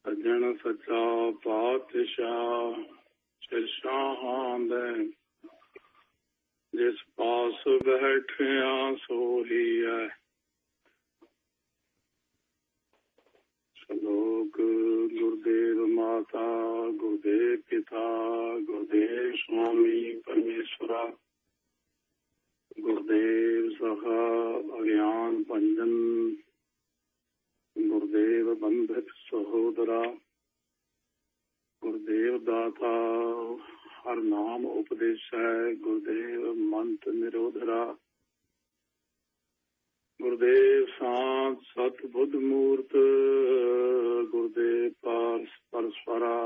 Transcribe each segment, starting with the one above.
ਸੱਜਣ ਸੱਚਾ ਪਾਤਸ਼ਾਹ ਸ਼ਾਹਾਂ ਦੇ ਜਿਸ ਪਾਸ ਬੈਠਿਆ ਸੋਹੀ ਹੈ। ਸ਼ਲੋਕ ਗੁਰਦੇਵ ਮਾਤਾ, ਗੁਰਦੇਵ ਪਿਤਾ, ਗੁਰਦੇਵ ਸੁਆਮੀ ਪਰਮੇਸ਼ਵਰਾ, ਗੁਰਦੇਵ ਸਖਾ ਅਗਿਆਨ ਭੰਜਨ, ਗੁਰਦੇਵ ਬੰਧਕ ਸਹੋਦਰਾ, ਗੁਰਦੇਵ ਦਾਤਾ ਹਰ ਨਾਮ ਉਪਦੇਸ਼ੈ, ਗੁਰਦੇਵ ਮੰਤ ਨਿਰੋਧਰਾ, ਗੁਰਦੇਵ ਸਾਧ ਸਤ ਬੁੱਧ ਮੂਰਤ, ਗੁਰਦੇਵ ਪਰਸਪਰਾ,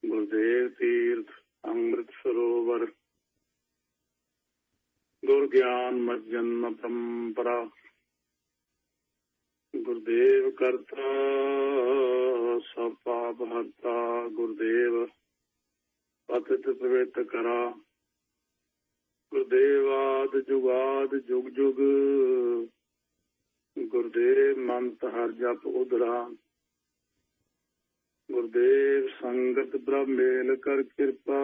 ਗੁਰਦੇਵ ਤੀਰਥ ਅੰਮ੍ਰਿਤ ਸਰੋਵਰ, ਗੁਰ ਗਿਆਨ ਮਜਨ ਪਰੰਪਰਾ, ਗੁਰਦੇਵ ਕਰਤਾ ਸਭ ਪਾਪ ਹਰਤਾ, ਗੁਰਦੇਵ ਪਤਿਤ ਪਵਿੱਤ ਕਰਾ, ਗੁਰਦੇਵ ਆਦਿ ਜੁਗਾਦ ਜੁਗ ਜੁਗ, ਗੁਰਦੇਵ ਮੰਤ ਹਰ ਜਪ ਉਦਰਾ, ਗੁਰਦੇਵ ਸੰਗਤ ਬ੍ਰਹਮੇਲ ਕਰ ਕਿਰਪਾ,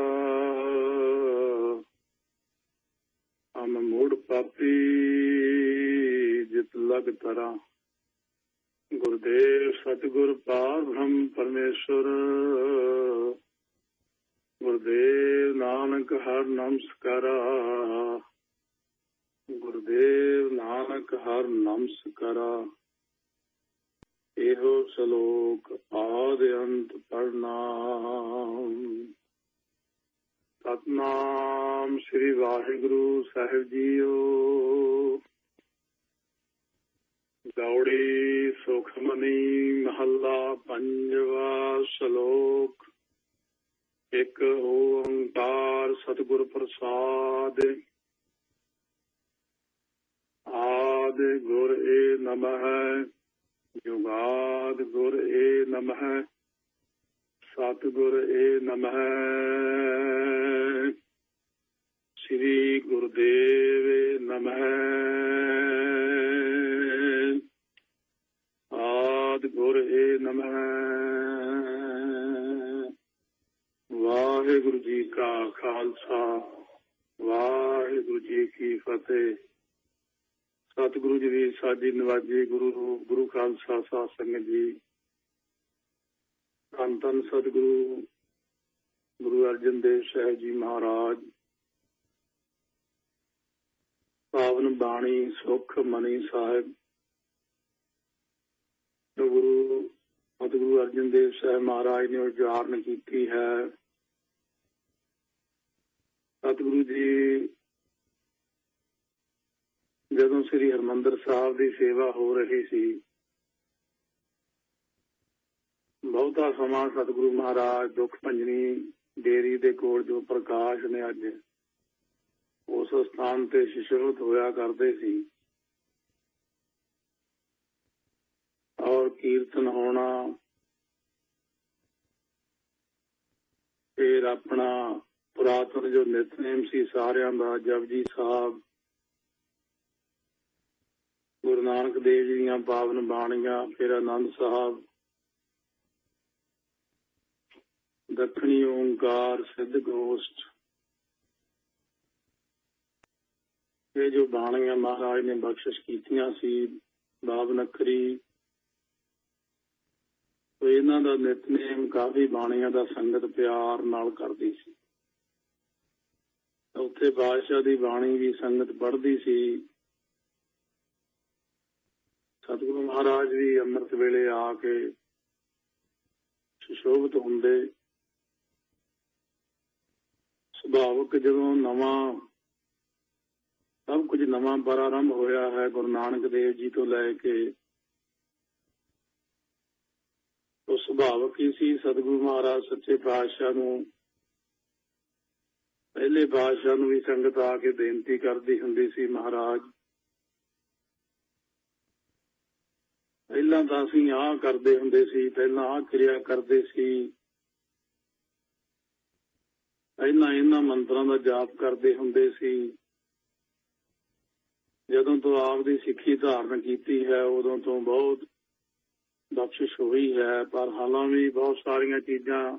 ਹਮ ਮੂੜ ਪਾਪੀ ਜਿਤ ਲਗ ਤਰਾ, ਗੁਰਦੇਵ ਸਤਿਗੁਰ ਪਾਰ ਬ੍ਰਹਮ ਪਰਮੇਸ਼ਵਰ, ਗੁਰਦੇਵ ਨਾਨਕ ਹਰ ਨਮਸਕਾਰਾ, ਗੁਰਦੇਵ ਨਾਨਕ ਹਰ ਨਮਸਕਾਰਾ। ਇਹੋ ਸ਼ਲੋਕ ਆਦਿ ਅੰਤ ਪ੍ਰਣਾਮ। ਸਤਿਨਾਮ ਸ੍ਰੀ ਵਾਹਿਗੁਰੂ ਸਾਹਿਬ ਜੀਓ। ਗੌੜੀ ਸੁਖਮਨੀ ਮਹੱਲਾ ਪੰਜਵਾ। ਸ਼ਲੋਕ। ਇੱਕ ਓੰਕਾਰ ਸਤਿਗੁਰ ਪ੍ਰਸਾਦਿ। ਆਦਿ ਗੁਰ ਏ ਨਮః, ਜੁਗਾਦਿ ਗੁਰ ਏ ਨਮঃ, ਸਤਿਗੁਰ ਏ ਨਮঃ। ਸ੍ਰੀ ਗੁਰੁਦੇਵ ਨਮః। ਆਦਿ ਗੁਰ ਏ ਨਮః। ਵਾਹਿਗੁਰੂ ਜੀ ਕਾ ਖਾਲਸਾ, ਵਾਹਿਗੁਰੂ ਜੀ ਕੀ ਫਤਿਹ। ਸਤਿਗੁਰੂ ਜੀ ਦੀ ਸਾਜੀ ਨਵਾਜੀ ਗੁਰੂ ਰੂਪ ਗੁਰੂ ਖਾਲਸਾ ਸਾਧ ਸੰਗਤ ਜੀ। ਧੰਨ ਧੰਨ ਸਤਿਗੁਰੂ ਗੁਰੂ ਅਰਜਨ ਦੇਵ ਸਾਹਿਬ ਜੀ ਮਹਾਰਾਜ। ਪਾਵਨ ਬਾਣੀ ਸੁਖ ਮਨੀ ਸਾਹਿਬ ਗੁਰੂ ਸਤਿਗੁਰੂ ਅਰਜਨ ਦੇਵ ਸਾਹਿਬ ਮਹਾਰਾਜ ਨੇ ਉਚਾਰਨ ਕੀਤੀ ਹੈ। ਸਤਿਗੁਰੂ ਜੀ ਜਦੋਂ ਸ੍ਰੀ ਹਰਿਮੰਦਰ ਸਾਹਿਬ ਦੀ ਸੇਵਾ ਹੋ ਰਹੀ ਸੀ, ਬਹੁਤਾ ਸਮਾਂ ਸਤਿਗੁਰੂ ਮਹਾਰਾਜ ਦੁੱਖ ਭੰਜਨੀ ਡੇਰੀ ਦੇ ਕੋਲ ਜੋ ਪ੍ਰਕਾਸ਼ ਨੇ ਅੱਜ ਉਸ ਸਥਾਨ ਤੇ ਸੁਸ਼ੋਭਿਤ ਹੋਇਆ ਕਰਦੇ ਸੀ ਔਰ ਕੀਰਤਨ ਹੋਣਾ, ਫਿਰ ਆਪਣਾ ਪੁਰਾਤਨ ਜੋ ਨਿਤਨੇਮ ਸੀ ਸਾਰਿਆਂ ਦਾ, ਜਪਜੀ ਸਾਹਿਬ, ਗੁਰੂ ਨਾਨਕ ਦੇਵ ਜੀ ਦੀਆਂ ਪਾਵਨ ਬਾਣੀਆਂ, ਫਿਰ ਆਨੰਦ ਸਾਹਿਬ, ਦੱਖਣੀ ਓਂਕਾਰ, ਸਿੱਧ ਗੋਸ਼ਟ, ਇਹ ਜੋ ਬਾਣੀਆਂ ਮਹਾਰਾਜ ਨੇ ਬਖਸ਼ਿਸ਼ ਕੀਤੀਆਂ ਸੀ, ਬਾਵਨਖਰੀ, ਇਹਨਾਂ ਦਾ ਨਿਤਨੇਮ ਕਾਫੀ ਬਾਣੀਆਂ ਦਾ ਸੰਗਤ ਪਿਆਰ ਨਾਲ ਕਰਦੀ ਸੀ। ਉੱਥੇ ਬਾਦਸ਼ਾਹ ਦੀ ਬਾਣੀ ਵੀ ਸੰਗਤ ਪੜ੍ਹਦੀ ਸੀ। ਸਤਿਗੁਰੂ ਮਹਾਰਾਜ ਵੀ ਅੰਮ੍ਰਿਤ ਵੇਲੇ ਆ ਕੇ ਸੁਸ਼ੋਭਿਤ ਹੁੰਦੇ। ਸੁਭਾਵਕ ਜਦੋਂ ਨਵਾਂ ਸਭ ਕੁਝ ਨਵਾਂ ਪ੍ਰਾਰੰਭ ਹੋਇਆ ਹੈ ਗੁਰੂ ਨਾਨਕ ਦੇਵ ਜੀ ਤੋਂ ਲੈ ਕੇ, ਉਹ ਸੁਭਾਵਕ ਹੀ ਸੀ। ਸਤਿਗੁਰੂ ਮਹਾਰਾਜ ਸੱਚੇ ਪਾਤਸ਼ਾਹ ਨੂੰ, ਪਹਿਲੇ ਪਾਤਸ਼ਾਹ ਨੂੰ ਵੀ ਸੰਗਤ ਆ ਕੇ ਬੇਨਤੀ ਕਰਦੀ ਹੁੰਦੀ ਸੀ, ਮਹਾਰਾਜ ਪਹਿਲਾਂ ਤਾਂ ਅਸੀਂ ਆਹ ਕਰਦੇ ਹੁੰਦੇ ਸੀ, ਪਹਿਲਾਂ ਆਹ ਕਿਰਿਆ ਕਰਦੇ ਸੀ, ਪਹਿਲਾਂ ਇਹਨਾਂ ਮੰਤਰਾਂ ਦਾ ਜਾਪ ਕਰਦੇ ਹੁੰਦੇ ਸੀ। ਜਦੋਂ ਤੋਂ ਆਪ ਦੀ ਸਿੱਖੀ ਧਾਰਨ ਕੀਤੀ ਹੈ, ਉਦੋਂ ਤੋਂ ਬਹੁਤ ਬਖਸ਼ਿਸ਼ ਹੋਈ ਹੈ, ਪਰ ਹਾਲਾਂ ਵੀ ਬਹੁਤ ਸਾਰੀਆਂ ਚੀਜ਼ਾਂ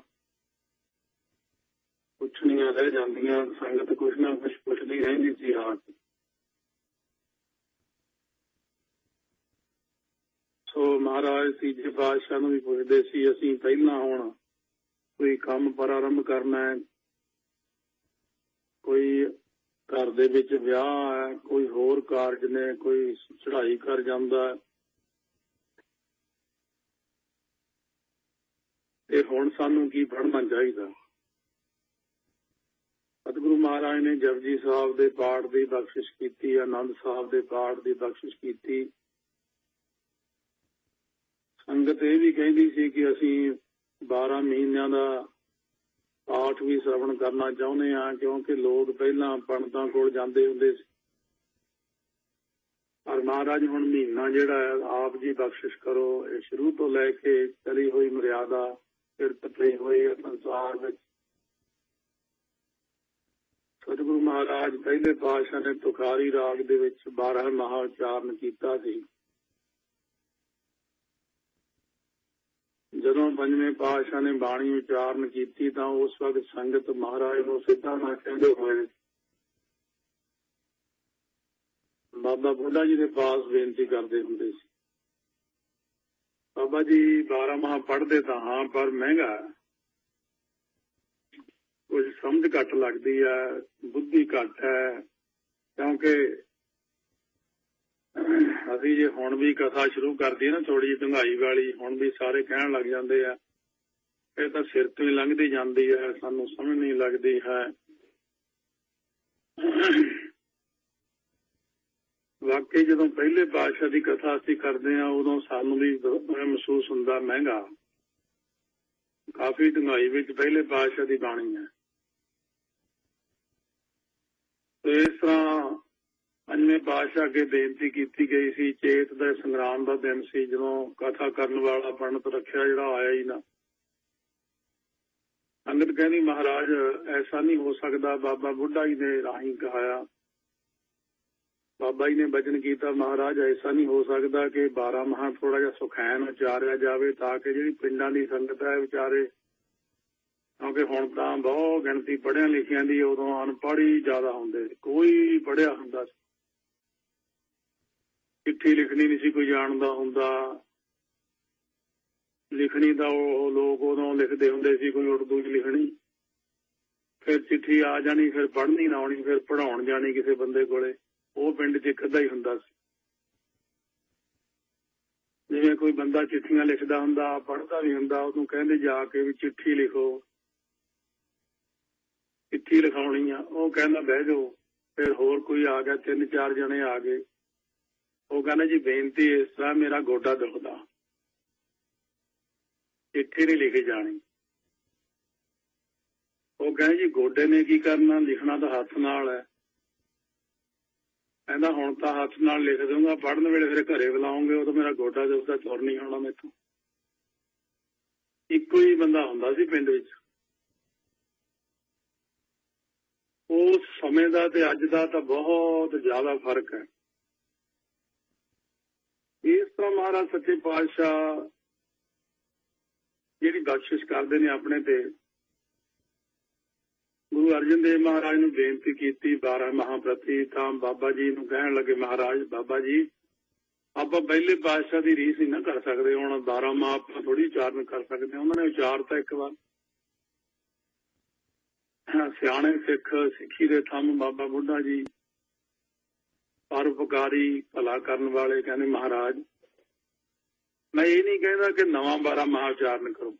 ਪੁੱਛਣੀਆਂ ਰਹਿ ਜਾਂਦੀਆਂ। ਸੰਗਤ ਕੁਛ ਨਾ ਕੁਛ ਪੁੱਛਦੀ ਰਹਿੰਦੀ ਸੀ ਆਪ। ਸੋ ਮਹਾਰਾਜ ਤੀਜੇ ਪਾਤਸ਼ਾਹ ਨੂੰ ਵੀ ਪੁੱਛਦੇ ਸੀ, ਅਸੀਂ ਪਹਿਲਾਂ ਹੁਣ ਕੋਈ ਕੰਮ ਪ੍ਰਾਰੰਭ ਕਰਨਾ ਹੈ, ਕੋਈ ਘਰ ਦੇ ਵਿੱਚ ਵਿਆਹ ਹੈ, ਕੋਈ ਹੋਰ ਕਾਰਜ ਨੇ, ਕੋਈ ਚੜ੍ਹਾਈ ਕਰ ਜਾਂਦਾ, ਤੇ ਹੁਣ ਸਾਨੂੰ ਕੀ ਪੜ੍ਹਨਾ ਚਾਹੀਦਾ। ਸਤਿਗੁਰੂ ਮਹਾਰਾਜ ਨੇ ਜਪਜੀ ਸਾਹਿਬ ਦੇ ਪਾਠ ਦੀ ਬਖਸ਼ਿਸ਼ ਕੀਤੀ, ਆਨੰਦ ਸਾਹਿਬ ਦੇ ਪਾਠ ਦੀ ਬਖਸ਼ਿਸ਼ ਕੀਤੀ। ਸੰਗਤ ਇਹ ਵੀ ਕਹਿੰਦੀ ਸੀ ਕਿ ਅਸੀਂ 12 ਮਹੀਨਿਆਂ ਦਾ ਪਾਠ ਵੀ ਸ਼ਰਵਣ ਕਰਨਾ ਚਾਹੁੰਦੇ ਹਾਂ, ਕਿਉਂਕਿ ਲੋਕ ਪਹਿਲਾਂ ਪੰਡਤਾਂ ਕੋਲ ਜਾਂਦੇ ਹੁੰਦੇ ਸੀ, ਪਰ ਮਹਾਰਾਜ ਹੁਣ ਮਹੀਨਾ ਜਿਹੜਾ ਹੈ ਆਪ ਜੀ ਬਖਸ਼ਿਸ਼ ਕਰੋ। ਇਹ ਸ਼ੁਰੂ ਤੋਂ ਲੈ ਕੇ ਚਲੀ ਹੋਈ ਮਰਿਆਦਾ, ਫਿਰ ਤਪੀ ਹੋਈ ਸੰਸਾਰ ਵਿੱਚ ਸਤਿਗੁਰੂ ਮਹਾਰਾਜ ਪਹਿਲੇ ਪਾਤਸ਼ਾਹ ਨੇ ਤੁਖਾਰੀ ਰਾਗ ਦੇ ਵਿੱਚ 12 ਮਹਾ ਉਚਾਰਨ ਕੀਤਾ ਸੀ। ਜਦੋਂ ਪੰਜਵੇਂ ਪਾਤਸ਼ਾਹ ਨੇ ਬਾਣੀ ਉਚਾਰਨ ਕੀਤੀ ਤਾਂ ਉਸ ਵਕਤ ਸੰਗਤ ਮਹਾਰਾਜ ਨੂੰ ਸਿੱਧਾ ਨਾ ਕਹਿੰਦੇ ਹੋਏ ਬਾਬਾ ਬੁੱਢਾ ਜੀ ਦੇ ਪਾਸ ਬੇਨਤੀ ਕਰਦੇ ਹੁੰਦੇ ਸੀ, ਬਾਬਾ ਜੀ 12 ਮਹਾ ਪੜ੍ਹਦੇ ਤਾਂ ਹਾਂ, ਪਰ ਮਹਿੰਗਾ, ਕੁਝ ਸਮਝ ਘੱਟ ਲੱਗਦੀ ਹੈ, ਬੁੱਧੀ ਘੱਟ ਹੈ। ਕਿਉਂਕਿ ਅਸੀਂ ਜੇ ਹੁਣ ਵੀ ਕਥਾ ਸ਼ੁਰੂ ਕਰਦੀ ਨਾ ਥੋੜੀ ਜਿਹੀ ਡੂੰਘਾਈ ਵਾਲੀ, ਹੁਣ ਵੀ ਸਾਰੇ ਕਹਿਣ ਲੱਗ ਜਾਂਦੇ ਆ ਇਹ ਤਾਂ ਸਿਰ ਤੋਂ ਹੀ ਲੰਘਦੀ ਜਾਂਦੀ ਹੈ, ਸਾਨੂੰ ਸਮਝ ਨਹੀਂ ਲੱਗਦੀ ਹੈ। ਵਾਕਈ ਜਦੋਂ ਪਹਿਲੇ ਪਾਤਸ਼ਾਹ ਦੀ ਕਥਾ ਅਸੀਂ ਕਰਦੇ ਹਾਂ ਉਦੋਂ ਸਾਨੂੰ ਵੀ ਮਹਿਸੂਸ ਹੁੰਦਾ ਮਹਿੰਗਾ, ਕਾਫੀ ਡੂੰਘਾਈ ਵਿੱਚ ਪਹਿਲੇ ਪਾਤਸ਼ਾਹ ਦੀ ਬਾਣੀ ਹੈ। ਤੇ ਇਸ ਤਰ੍ਹਾਂ ਪੰਜਵੇਂ ਪਾਤਸ਼ਾਹ ਅੱਗੇ ਬੇਨਤੀ ਕੀਤੀ ਗਈ ਸੀ। ਚੇਤ ਦੇ ਸੰਗਰਾਮ ਦਾ ਦਿਨ ਸੀ, ਜਦੋਂ ਕਥਾ ਕਰਨ ਵਾਲਾ ਪੰਡਤ ਰੱਖਿਆ ਜਿਹੜਾ ਆਇਆ ਹੀ ਨਾ। ਸੰਗਤ ਕਹਿੰਦੀ ਮਹਾਰਾਜ ਐਸਾ ਨਹੀਂ ਹੋ ਸਕਦਾ, ਬਾਬਾ ਬੁੱਢਾ ਜੀ ਨੇ ਰਾਹੀਂ ਕਹਾਇਆ, ਬਾਬਾ ਜੀ ਨੇ ਬਚਨ ਕੀਤਾ, ਮਹਾਰਾਜ ਐਸਾ ਨਹੀਂ ਹੋ ਸਕਦਾ ਕਿ 12 ਮਹਾ ਥੋੜਾ ਜਿਹਾ ਸੁਖੈਨ ਉਚਾਰਿਆ ਜਾਵੇ ਤਾਂ ਕਿ ਜਿਹੜੀ ਪਿੰਡਾਂ ਦੀ ਸੰਗਤ ਹੈ ਵਿਚਾਰੇ, ਕਿਉਂਕਿ ਹੁਣ ਤਾਂ ਬਹੁਤ ਗਿਣਤੀ ਪੜ੍ਹਿਆਂ ਲਿਖਿਆਂ ਦੀ, ਉਦੋਂ ਅਨਪੜ੍ਹ ਹੀ ਜ਼ਿਆਦਾ ਹੁੰਦੇ, ਕੋਈ ਪੜ੍ਹਿਆ ਹੁੰਦਾ ਸੀ, ਚਿੱਠੀ ਲਿਖਣੀ ਨਹੀਂ ਸੀ ਕੋਈ ਜਾਣਦਾ ਹੁੰਦਾ, ਲਿਖਣੀ ਤਾਂ ਉਹ ਲੋਕ ਉਦੋਂ ਲਿਖਦੇ ਹੁੰਦੇ ਸੀ, ਕੋਈ ਉਰਦੂ 'ਚ ਲਿਖਣੀ, ਫਿਰ ਚਿੱਠੀ ਆ ਜਾਣੀ, ਫਿਰ ਪੜ੍ਹਨੀ ਨਾ ਆਉਣੀ, ਫਿਰ ਪੜ੍ਹਾਉਣ ਜਾਣੀ ਕਿਸੇ ਬੰਦੇ ਕੋਲੇ, ਉਹ ਪਿੰਡ 'ਚ ਇੱਕ ਅੱਧਾ ਹੀ ਹੁੰਦਾ ਸੀ। ਜਿਵੇਂ ਕੋਈ ਬੰਦਾ ਚਿੱਠੀਆਂ ਲਿਖਦਾ ਹੁੰਦਾ, ਪੜ੍ਹਦਾ ਵੀ ਹੁੰਦਾ, ਉਹਨੂੰ ਕਹਿੰਦੇ ਜਾ ਕੇ ਵੀ ਚਿੱਠੀ ਲਿਖੋ, ਚਿੱਠੀ ਲਿਖਾਉਣੀ ਆ, ਉਹ ਕਹਿੰਦਾ ਬਹਿ ਜਾਓ। ਫਿਰ ਹੋਰ ਕੋਈ ਆ ਗਿਆ, 3-4 ਜਣੇ ਆ ਗਏ, ਉਹ ਕਹਿੰਦਾ ਜੀ ਬੇਨਤੀ ਇਸ ਤਰ੍ਹਾਂ, ਮੇਰਾ ਗੋਡਾ ਦੁਖਦਾ, ਚਿੱਠੀ ਨਹੀਂ ਲਿਖੀ ਜਾਣੀ। ਉਹ ਕਹਿੰਦੇ ਜੀ ਗੋਡੇ ਨੇ ਕੀ ਕਰਨਾ, ਲਿਖਣਾ ਤਾਂ ਹੱਥ ਨਾਲ ਹੈ। ਕਹਿੰਦਾ ਹੁਣ ਤਾਂ ਹੱਥ ਨਾਲ ਲਿਖ ਦੂੰਗਾ, ਪੜ੍ਹਨ ਵੇਲੇ ਫਿਰ ਘਰੇ ਬੁਲਾਉਂਗੇ, ਉਦੋਂ ਮੇਰਾ ਗੋਡਾ ਦੁਖਦਾ, ਤੁਰ ਨਹੀਂ ਹੋਣਾ ਮੈਥੋਂ। ਇੱਕੋ ਹੀ ਬੰਦਾ ਹੁੰਦਾ ਸੀ ਪਿੰਡ ਵਿੱਚ। ਉਸ ਸਮੇਂ ਦਾ ਤੇ ਅੱਜ ਦਾ ਤਾਂ ਬਹੁਤ ਜ਼ਿਆਦਾ ਫਰਕ ਹੈ। ਇਸ ਤਰ੍ਹਾਂ ਮਹਾਰਾਜ ਸੱਚੇ ਪਾਤਸ਼ਾਹ ਜਿਹੜੀ ਬਖਸ਼ਿਸ਼ ਕਰਦੇ ਨੇ ਆਪਣੇ ਤੇ, ਗੁਰੂ ਅਰਜਨ ਦੇਵ ਮਹਾਰਾਜ ਨੂੰ ਬੇਨਤੀ ਕੀਤੀ 12 ਮਹਾ ਪ੍ਰਤੀ, ਤਾਂ ਬਾਬਾ ਜੀ ਨੂੰ ਕਹਿਣ ਲੱਗੇ ਮਹਾਰਾਜ, ਬਾਬਾ ਜੀ ਆਪਾਂ ਪਹਿਲੇ ਪਾਤਸ਼ਾਹ ਦੀ ਰੀਸ ਨਹੀਂ ਨਾ ਕਰ ਸਕਦੇ, ਹੁਣ 12 ਮਹਾ ਆਪਾਂ ਥੋੜੀ ਉਚਾਰਨ ਕਰ ਸਕਦੇ। ਉਹਨਾਂ ਨੇ ਉਚਾਰਤਾ ਇੱਕ ਵਾਰ। ਸਿਆਣੇ ਸਿੱਖ, ਸਿੱਖੀ ਦੇ ਥੰਮ ਬਾਬਾ ਬੁੱਢਾ ਜੀ, ਪਰਉਪਕਾਰੀ, ਭਲਾ ਕਰਨ ਵਾਲੇ, ਕਹਿੰਦੇ ਮਹਾਰਾਜ ਮੈਂ ਇਹ ਨਹੀਂ ਕਹਿੰਦਾ ਕਿ ਨਵਾਂ 12 ਮਹਾ ਉਚਾਰਨ ਕਰੋ,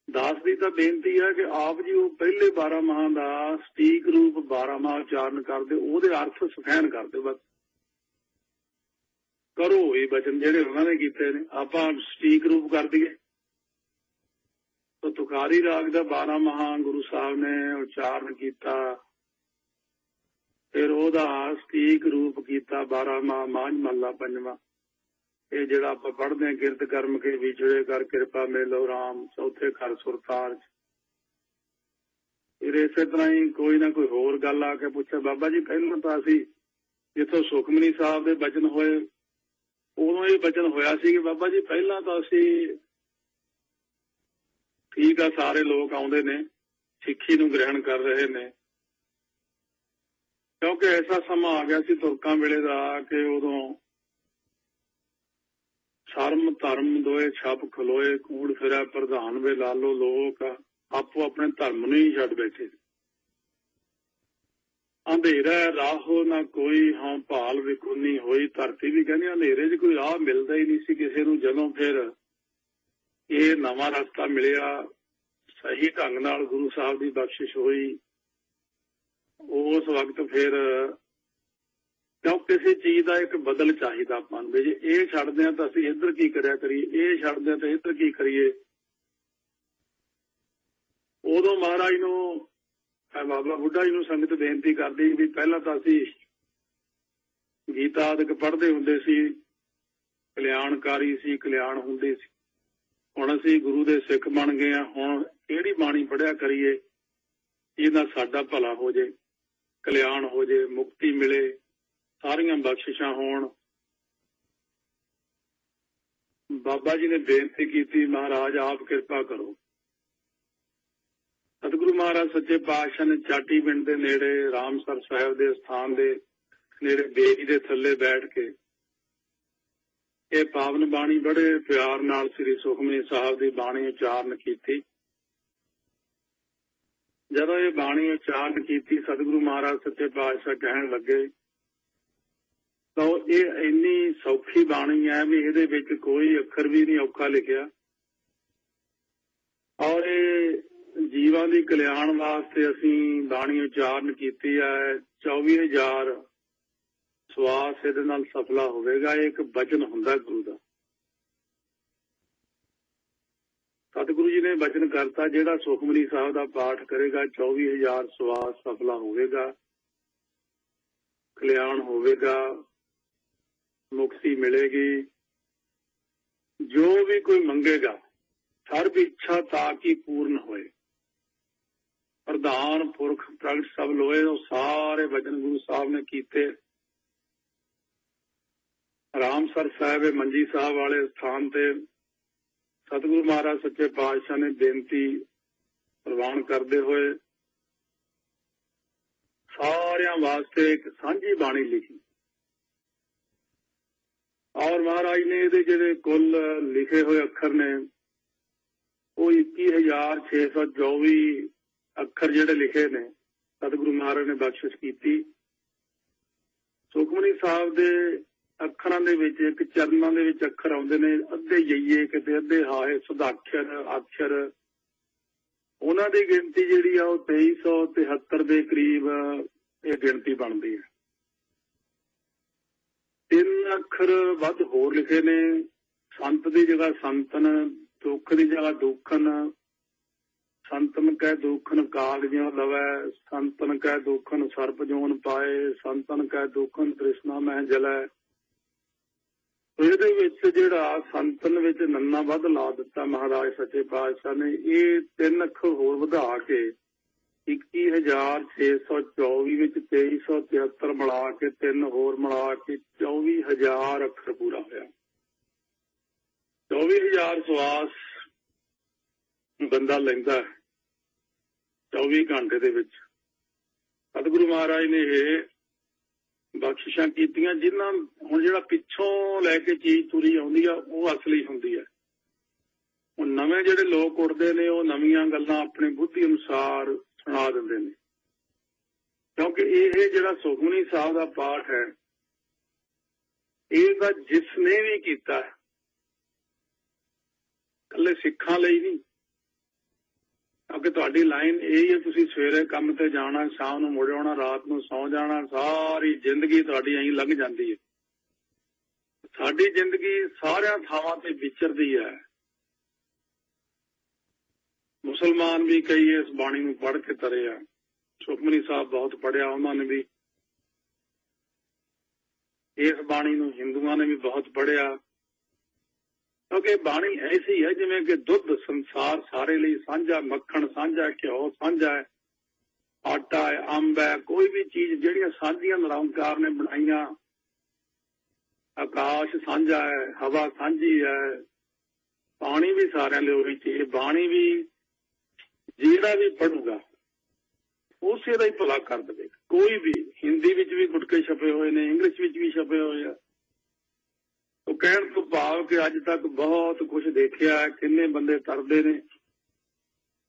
ਦਾਸ ਦੀ ਤਾਂ ਬੇਨਤੀ ਹੈ ਕਿ ਆਪ ਜੀ ਉਹ ਪਹਿਲੇ 12 ਮਹਾ ਦਾ ਸਟੀਕ ਰੂਪ 12 ਮਹਾ ਉਚਾਰਨ ਕਰਦੇ, ਉਹਦੇ ਅਰਥ ਸੁਖੈਨ ਕਰਦੇ, ਬਸ ਕਰੋ ਇਹ ਬਚਨ ਜਿਹੜੇ ਉਹਨਾਂ ਨੇ ਕੀਤੇ ਨੇ, ਆਪਾਂ ਸਟੀਕ ਰੂਪ ਕਰ ਦਈਏ। ਤਾਂ ਤੁਖਾਰੀ ਰਾਗ ਦਾ 12 ਮਹਾ ਗੁਰੂ ਸਾਹਿਬ ਨੇ ਉਚਾਰਨ ਕੀਤਾ, ਫਿਰ ਉਹਦਾ ਸਟੀਕ ਰੂਪ ਕੀਤਾ 12 ਮਹਾ ਮਾਝ ਮਹੱਲਾ ਪੰਜਵਾਂ। ਇਹ ਜਿਹੜਾ ਆਪਾਂ ਪੜ੍ਹਦੇ ਹਾਂ, ਕਿਰਤ ਕਰਮ ਕੇ ਵਿਛੜੇ ਕਰ ਕਿਰਪਾ ਮੇਲੋ ਰਾਮ, ਚੌਥੇ ਘਰ ਸੁਰਤਾਰ। ਫਿਰ ਇਸੇ ਤਰ੍ਹਾਂ ਹੀ ਕੋਈ ਨਾ ਕੋਈ ਹੋਰ ਗੱਲ ਆ ਕੇ ਪੁੱਛੇ, ਬਾਬਾ ਜੀ ਪਹਿਲਾਂ ਤਾਂ ਅਸੀਂ ਜਿੱਥੋਂ ਸੁਖਮਨੀ ਸਾਹਿਬ ਦੇ ਬਚਨ ਹੋਏ ਉਦੋਂ ਇਹ ਬਚਨ ਹੋਇਆ ਸੀ ਕਿ ਬਾਬਾ ਜੀ ਪਹਿਲਾਂ ਤਾਂ ਅਸੀਂ ਠੀਕ ਆ, ਸਾਰੇ ਲੋਕ ਆਉਂਦੇ ਨੇ, ਸਿੱਖੀ ਨੂੰ ਗ੍ਰਹਿਣ ਕਰ ਰਹੇ ਨੇ, ਕਿਉਂਕਿ ਐਸਾ ਸਮਾਂ ਆ ਗਿਆ ਸੀ ਤੁਰਕਾਂ ਵੇਲੇ ਦਾ ਕਿ ਉਦੋਂ ਸ਼ਰਮ ਧਰਮ ਦੋਏ ਛੱਪ ਖਲੋਏ, ਕੂੜ ਫਿਰਿਆ ਪ੍ਰਧਾਨ ਵੇ ਲਾਲੋ, ਲੋਕ ਆਪੋ ਆਪਣੇ ਧਰਮ ਨੂੰ ਹੀ ਛੱਡ ਬੈਠੇ। ਅੰਧੇਰਾ ਰਾਹੋ ਨਾ ਕੋਈ, ਹਾਂ ਭਾਲ ਵਿਕੁੰਨੀ ਹੋਈ। ਧਰਤੀ ਵੀ ਕਹਿੰਦੀ ਹਨੇਰੇ 'ਚ ਕੋਈ ਰਾਹ ਮਿਲਦਾ ਹੀ ਨਹੀਂ ਸੀ ਕਿਸੇ ਨੂੰ। ਜਦੋਂ ਫਿਰ ਇਹ ਨਵਾਂ ਰਸਤਾ ਮਿਲਿਆ, ਸਹੀ ਢੰਗ ਨਾਲ ਗੁਰੂ ਸਾਹਿਬ ਦੀ ਬਖਸ਼ਿਸ਼ ਹੋਈ, ਉਸ ਵਕਤ ਫਿਰ ਕਿਉਂ ਕਿਸੇ ਚੀਜ਼ ਦਾ ਇੱਕ ਬਦਲ ਚਾਹੀਦਾ ਆਪਾਂ ਨੂੰ। ਜੇ ਇਹ ਛੱਡਦੇ ਹਾਂ ਤਾਂ ਅਸੀਂ ਇੱਧਰ ਕੀ ਕਰਿਆ ਕਰੀਏ, ਇਹ ਛੱਡਦੇ ਹਾਂ ਤਾਂ ਇੱਧਰ ਕੀ ਕਰੀਏ। ਉਦੋਂ ਮਹਾਰਾਜ ਨੂੰ, ਬਾਬਾ ਬੁੱਢਾ ਜੀ ਨੂੰ ਸੰਗਤ ਬੇਨਤੀ ਕਰਦੀ ਵੀ ਪਹਿਲਾਂ ਤਾਂ ਅਸੀਂ ਗੀਤਾ ਆਦਿਕ ਪੜ੍ਹਦੇ ਹੁੰਦੇ ਸੀ, ਕਲਿਆਣਕਾਰੀ ਸੀ, ਕਲਿਆਣ ਹੁੰਦੇ ਸੀ। ਹੁਣ ਅਸੀਂ ਗੁਰੂ ਦੇ ਸਿੱਖ ਬਣ ਗਏ ਹਾਂ, ਹੁਣ ਕਿਹੜੀ ਬਾਣੀ ਪੜ੍ਹਿਆ ਕਰੀਏ ਇਹਦਾ ਸਾਡਾ ਭਲਾ ਹੋ ਜੇ, ਕਲਿਆਣ ਹੋ ਜੇ, ਮੁਕਤੀ ਮਿਲੇ, ਸਾਰੀਆਂ ਬਖਸ਼ਿਸ਼ਾਂ ਹੋਣ। ਬਾਬਾ ਜੀ ਨੇ ਬੇਨਤੀ ਕੀਤੀ, ਮਹਾਰਾਜ ਆਪ ਕਿਰਪਾ ਕਰੋ। ਸਤਿਗੁਰੂ ਮਹਾਰਾਜ ਸੱਚੇ ਪਾਤਸ਼ਾਹ ਨੇ ਚਾਟੀ ਪਿੰਡ ਦੇ ਨੇੜੇ ਰਾਮਸਰ ਸਾਹਿਬ ਦੇ ਸਥਾਨ ਦੇ ਨੇੜੇ ਬੇਰੀ ਦੇ ਥੱਲੇ ਬੈਠ ਕੇ ਇਹ ਪਾਵਨ ਬਾਣੀ ਬੜੇ ਪਿਆਰ ਨਾਲ ਸ੍ਰੀ ਸੁਖਮਨੀ ਸਾਹਿਬ ਦੀ ਬਾਣੀ ਉਚਾਰਨ ਕੀਤੀ। ਜਦੋਂ ਇਹ ਬਾਣੀ ਉਚਾਰਨ ਕੀਤੀ, ਸਤਿਗੁਰੂ ਮਹਾਰਾਜ ਸੱਚੇ ਪਾਤਸ਼ਾਹ ਕਹਿਣ ਲੱਗੇ ਤਾਂ ਇਹ ਇੰਨੀ ਸੌਖੀ ਬਾਣੀ ਹੈ ਵੀ ਇਹਦੇ ਵਿੱਚ ਕੋਈ ਅੱਖਰ ਵੀ ਨਹੀਂ ਔਖਾ ਲਿਖਿਆ, ਔਰ ਇਹ ਜੀਵਾਂ ਦੀ ਕਲਿਆਣ ਵਾਸਤੇ ਅਸੀਂ ਬਾਣੀ ਉਚਾਰਨ ਕੀਤੀ ਹੈ। 24,000 ਸਵਾਸ ਇਹਦੇ ਨਾਲ ਸਫਲਾ ਹੋਵੇਗਾ। ਇਹ ਇੱਕ ਬਚਨ ਹੁੰਦਾ ਗੁਰੂ ਦਾ। ਸਤਿਗੁਰੂ ਜੀ ਨੇ ਬਚਨ ਕਰਤਾ, ਜਿਹੜਾ ਸੁਖਮਨੀ ਸਾਹਿਬ ਦਾ ਪਾਠ ਕਰੇਗਾ 24,000 ਸਵਾਸ ਸਫਲਾ ਹੋਵੇਗਾ, ਕਲਿਆਣ ਹੋਵੇਗਾ, ਮੁਕਤੀ ਮਿਲੇਗੀ। ਜੋ ਵੀ ਕੋਈ ਮੰਗੇਗਾ ਸਰਬ ਇੱਛਾ ਤਾਂ ਕਿ ਪੂਰਨ ਹੋਏ। ਪ੍ਰਧਾਨ ਪੁਰਖ ਪ੍ਰਗਟ ਸਭ ਲੋਏ, ਉਹ ਸਾਰੇ ਬਚਨ ਗੁਰੂ ਸਾਹਿਬ ਨੇ ਕੀਤੇ। ਰਾਮਸਰ ਸਾਹਿਬ ਮੰਜੀ ਸਾਹਿਬ ਵਾਲੇ ਸਥਾਨ ਤੇ ਸਤਿਗੁਰੂ ਮਹਾਰਾਜ ਸੱਚੇ ਪਾਤਸ਼ਾਹ ਨੇ ਬੇਨਤੀ ਪ੍ਰਵਾਨ ਕਰਦੇ ਹੋਏ ਸਾਰਿਆਂ ਵਾਸਤੇ ਇੱਕ ਸਾਂਝੀ ਬਾਣੀ ਲਿਖੀ, ਔਰ ਮਹਾਰਾਜ ਨੇ ਇਹਦੇ ਜਿਹੜੇ ਕੁੱਲ ਲਿਖੇ ਹੋਏ ਅੱਖਰ ਨੇ ਉਹ 21,624 ਅੱਖਰ ਜਿਹੜੇ ਲਿਖੇ ਨੇ ਸਤਿਗੁਰੂ ਮਹਾਰਾਜ ਨੇ ਬਖਸ਼ਿਸ਼ ਕੀਤੀ। ਸੁਖਮਨੀ ਸਾਹਿਬ ਦੇ ਅੱਖਰਾਂ ਦੇ ਵਿੱਚ ਇੱਕ ਚਰਨਾਂ ਦੇ ਵਿੱਚ ਅੱਖਰ ਆਉਂਦੇ ਨੇ, ਅੱਧੇ ਯਈਏ ਕਿਤੇ ਅੱਧੇ ਹਾਏ, ਸੁਦਾਖਰ ਅਕਸ਼ਰ, ਉਹਨਾਂ ਦੀ ਗਿਣਤੀ ਜਿਹੜੀ ਆ ਉਹ 2373 ਦੇ ਕਰੀਬ ਇਹ ਗਿਣਤੀ ਬਣਦੀ ਹੈ। 3 ਅੱਖਰ ਵੱਧ ਹੋਰ ਲਿਖੇ ਨੇ। ਸੰਤ ਦੀ ਜਗ੍ਹਾ ਸੰਤਨ, ਦੁੱਖ ਦੀ ਜਗ੍ਹਾ ਦੁੱਖਨ, ਸੰਤਨ ਕਹਿ ਦੁੱਖਨ ਕਾਗ ਜਿਉ ਲਵੈ, ਸੰਤਨ ਕਹਿ ਦੁੱਖਨ ਸਰਪ ਜੋਨ ਪਾਏ, ਸੰਤਨ ਕਹਿ ਦੁੱਖਨ ਤ੍ਰਿਸ਼ਨਾ ਮਹਿ ਜਲੈ। ਇਹਦੇ ਵਿੱਚ ਜਿਹੜਾ ਸੰਤਨ ਵਿੱਚ ਨੰਨਾ ਵੱਧ ਲਾ ਦਿੱਤਾ ਮਹਾਰਾਜ ਸੱਚੇ ਪਾਤਸ਼ਾਹ ਨੇ। ਇਹ 3 ਅੱਖਰ ਹੋਰ ਵਧਾ ਕੇ 21,624 ਵਿੱਚ 2373 ਮਿਲਾ ਕੇ 3 ਹੋਰ ਮਿਲਾ ਕੇ 24,000 ਅੱਖਰ ਪੂਰਾ ਹੋਇਆ। 24,000 ਸਵਾਸ ਬੰਦਾ ਲੈਂਦਾ 24 ਘੰਟੇ ਦੇ ਵਿੱਚ। ਸਤਿਗੁਰੂ ਮਹਾਰਾਜ ਨੇ ਇਹ ਬਖਸ਼ਿਸ਼ਾਂ ਕੀਤੀਆਂ, ਜਿਨ੍ਹਾਂ ਹੁਣ ਜਿਹੜਾ ਪਿੱਛੋਂ ਲੈ ਕੇ ਚੀਜ਼ ਤੁਰੀ ਆਉਂਦੀ ਆ ਉਹ ਅਸਲੀ ਹੁੰਦੀ ਹੈ। ਹੁਣ ਨਵੇਂ ਜਿਹੜੇ ਲੋਕ ਉੱਠਦੇ ਨੇ ਉਹ ਨਵੀਆਂ ਗੱਲਾਂ ਆਪਣੀ ਬੁੱਧੀ ਅਨੁਸਾਰ ਸੁਣਾ ਦਿੰਦੇ ਨੇ, ਕਿਉਂਕਿ ਇਹ ਜਿਹੜਾ ਸੁਖਮਨੀ ਸਾਹਿਬ ਦਾ ਪਾਠ ਹੈ ਇਹ ਤਾਂ ਜਿਸ ਨੇ ਵੀ ਕੀਤਾ ਇਕੱਲੇ ਸਿੱਖਾਂ ਲਈ ਨਹੀਂ, ਕਿਉਂਕਿ ਤੁਹਾਡੀ ਲਾਈਨ ਇਹ ਹੈ, ਤੁਸੀਂ ਸਵੇਰੇ ਕੰਮ ਤੇ ਜਾਣਾ, ਸ਼ਾਮ ਨੂੰ ਮੁੜ ਆਉਣਾ, ਰਾਤ ਨੂੰ ਸੌਂ ਜਾਣਾ, ਸਾਰੀ ਜ਼ਿੰਦਗੀ ਤੁਹਾਡੀ ਐਂ ਲੰਘ ਜਾਂਦੀ ਹੈ। ਸਾਡੀ ਜ਼ਿੰਦਗੀ ਸਾਰਿਆਂ ਥਾਵਾਂ ਤੇ ਵਿਚਰਦੀ ਹੈ। ਮੁਸਲਮਾਨ ਵੀ ਕਈ ਇਸ ਬਾਣੀ ਨੂੰ ਪੜ੍ਹ ਕੇ ਤਰੇ ਆ। ਸੁਖਮਨੀ ਸਾਹਿਬ ਬਹੁਤ ਪੜ੍ਹਿਆ ਉਹਨਾਂ ਨੇ ਵੀ, ਇਸ ਬਾਣੀ ਨੂੰ ਹਿੰਦੂਆਂ ਨੇ ਵੀ ਬਹੁਤ ਪੜ੍ਹਿਆ, ਕਿਉਂਕਿ ਬਾਣੀ ਐਸੀ ਹੈ ਜਿਵੇਂ ਕਿ ਦੁੱਧ ਸੰਸਾਰ ਸਾਰੇ ਲਈ ਸਾਂਝਾ, ਮੱਖਣ ਸਾਂਝਾ, ਘਿਓ ਸਾਂਝਾ ਹੈ, ਆਟਾ ਹੈ, ਅੰਬ ਹੈ, ਕੋਈ ਵੀ ਚੀਜ਼ ਜਿਹੜੀਆਂ ਸਾਂਝੀਆਂ ਨਿਰੰਕਾਰ ਨੇ ਬਣਾਈਆਂ आकाश साझा है, हवा साझी है, पानी भी सारे लिए ਉਹੀ चाहिए। बाणी भी ਜਿਹੜਾ भी पढ़ूगा ਉਸੇ ਦਾ ਹੀ ਭਲਾ ਕਰ ਦੇਵੇ। ਕੋਈ ਵੀ ਹਿੰਦੀ ਵਿੱਚ ਵੀ ਗੁਟਕੇ ਛਪੇ ਹੋਏ ਨੇ, ਇੰਗਲਿਸ਼ ਵਿੱਚ ਵੀ ਛਪੇ ਹੋਏ ਆ। ਉਹ ਕਹਿਣ ਤੋਂ ਭਾਵ ਕਿ ਅੱਜ ਤੱਕ ਬਹੁਤ ਕੁਝ ਦੇਖਿਆ, ਕਿੰਨੇ ਬੰਦੇ ਤਰਦੇ ਨੇ।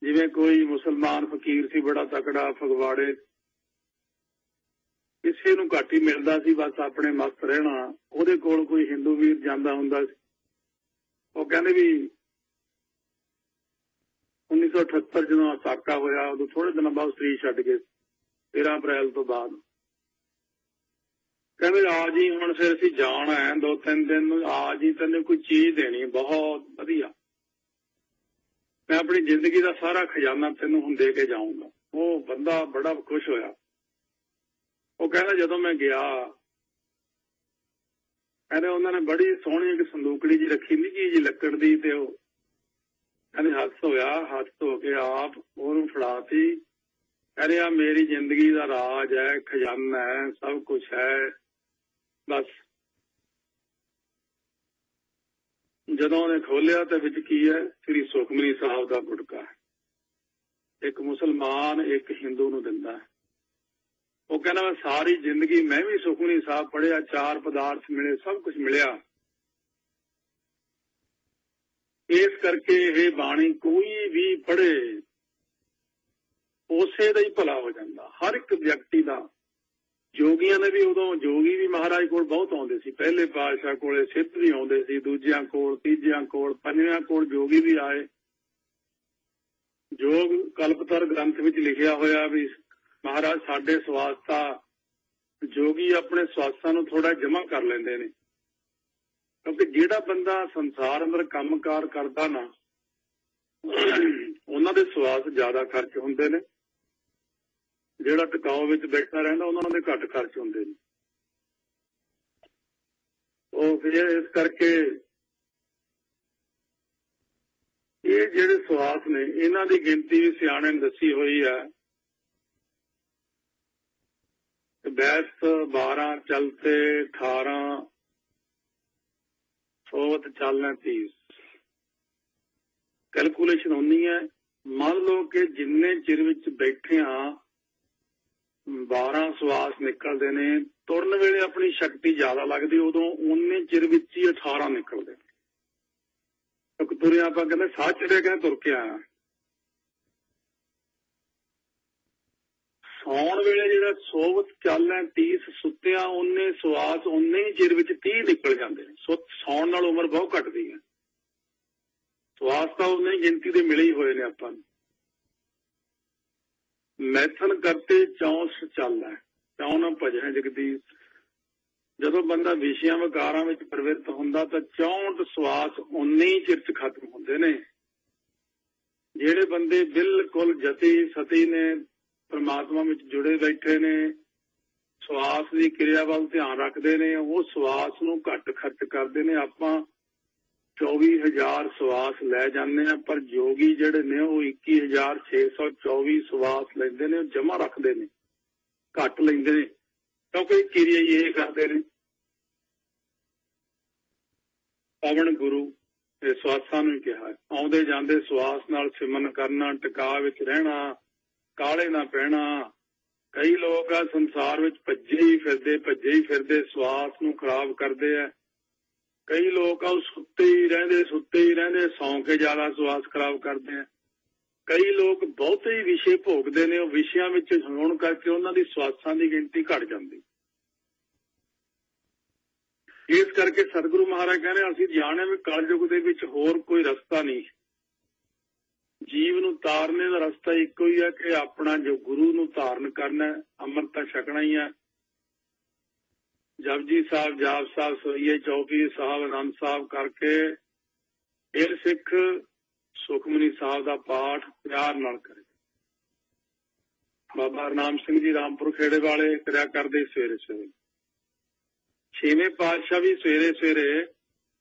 ਜਿਵੇਂ ਕੋਈ ਮੁਸਲਮਾਨ ਫਕੀਰ ਸੀ ਬੜਾ ਤਕੜਾ, ਫਗਵਾੜੇ, ਕਿਸੇ ਨੂੰ ਘੱਟ ਹੀ ਮਿਲਦਾ ਸੀ, ਬਸ ਆਪਣੇ ਮਸਤ ਰਹਿਣਾ। ਉਹਦੇ ਕੋਲ ਕੋਈ ਹਿੰਦੂ ਵੀਰ ਜਾਂਦਾ ਹੁੰਦਾ ਸੀ। ਉਹ ਕਹਿੰਦੇ ਵੀ 1978 ਜਦੋਂ ਸਾਕਾ ਹੋਇਆ, ਉਦੋਂ ਥੋੜੇ ਦਿਨਾਂ ਬਾਅਦ ਸਰੀਰ ਛੱਡ ਗਏ, 13 ਅਪ੍ਰੈਲ ਤੋਂ ਬਾਅਦ। ਕਹਿੰਦੇ ਆ ਜੀ ਹੁਣ ਫਿਰ ਅਸੀਂ ਜਾਣਾ ਹੈ 2-3 ਦਿਨ ਨੂੰ, ਆ ਜੀ ਤੈਨੂੰ ਕੋਈ ਚੀਜ਼ ਦੇਣੀ ਬਹੁਤ ਵਧੀਆ, ਮੈਂ ਆਪਣੀ ਜ਼ਿੰਦਗੀ ਦਾ ਸਾਰਾ ਖਜ਼ਾਨਾ ਤੈਨੂੰ ਹੁਣ ਦੇ ਕੇ ਜਾਊਂਗਾ। ਉਹ ਬੰਦਾ ਬੜਾ ਖੁਸ਼ ਹੋਇਆ। ਉਹ ਕਹਿੰਦਾ ਜਦੋਂ ਮੈਂ ਗਿਆ, ਕਹਿੰਦੇ ਉਹਨਾਂ ਨੇ ਬੜੀ ਸੋਹਣੀ ਇੱਕ ਸੰਦੂਕੜੀ ਜੀ ਰੱਖੀ ਨਿੱਕੀ ਜੀ ਲੱਕੜ ਦੀ, ਤੇ ਉਹ ਕਹਿੰਦੇ ਹੱਥ ਹੋਇਆ, ਹੱਥ ਧੋ ਕੇ ਆਪ ਉਹਨੂੰ ਫੜਾਤੀ। ਕਹਿੰਦੇ ਆ ਮੇਰੀ ਜ਼ਿੰਦਗੀ ਦਾ ਰਾਜ ਹੈ, ਖਜ਼ਾਨਾ ਹੈ, ਸਭ ਕੁਛ ਹੈ। ਬਸ ਜਦੋਂ ਉਹਨੇ ਖੋਲਿਆ ਤਾਂ ਵਿੱਚ ਕੀ ਹੈ? ਸ੍ਰੀ ਸੁਖਮਨੀ ਸਾਹਿਬ ਦਾ ਗੁਟਕਾ ਹੈ। ਇੱਕ ਮੁਸਲਮਾਨ ਇੱਕ ਹਿੰਦੂ ਨੂੰ ਦਿੰਦਾ। ਉਹ ਕਹਿੰਦਾ ਮੈਂ ਸਾਰੀ ਜ਼ਿੰਦਗੀ ਮੈਂ ਵੀ ਸੁਖਮਨੀ ਸਾਹਿਬ ਪੜ੍ਹਿਆ, 4 ਪਦਾਰਥ ਮਿਲੇ, ਸਭ ਕੁਝ ਮਿਲਿਆ। ਇਸ ਕਰਕੇ ਇਹ ਬਾਣੀ ਕੋਈ ਵੀ ਪੜ੍ਹੇ ਉਸੇ ਦਾ ਹੀ ਭਲਾ ਹੋ ਜਾਂਦਾ, ਹਰ ਇੱਕ ਵਿਅਕਤੀ ਦਾ। ਜੋਗੀਆਂ ਨੇ ਵੀ ਉਦੋਂ, ਜੋਗੀ ਵੀ ਮਹਾਰਾਜ ਕੋਲ ਬਹੁਤ ਆਉਂਦੇ ਸੀ। ਪਹਿਲੇ ਪਾਤਸ਼ਾਹ ਕੋਲੇ ਸਿੱਧ ਵੀ ਆਉਂਦੇ ਸੀ, ਦੂਜਿਆਂ ਕੋਲ, ਤੀਜਿਆਂ ਕੋਲ, ਪੰਜਵਿਆਂ ਕੋਲ ਜੋਗੀ ਵੀ ਆਏ। ਜੋਗ ਕਲਪਤਰ ਗ੍ਰੰਥ ਵਿੱਚ ਲਿਖਿਆ ਹੋਇਆ ਵੀ ਮਹਾਰਾਜ ਸਾਡੇ ਸਵਾਸਤਾ, ਜੋਗੀ ਆਪਣੇ ਸਵਾਸਾਂ ਨੂੰ ਥੋੜਾ ਜਮਾ ਕਰ ਲੈਂਦੇ ਨੇ, ਕਿਉਂਕਿ ਜਿਹੜਾ ਬੰਦਾ ਸੰਸਾਰ ਅੰਦਰ ਕੰਮਕਾਰ ਕਰਦਾ ਨਾ, ਉਹਨਾਂ ਦੇ ਸਵਾਸ ਜ਼ਿਆਦਾ ਖਰਚ ਹੁੰਦੇ ਨੇ। ਜਿਹੜਾ ਟਿਕਾਓ ਵਿੱਚ ਬੈਠਾ ਰਹਿੰਦਾ ਉਹਨਾਂ ਦੇ ਘੱਟ ਖਰਚ ਹੁੰਦੇ ਨੇ। ਉਹ ਫਿਰ ਇਸ ਕਰਕੇ ਇਹ ਜਿਹੜੇ ਸਵਾਸ ਨੇ ਇਹਨਾਂ ਦੀ ਗਿਣਤੀ ਵੀ ਸਿਆਣੇ ਨੇ ਦੱਸੀ ਹੋਈ ਹੈ। ਬੈਸ 12 ਚਲਤੇ 18 ਸੋਵਤ ਚਾਲਣਾ 30 ਕੈਲਕੂਲੇਸ਼ਨ ਹੁੰਦੀ ਹੈ। ਮੰਨ ਲਓ ਕਿ ਜਿੰਨੇ ਚਿਰ ਵਿੱਚ ਬੈਠੇ ਹਾਂ 12 ਸਵਾਸ ਨਿਕਲਦੇ ਨੇ, ਤੁਰਨ ਵੇਲੇ ਆਪਣੀ ਸ਼ਕਤੀ ਜ਼ਿਆਦਾ ਲੱਗਦੀ, ਉਦੋਂ ਉਨੇ ਚਿਰ ਵਿੱਚ ਹੀ 18 ਨਿਕਲਦੇ ਨੇ। ਤੁਰਿਆ ਆਪਾਂ ਕਹਿੰਦੇ ਸਾਹ ਚੜਿਆ, ਕਹਿੰਦੇ ਤੁਰ ਕੇ ਆਇਆ। ਸੌਣ ਵੇਲੇ ਜਿਹੜਾ ਸੋਵਤ ਚਾਲਣਾ 30 ਸੁੱਤਿਆਂ ਉਨੇ ਸਵਾਸ ਉਨੇ ਹੀ ਚਿਰ ਵਿੱਚ 30 ਨਿਕਲ ਜਾਂਦੇ ਨੇ। ਸੌਣ ਨਾਲ ਉਮਰ ਬਹੁਤ ਘੱਟਦੀ ਹੈ। ਸਵਾਸ ਤਾਂ ਉਨੇ ਹੀ ਗਿਣਤੀ ਦੇ ਮਿਲੇ ਹੀ ਹੋਏ ਨੇ ਆਪਾਂ ਨੂੰ। ਮੈਥਨ ਕਰਤੇ 64 ਚੱਲਦਾ, ਚੌਂ ਭਜਨ ਜਗਦੀਸ਼। ਜਦੋਂ ਬੰਦਾ ਵਿਸ਼ਿਆਂ ਵਿਕਾਰਾਂ ਵਿੱਚ ਪ੍ਰਵਿਰਤ ਹੁੰਦਾ ਤਾਂ 64 ਸਵਾਸ ਉਨੇ ਹੀ ਚਿਰ 'ਚ ਖਤਮ ਹੁੰਦੇ ਨੇ। ਜਿਹੜੇ ਬੰਦੇ ਬਿਲਕੁਲ ਜਤੀ ਸਤੀ ਨੇ, ਪਰਮਾਤਮਾ ਵਿੱਚ ਜੁੜੇ ਬੈਠੇ ਨੇ, ਸਵਾਸ ਦੀ ਕਿਰਿਆ ਵੱਲ ਧਿਆਨ ਰੱਖਦੇ ਨੇ, ਉਹ ਸਵਾਸ ਨੂੰ ਘੱਟ ਖਰਚ ਕਰਦੇ ਨੇ। ਆਪਾਂ 24,000 ਸਵਾਸ ਲੈ ਜਾਂਦੇ ਆ, ਪਰ ਯੋਗੀ ਜਿਹੜੇ ਨੇ ਉਹ 21,624 ਸਵਾਸ ਲੈਂਦੇ ਨੇ, ਉਹ ਜਮਾ ਰੱਖਦੇ ਨੇ, ਘੱਟ ਲੈਂਦੇ ਨੇ, ਕਿਉਂਕਿ ਕਿਰਿਆ ਹੀ ਇਹ ਕਰਦੇ ਨੇ। ਪਵਨ ਗੁਰੂ ਇਹ ਸਵਾਸਾਂ ਨੂੰ ਕਿਹਾ, ਆਉਂਦੇ ਜਾਂਦੇ ਸਵਾਸ ਨਾਲ ਸਿਮਰਨ ਕਰਨਾ, ਟਿਕਾ ਵਿੱਚ ਰਹਿਣਾ, ਕਾਲੇ ਨਾ ਪੈਣਾ। ਕਈ ਲੋਕ ਆ ਸੰਸਾਰ ਵਿੱਚ ਭੱਜੇ ਹੀ ਫਿਰਦੇ ਸਵਾਸ ਨੂੰ ਖਰਾਬ ਕਰਦੇ ਆ। ਕਈ ਲੋਕ ਆ ਸੁੱਤੇ ਹੀ ਰਹਿੰਦੇ ਸੌਂ ਕੇ ਜ਼ਿਆਦਾ ਸਵਾਸ ਖਰਾਬ ਕਰਦੇ ਆ। ਕਈ ਲੋਕ ਬਹੁਤੇ ਹੀ ਵਿਸ਼ੇ ਭੋਗਦੇ ਨੇ, ਉਹ ਵਿਸ਼ਿਆਂ ਵਿੱਚ ਹੋਣ ਕਰਕੇ ਉਹਨਾਂ ਦੀ ਸਵਾਸਾਂ ਦੀ ਗਿਣਤੀ ਘਟ ਜਾਂਦੀ। ਇਸ ਕਰਕੇ ਸਤਿਗੁਰੂ ਮਹਾਰਾਜ ਕਹਿੰਦੇ ਅਸੀਂ ਜਾਣਿਆ ਵੀ ਕਲਯੁਗ ਦੇ ਵਿੱਚ ਹੋਰ ਕੋਈ ਰਸਤਾ ਨਹੀਂ। ਜੀਵ ਨੂੰ ਤਾਰਨੇ ਦਾ ਰਸਤਾ ਇੱਕੋ ਹੀ ਹੈ ਕਿ ਆਪਣਾ ਜੋ ਗੁਰੂ ਨੂੰ ਧਾਰਨ ਕਰਨਾ, ਅੰਮ੍ਰਿਤ ਤਾਂ ਛਕਣਾ ਹੀ ਹੈ। ਜਪਜੀ ਸਾਹਿਬ, ਜਾਪ ਸਾਹਿਬ, ਸੋਈਏ ਚੌਕੀ ਸਾਹਿਬ, ਆਨੰਦ ਸਾਹਿਬ ਕਰਕੇ ਫਿਰ ਸਿੱਖ ਸੁਖਮਨੀ ਸਾਹਿਬ ਦਾ ਪਾਠ ਪਿਆਰ ਨਾਲ ਕਰੇ। ਬਾਬਾ ਹਰਨਾਮ ਸਿੰਘ ਜੀ ਰਾਮਪੁਰ ਖੇੜੇ ਵਾਲੇ ਕਰਿਆ ਕਰਦੇ ਸਵੇਰੇ ਸਵੇਰੇ। 6ਵੇਂ ਪਾਤਸ਼ਾਹ ਵੀ ਸਵੇਰੇ ਸਵੇਰੇ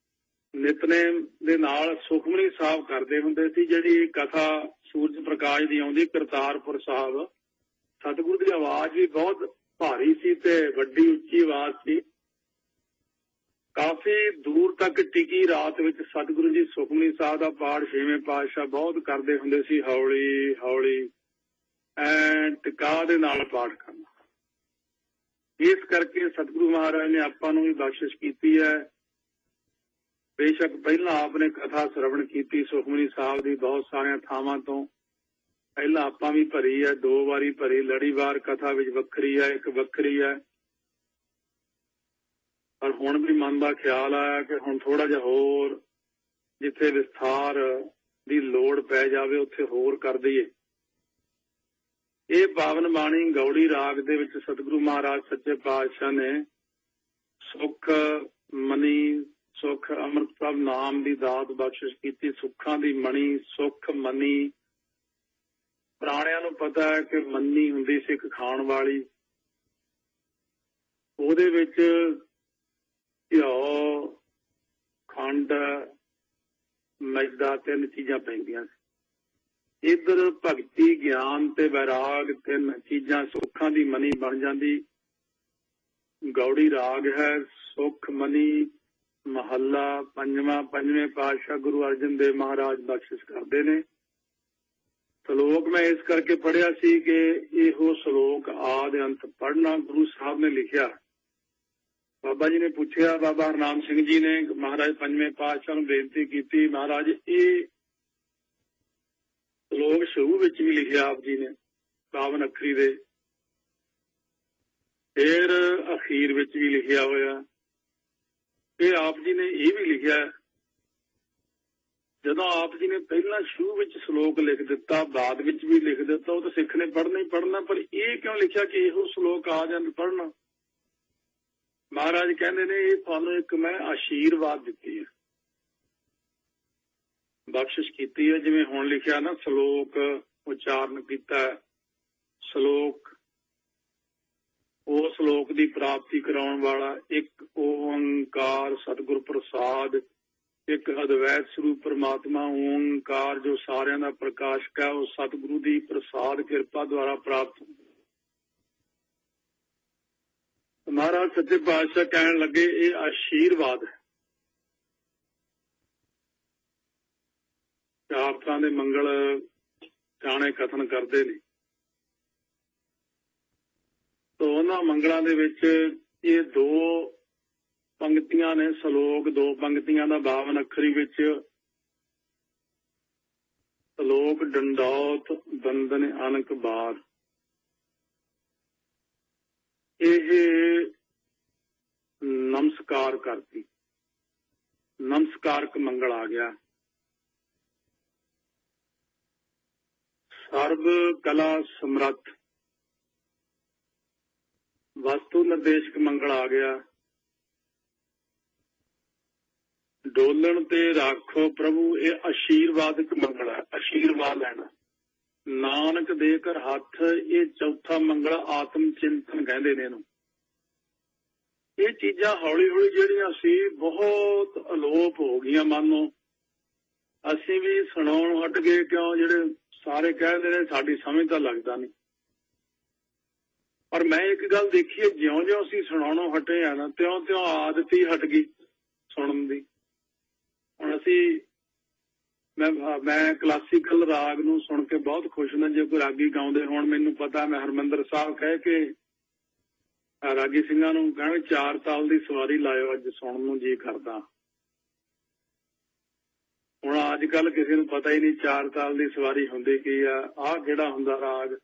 ਨਿਤਨੇਮ ਦੇ ਨਾਲ ਸੁਖਮਨੀ ਸਾਹਿਬ ਕਰਦੇ ਹੁੰਦੇ ਸੀ। ਜਿਹੜੀ ਕਥਾ ਸੂਰਜ ਪ੍ਰਕਾਸ਼ ਦੀ ਆਉਂਦੀ ਕਰਤਾਰਪੁਰ ਸਾਹਿਬ, ਸਤਿਗੁਰੂ ਦੀ ਆਵਾਜ਼ ਵੀ ਬਹੁਤ ਭਾਰੀ ਸੀ ਤੇ ਵੱਡੀ ਉੱਚੀ ਆਵਾਜ਼ ਸੀ। ਕਾਫੀ ਦੂਰ ਤੱਕ ਟਿਕੀ ਰਾਤ ਵਿੱਚ ਸਤਿਗੁਰੂ ਜੀ ਸੁਖਮਨੀ ਸਾਹਿਬ ਦਾ ਪਾਠ ਛੇਵੇਂ ਪਾਤਸ਼ਾਹ ਬਹੁਤ ਕਰਦੇ ਹੁੰਦੇ ਸੀ। ਹੌਲੀ ਹੌਲੀ ਟਿਕਾ ਦੇ ਨਾਲ ਪਾਠ ਕਰਨਾ। ਇਸ ਕਰਕੇ ਸਤਿਗੁਰੂ ਮਹਾਰਾਜ ਨੇ ਆਪਾਂ ਨੂੰ ਵੀ ਬਖਸ਼ਿਸ਼ ਕੀਤੀ ਹੈ। ਬੇਸ਼ੱਕ ਪਹਿਲਾਂ ਆਪਨੇ ਕਥਾ ਸਰਵਣ ਕੀਤੀ ਸੁਖਮਨੀ ਸਾਹਿਬ ਦੀ ਬਹੁਤ ਸਾਰੀਆਂ ਥਾਵਾਂ ਤੋਂ, ਪਹਿਲਾਂ ਆਪਾਂ ਵੀ ਭਰੀ ਹੈ, 2 ਵਾਰੀ ਭਰੀ। ਲੜੀਵਾਰ ਕਥਾ ਵਿੱਚ ਵੱਖਰੀ ਹੈ, ਇੱਕ ਵੱਖਰੀ ਹੈ। ਪਰ ਹੁਣ ਵੀ ਮਨ ਦਾ ਖਿਆਲ ਆਇਆ ਕਿ ਹੁਣ ਥੋੜਾ ਜਿਹਾ ਹੋਰ ਜਿੱਥੇ ਵਿਸਥਾਰ ਦੀ ਲੋੜ ਪੈ ਜਾਵੇ ਉੱਥੇ ਹੋਰ ਕਰ ਦਈਏ। ਇਹ ਪਾਵਨ ਬਾਣੀ ਗੌੜੀ ਰਾਗ ਦੇ ਵਿੱਚ ਸਤਿਗੁਰੂ ਮਹਾਰਾਜ ਸੱਚੇ ਪਾਤਸ਼ਾਹ ਨੇ ਸੁੱਖ ਮਨੀ, ਸੁੱਖ ਅੰਮ੍ਰਿਤ ਸਾਹਿਬ ਨਾਮ ਦੀ ਦਾਤ ਬਖਸ਼ਿਸ਼ ਕੀਤੀ। ਸੁੱਖਾਂ ਦੀ ਮਣੀ, ਸੁੱਖ ਮਨੀ। ਪੁਰਾਣਿਆਂ ਨੂੰ ਪਤਾ ਹੈ ਕਿ ਮੰਨੀ ਹੁੰਦੀ ਸੀ ਇੱਕ ਖਾਣ ਵਾਲੀ, ਉਹਦੇ ਵਿੱਚ ਘਿਓ, ਖੰਡ, ਮੈਦਾ 3 ਚੀਜ਼ਾਂ ਪੈਂਦੀਆਂ ਸੀ। ਇੱਧਰ ਭਗਤੀ, ਗਿਆਨ ਤੇ ਵੈਰਾਗ 3 ਚੀਜ਼ਾਂ ਸੁੱਖਾਂ ਦੀ ਮਨੀ ਬਣ ਜਾਂਦੀ। ਗੌੜੀ ਰਾਗ ਹੈ ਸੁੱਖ ਮਨੀ ਮਹੱਲਾ 5ਵਾਂ। 5ਵੇਂ ਪਾਤਸ਼ਾਹ ਗੁਰੂ ਅਰਜਨ ਦੇਵ ਮਹਾਰਾਜ ਬਖਸ਼ਿਸ਼ ਕਰਦੇ ਨੇ। ਸ਼ਲੋਕ ਮੈਂ ਇਸ ਕਰਕੇ ਪੜ੍ਹਿਆ ਸੀ ਕਿ ਇਹੋ ਸ਼ਲੋਕ ਆਦਿ ਅੰਤ ਪੜ੍ਹਨਾ ਗੁਰੂ ਸਾਹਿਬ ਨੇ ਲਿਖਿਆ। ਬਾਬਾ ਜੀ ਨੇ ਪੁੱਛਿਆ, ਬਾਬਾ ਹਰਨਾਮ ਸਿੰਘ ਜੀ ਨੇ ਮਹਾਰਾਜ 5ਵੇਂ ਪਾਤਸ਼ਾਹ ਨੂੰ ਬੇਨਤੀ ਕੀਤੀ, ਮਹਾਰਾਜ ਇਹ ਸ਼ਲੋਕ ਸ਼ੁਰੂ ਵਿੱਚ ਵੀ ਲਿਖਿਆ ਆਪ ਜੀ ਨੇ ਪਾਵਨ ਅੱਖਰੀ ਦੇ, ਫਿਰ ਅਖੀਰ ਵਿੱਚ ਵੀ ਲਿਖਿਆ ਹੋਇਆ। ਇਹ ਆਪ ਜੀ ਨੇ ਇਹ ਵੀ ਲਿਖਿਆ। ਜਦੋਂ ਆਪ ਜੀ ਨੇ ਪਹਿਲਾਂ ਸ਼ੁਰੂ ਵਿੱਚ ਸ਼ਲੋਕ ਲਿਖ ਦਿੱਤਾ, ਬਾਅਦ ਵਿੱਚ ਵੀ ਲਿਖ ਦਿੱਤਾ, ਉਹ ਤਾਂ ਸਿੱਖ ਨੇ ਪੜ੍ਹਨਾ ਹੀ ਪੜ੍ਹਨਾ। ਪਰ ਇਹ ਕਿਉਂ ਲਿਖਿਆ ਕਿ ਇਹੋ ਸ਼ਲੋਕ ਆ ਜਾਣ ਪੜ੍ਹਨਾ? ਮਹਾਰਾਜ ਕਹਿੰਦੇ ਨੇ ਇਹ ਤੁਹਾਨੂੰ ਇੱਕ ਮੈਂ ਆਸ਼ੀਰਵਾਦ ਦਿੱਤੀ ਹੈ, ਬਖਸ਼ਿਸ਼ ਕੀਤੀ ਹੈ। ਜਿਵੇਂ ਹੁਣ ਲਿਖਿਆ ਨਾ, ਸ਼ਲੋਕ ਉਚਾਰਨ ਕੀਤਾ, ਸ਼ਲੋਕ ਉਹ ਸ਼ਲੋਕ ਦੀ ਪ੍ਰਾਪਤੀ ਕਰਾਉਣ ਵਾਲਾ ਇੱਕ ਓੰਕਾਰ ਸਤਿਗੁਰ ਪ੍ਰਸਾਦ, ਇੱਕ ਅਦਵੈਤ ਸਰੂਪ ਪਰਮਾਤਮਾ ਓੰਕਾਰ ਜੋ ਸਾਰਿਆਂ ਦਾ ਪ੍ਰਕਾਸ਼ਕ ਹੈ, ਉਹ ਸਤਿਗੁਰੂ ਦੀ ਪ੍ਰਸਾਦ ਕਿਰਪਾ ਦੁਆਰਾ ਪ੍ਰਾਪਤ ਹੁੰਦਾ। ਮਹਾਰਾਜ ਸੱਚੇ ਪਾਤਸ਼ਾਹ ਕਹਿਣ ਲੱਗੇ ਇਹ ਆਸ਼ੀਰਵਾਦ ਹੈ। 4 ਤਰ੍ਹਾਂ ਦੇ ਮੰਗਲ ਜਾਣੇ ਕਥਨ ਕਰਦੇ ਨੇ, ਤਾਂ ਉਹਨਾਂ ਮੰਗਲਾਂ ਦੇ ਵਿੱਚ ਇਹ 2 ਪੰਕਤੀਆਂ ਨੇ। ਸ਼ਲੋਕ 2 ਪੰਕਤੀਆਂ ਦਾ 52 ਅੱਖਰੀ ਵਿੱਚ ਸ਼ਲੋਕ ਡੰਡੌਤ ਬੰਦਨ ਅਨਕ ਬਾਰ। ਇਹ ਨਮਸਕਾਰ ਕਰਤੀ, ਨਮਸਕਾਰਕ ਮੰਗਲ ਆ ਗਿਆ। ਸਰਬ ਕਲਾ ਸਮਰੱਥ ਵਸਤੂ ਨਿਰਦੇਸ਼ਕ ਮੰਗਲ ਆ ਗਿਆ। ਡੋਲਣ ਤੇ ਰਾਖੋ ਪ੍ਰਭੂ, ਇਹ ਆਸ਼ੀਰਵਾਦਕ ਮੰਗਲ ਹੈ, ਆਸ਼ੀਰਵਾਦ ਲੈਣਾ। ਨਾਨਕ ਦੇ ਕਰ ਹੱਥ, ਇਹ ਚੌਥਾ ਮੰਗਲ ਆਤਮ ਚਿੰਤਨ ਕਹਿੰਦੇ ਨੇ ਇਹਨੂੰ। ਇਹ ਚੀਜ਼ਾਂ ਹੌਲੀ ਹੌਲੀ ਜਿਹੜੀਆਂ ਸੀ ਬਹੁਤ ਅਲੋਪ ਹੋ ਗਈਆਂ ਮਾਨੋ। ਅਸੀਂ ਵੀ ਸੁਣਾਉਣ ਹਟ ਗਏ, ਕਿਉਂ? ਜਿਹੜੇ ਸਾਰੇ ਕਹਿੰਦੇ ਨੇ ਸਾਡੀ ਸਮਝ ਤਾਂ ਲੱਗਦਾ ਨਹੀਂ। ਪਰ ਮੈਂ ਇੱਕ ਗੱਲ ਦੇਖੀ ਹੈ, ਜਿਉਂ-ਜਿਉਂ ਅਸੀਂ ਸੁਣਾਉਣੋਂ ਹਟੇ ਆ ਨਾ, ਤਿਉਂ-ਤਿਉਂ ਆਦਤ ਹੀ ਹਟ ਗਈ ਸੁਣਨ ਦੀ। ਹੁਣ ਅਸੀਂ ਮੈਂ ਕਲਾਸੀਕਲ ਰਾਗ ਨੂੰ ਸੁਣ ਕੇ ਬਹੁਤ ਖੁਸ਼ ਹਾਂ। ਜੇ ਕੋਈ ਰਾਗੀ ਗਾਉਂਦੇ ਹੋਣ, ਮੈਨੂੰ ਪਤਾ, ਮੈਂ ਹਰਮੰਦਰ ਸਾਹਿਬ ਕਹਿ ਕੇ ਰਾਗੀ ਸਿੰਘਾਂ ਨੂੰ ਕਹਿਣਾ 4 ਤਾਲ ਦੀ ਸਵਾਰੀ ਲਾਇਓ, ਅੱਜ ਸੁਣਨ ਨੂੰ ਜੀ ਕਰਦਾ। ਹੁਣ ਅੱਜ ਕੱਲ ਕਿਸੇ ਨੂੰ ਪਤਾ ਹੀ ਨਹੀਂ 4 ਤਾਲ ਦੀ ਸਵਾਰੀ ਹੁੰਦੀ ਕੀ ਆ, ਆਹ ਕਿਹੜਾ ਹੁੰਦਾ ਰਾਗ,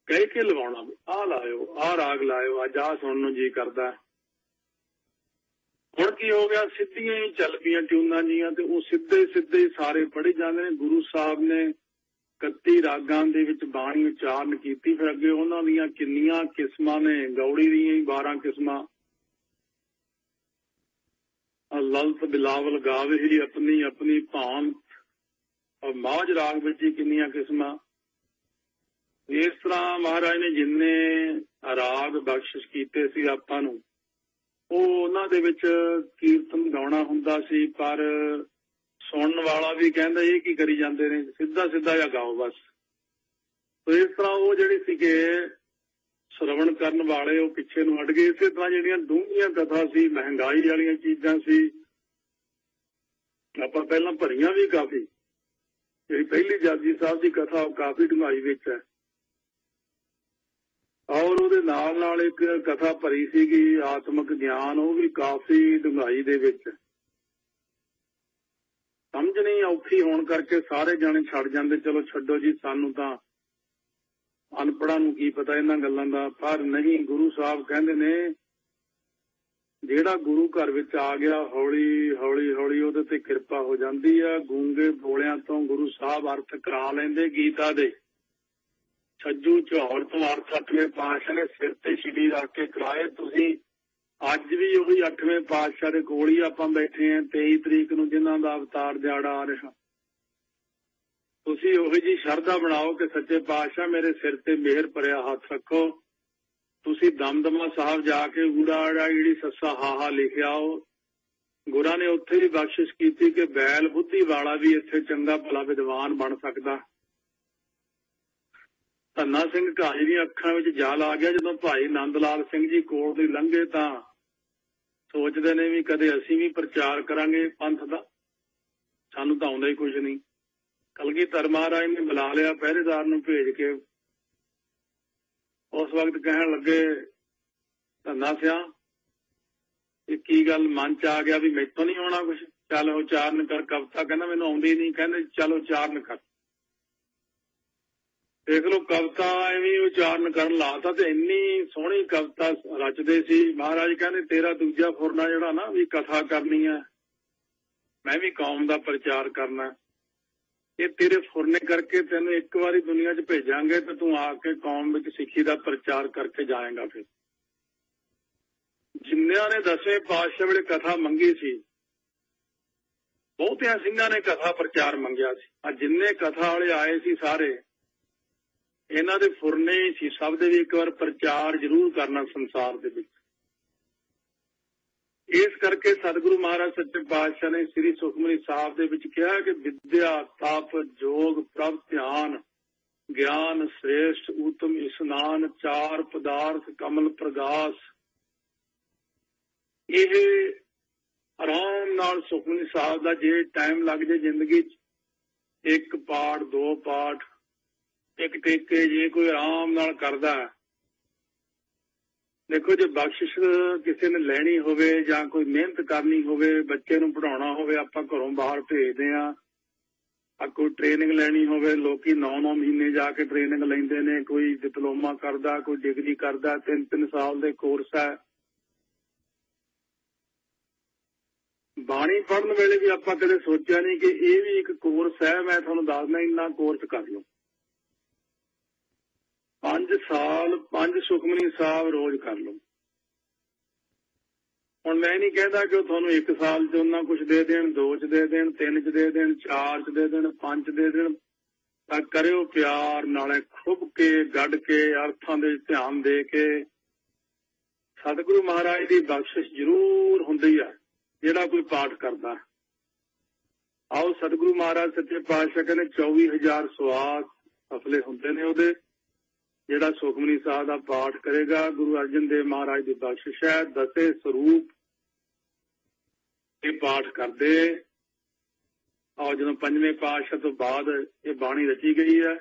ਕਹਿ ਕੇ ਲਵਾਉਣਾ, ਆਹ ਲਾਇਓ, ਆਹ ਰਾਗ ਲਾਇਓ, ਅੱਜ ਆਹ ਸੁਣਨ ਨੂੰ ਜੀ ਕਰਦਾ। ਹੁਣ ਕੀ ਹੋ ਗਿਆ, ਸਿੱਧੀਆਂ ਹੀ ਚੱਲ ਪਈਆਂ ਟਿਊਨਾਂ ਜੀਆਂ, ਤੇ ਉਹ ਸਿੱਧੇ ਸਿੱਧੇ ਸਾਰੇ ਪੜ੍ਹੇ ਜਾਂਦੇ ਨੇ। ਗੁਰੂ ਸਾਹਿਬ ਨੇ 31 ਰਾਗਾਂ ਦੇ ਵਿੱਚ ਬਾਣੀ ਉਚਾਰਨ ਕੀਤੀ, ਫਿਰ ਅੱਗੇ ਉਹਨਾਂ ਦੀਆਂ ਕਿੰਨੀਆਂ ਕਿਸਮਾਂ ਨੇ। ਗੌੜੀ ਦੀਆਂ ਹੀ 12 ਕਿਸਮਾਂ, ਲਲਤ ਬਿਲਾਵਲ ਗਾਵੇ ਹੀ ਆਪਣੀ ਆਪਣੀ ਭਾਂਤ, ਮਾਝ ਰਾਗ ਵਿੱਚ ਹੀ ਕਿੰਨੀਆਂ ਕਿਸਮਾਂ। ਇਸ ਤਰ੍ਹਾਂ ਮਹਾਰਾਜ ਨੇ ਜਿੰਨੇ ਰਾਗ ਬਖਸ਼ਿਸ਼ ਕੀਤੇ ਸੀ ਆਪਾਂ ਨੂੰ, ਉਹ ਉਹਨਾਂ ਦੇ ਵਿੱਚ ਕੀਰਤਨ ਗਾਉਣਾ ਹੁੰਦਾ ਸੀ। ਪਰ ਸੁਣਨ ਵਾਲਾ ਵੀ ਕਹਿੰਦਾ ਇਹ ਕੀ ਕਰੀ ਜਾਂਦੇ ਨੇ, ਸਿੱਧਾ ਸਿੱਧਾ ਜਾਂ ਗਾਓ ਬਸ। ਇਸ ਤਰ੍ਹਾਂ ਉਹ ਜਿਹੜੀ ਸੀਗੇ श्रवण करन वाले वो पिछे नूं हट गए। इसे तरह जिहड़ियां डूंघियां कथा सी, महंगाई वालियां चीजां सी, आपां पहलां भरीआं भी काफी। जिहड़ी पहली जापजी साहब की कथा वो काफी डूंघाई विच है, और ਉਹਦੇ ਨਾਲ एक कथा भरी सीगी आत्मक ज्ञान, वो भी काफी डूंघाई दे विच। समझनी औखी होण करके सारे जाने छड्ड जांदे, चलो छड्डो जी, सानू तां अनपढ़ां नूं की पता इन्हां गल्लां दा। पर नहीं, गुरु साहब कहंदे ने ਜਿਹੜਾ गुरु घर विच आ गया, हौली हौली हौली ਉਹਦੇ ਤੇ किरपा हो जाती है। गूंगे बोलियां तो गुरु साहब अर्थ करा लेंदे गीता दे। छज्जू चौड़ तो अर्थ 8वें पातशाह ने सिर ते छड़ी रख के कराए। तुसीं अज भी ਉਹੀ 8वें पातशाह ਦੇ ਕੋਲ ਹੀ ਆਪਾਂ बैठे हैं। 23 तरीक ਨੂੰ ਜਿਨ੍ਹਾਂ ਦਾ अवतार ਦਿਹਾੜਾ आ रहा, ਤੁਸੀਂ ਉਹੀ ਜੀ ਸ਼ਰਧਾ ਬਣਾਓ कि सच्चे पातशाह मेरे सिर ते मेहर भरिया हथ रखो। ਤੁਸੀਂ ਦਮਦਮਾ ਸਾਹਿਬ जाके ਊੜਾ ਜਿਹੜੀ ਸੱਸਾ ਹਾਹਾ ਲਿਖਿਆ आओ। ਗੁਰਾਂ ਨੇ ਉੱਥੇ ਵੀ ਬਖਸ਼ਿਸ਼ ਕੀਤੀ कि बैल बुद्धि वाला भी ਇੱਥੇ ਚੰਗਾ ਭਲਾ ਵਿਦਵਾਨ ਬਣ ਸਕਦਾ। ਧੰਨਾ ਸਿੰਘ ਘਾਹੀ ਦੀਆਂ ਅੱਖਾਂ ਵਿੱਚ ਜਲ ਆ ਗਿਆ ਜਦੋਂ ਭਾਈ ਨੰਦ ਲਾਲ ਸਿੰਘ ਜੀ ਕੋਲ ਦੀ ਲੰਘੇ, ਤਾਂ ਸੋਚਦੇ ਨੇ ਵੀ ਕਦੇ ਅਸੀਂ ਵੀ ਪ੍ਰਚਾਰ ਕਰਾਂਗੇ ਪੰਥ ਦਾ, ਸਾਨੂੰ ਤਾਂ ਆਉਂਦਾ ਹੀ ਕੁਝ ਨਹੀਂ। ਕਲਗੀਧਰ ਮਹਾਰਾਜ ਨੇ ਬੁਲਾ ਲਿਆ ਪਹਿਰੇਦਾਰ ਨੂੰ ਭੇਜ ਕੇ। ਉਸ ਵਕਤ ਕਹਿਣ ਲੱਗੇ, ਧੰਨਾ ਸਿਆ ਇਹ ਕੀ ਗੱਲ ਮਨ ਚ ਆ ਗਿਆ ਵੀ ਮੈਥੋਂ ਨਹੀਂ ਆਉਣਾ ਕੁਛ, ਚੱਲ ਉਚਾਰਨ ਕਰ ਕਵਿਤਾ। ਕਹਿੰਦਾ ਮੈਨੂੰ ਆਉਂਦੀ ਨਹੀਂ। ਕਹਿੰਦੇ ਚੱਲ ਉਚਾਰਨ ਕਰ। ਦੇਖ ਲਓ, ਕਵਿਤਾ ਐਵੇਂ ਉਚਾਰਨ ਕਰਨ ਲਾਤਾ ਤੇ ਇੰਨੀ ਸੋਹਣੀ ਕਵਿਤਾ ਰਚਦੇ ਸੀ। ਮਹਾਰਾਜ ਕਹਿੰਦੇ ਤੇਰਾ ਦੂਜਾ ਫੁਰਨਾ ਜਿਹੜਾ ਨਾ ਵੀ ਕਥਾ ਕਰਨੀ ਹੈ, ਮੈਂ ਵੀ ਕੌਮ ਦਾ ਪ੍ਰਚਾਰ ਕਰਨਾ, ਇਹ ਤੇਰੇ ਫੁਰਨੇ ਕਰਕੇ ਤੈਨੂੰ ਇੱਕ ਵਾਰੀ ਦੁਨੀਆ 'ਚ ਭੇਜਾਂਗੇ ਤੇ ਤੂੰ ਆ ਕੇ ਕੌਮ ਵਿੱਚ ਸਿੱਖੀ ਦਾ ਪ੍ਰਚਾਰ ਕਰਕੇ ਜਾਏਗਾ। ਫਿਰ ਜਿੰਨਿਆਂ ਨੇ 10ਵੇਂ ਪਾਤਸ਼ਾਹ ਵੇਲੇ ਕਥਾ ਮੰਗੀ ਸੀ, ਬਹੁਤਿਆਂ ਸਿੰਘਾਂ ਨੇ ਕਥਾ ਪ੍ਰਚਾਰ ਮੰਗਿਆ ਸੀ। ਆ ਜਿੰਨੇ ਕਥਾ ਵਾਲੇ ਆਏ ਸੀ ਸਾਰੇ ਇਹਨਾਂ ਦੇ ਫੁਰਨੇ ਹੀ ਸੀ, ਸਭ ਦੇ ਵੀ ਇੱਕ ਵਾਰ ਪ੍ਰਚਾਰ ਜ਼ਰੂਰ ਕਰਨਾ ਸੰਸਾਰ ਦੇ ਵਿੱਚ। ਇਸ ਕਰਕੇ ਸਤਿਗੁਰੂ ਮਹਾਰਾਜ ਸੱਚੇ ਪਾਤਸ਼ਾਹ ਨੇ ਸ੍ਰੀ ਸੁਖਮਨੀ ਸਾਹਿਬ ਦੇ ਵਿੱਚ ਕਿਹਾ ਕਿ ਵਿਦਿਆ ਤਪ ਜੋਗ ਪ੍ਰਭ ਧਿਆਨ ਗਿਆਨ ਸ੍ਰੇਸ਼ਟ ਉਤਮ ਇਸਨਾਨ ਚਾਰ ਪਦਾਰਥ ਕਮਲ ਪ੍ਰਗਾਸ। ਇਹ ਆਰਾਮ ਨਾਲ ਸੁਖਮਨੀ ਸਾਹਿਬ ਦਾ ਜੇ ਟਾਈਮ ਲੱਗ ਜੇ ਜ਼ਿੰਦਗੀ 'ਚ, ਇੱਕ ਪਾਠ ਦੋ ਪਾਠ ਇੱਕ ਟੇਕੇ ਜੇ ਕੋਈ ਆਰਾਮ ਨਾਲ ਕਰਦਾ। ਦੇਖੋ, ਜੇ ਬਖਸ਼ਿਸ਼ ਕਿਸੇ ਨੇ ਲੈਣੀ ਹੋਵੇ ਜਾਂ ਕੋਈ ਮਿਹਨਤ ਕਰਨੀ ਹੋਵੇ, ਬੱਚੇ ਨੂੰ ਪੜ੍ਹਾਉਣਾ ਹੋਵੇ, ਆਪਾਂ ਘਰੋਂ ਬਾਹਰ ਭੇਜਦੇ ਹਾਂ। ਕੋਈ ਟ੍ਰੇਨਿੰਗ ਲੈਣੀ ਹੋਵੇ, ਲੋਕੀ 9-9 ਮਹੀਨੇ ਜਾ ਕੇ ਟ੍ਰੇਨਿੰਗ ਲੈਂਦੇ ਨੇ। ਕੋਈ ਡਿਪਲੋਮਾ ਕਰਦਾ, ਕੋਈ ਡਿਗਰੀ ਕਰਦਾ, 3-3 ਸਾਲ ਦੇ ਕੋਰਸ ਹੈ। ਬਾਣੀ ਪੜ੍ਹਨ ਵੇਲੇ ਵੀ ਆਪਾਂ ਕਦੇ ਸੋਚਿਆ ਨਹੀਂ ਕਿ ਇਹ ਵੀ ਇੱਕ ਕੋਰਸ ਹੈ। ਮੈਂ ਤੁਹਾਨੂੰ ਦੱਸਦਾ, ਇੰਨਾ ਕੋਰਸ ਕਰ ਲਓ। 5 ਸਾਲ 5 ਸੁਖਮਨੀ ਸਾਹਿਬ ਰੋਜ਼ ਕਰ ਲਓ। ਹੁਣ ਮੈਂ ਨਹੀਂ ਕਹਿੰਦਾ ਕਿ ਉਹ ਤੁਹਾਨੂੰ 1 ਸਾਲ 'ਚ ਉਹਨਾਂ ਕੁਛ ਦੇ ਦੇਣ, 2 'ਚ ਦੇ ਦੇਣ, 3 'ਚ ਦੇ ਦੇਣ, 4 'ਚ ਦੇ ਦੇਣ, 5 'ਚ ਦੇ ਦੇਣ। ਤਾਂ ਕਰਿਓ ਪਿਆਰ ਨਾਲੇ, ਖੁੱਭ ਕੇ ਗੱਡ ਕੇ ਅਰਥਾਂ ਦੇ ਧਿਆਨ ਦੇ ਕੇ। ਸਤਿਗੁਰੂ ਮਹਾਰਾਜ ਦੀ ਬਖਸ਼ਿਸ਼ ਜ਼ਰੂਰ ਹੁੰਦੀ ਹੈ ਜਿਹੜਾ ਕੋਈ ਪਾਠ ਕਰਦਾ। ਆਓ ਸਤਿਗੁਰੂ ਮਹਾਰਾਜ ਸੱਚੇ ਪਾਤਸ਼ਾਹ ਕਹਿੰਦੇ 24,000 ਸਵਾਸ ਸਫਲੇ ਹੁੰਦੇ ਨੇ ਉਹਦੇ। ਜਿਹੜਾ ਸੁਖਮਨੀ ਸਾਹਿਬ ਦਾ ਪਾਠ ਕਰੇਗਾ, ਗੁਰੂ ਅਰਜਨ ਦੇਵ ਮਹਾਰਾਜ ਦੀ ਬਖਸ਼ਿਸ਼ ਹੈ। 10 ਸਰੂਪ ਇਹ ਪਾਠ ਕਰਦੇ। ਔਰ ਜਦੋਂ 5ਵੇਂ ਪਾਤਸ਼ਾਹ ਤੋਂ ਬਾਅਦ ਇਹ ਬਾਣੀ ਰਚੀ ਗਈ ਹੈ,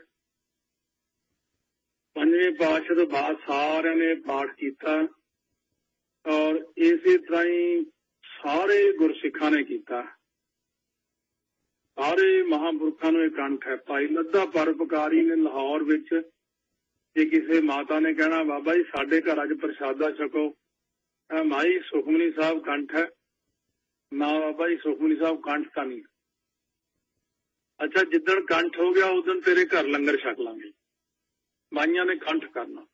5ਵੇਂ ਪਾਤਸ਼ਾਹ ਤੋਂ ਬਾਅਦ ਸਾਰਿਆਂ ਨੇ ਪਾਠ ਕੀਤਾ। ਔਰ ਇਸੇ ਤਰ੍ਹਾਂ ਹੀ ਸਾਰੇ ਗੁਰਸਿੱਖਾਂ ਨੇ ਕੀਤਾ। ਸਾਰੇ ਮਹਾਂਪੁਰਖਾਂ ਨੂੰ ਇਹ ਕੰਠ ਹੈ। ਭਾਈ ਲੱਧਾ ਪਰਉਪਕਾਰੀ ਨੇ ਲਾਹੌਰ ਵਿੱਚ, ਜੇ ਕਿਸੇ ਮਾਤਾ ਨੇ ਕਹਿਣਾ ਬਾਬਾ ਜੀ ਸਾਡੇ ਘਰ ਅੱਜ ਪ੍ਰਸ਼ਾਦਾ ਛਕੋ, ਮਾਈ ਸੁਖਮਨੀ ਸਾਹਿਬ ਕੰਠ ਹੈ ਨਾ ਬਾਬਾ ਜੀ, ਸੁਖਮਨੀ ਸਾਹਿਬ ਕੰਠ ਤਾਂ ਨਹੀਂ। ਅੱਛਾ, ਜਿੱਦਣ ਕੰਠ ਹੋ ਗਿਆ ਉਦੋਂ ਤੇਰੇ ਘਰ ਲੰਗਰ ਛਕ ਲਾਂਗੇ। ਮਾਈਆਂ ਨੇ ਕੰਠ ਕਰਨਾ।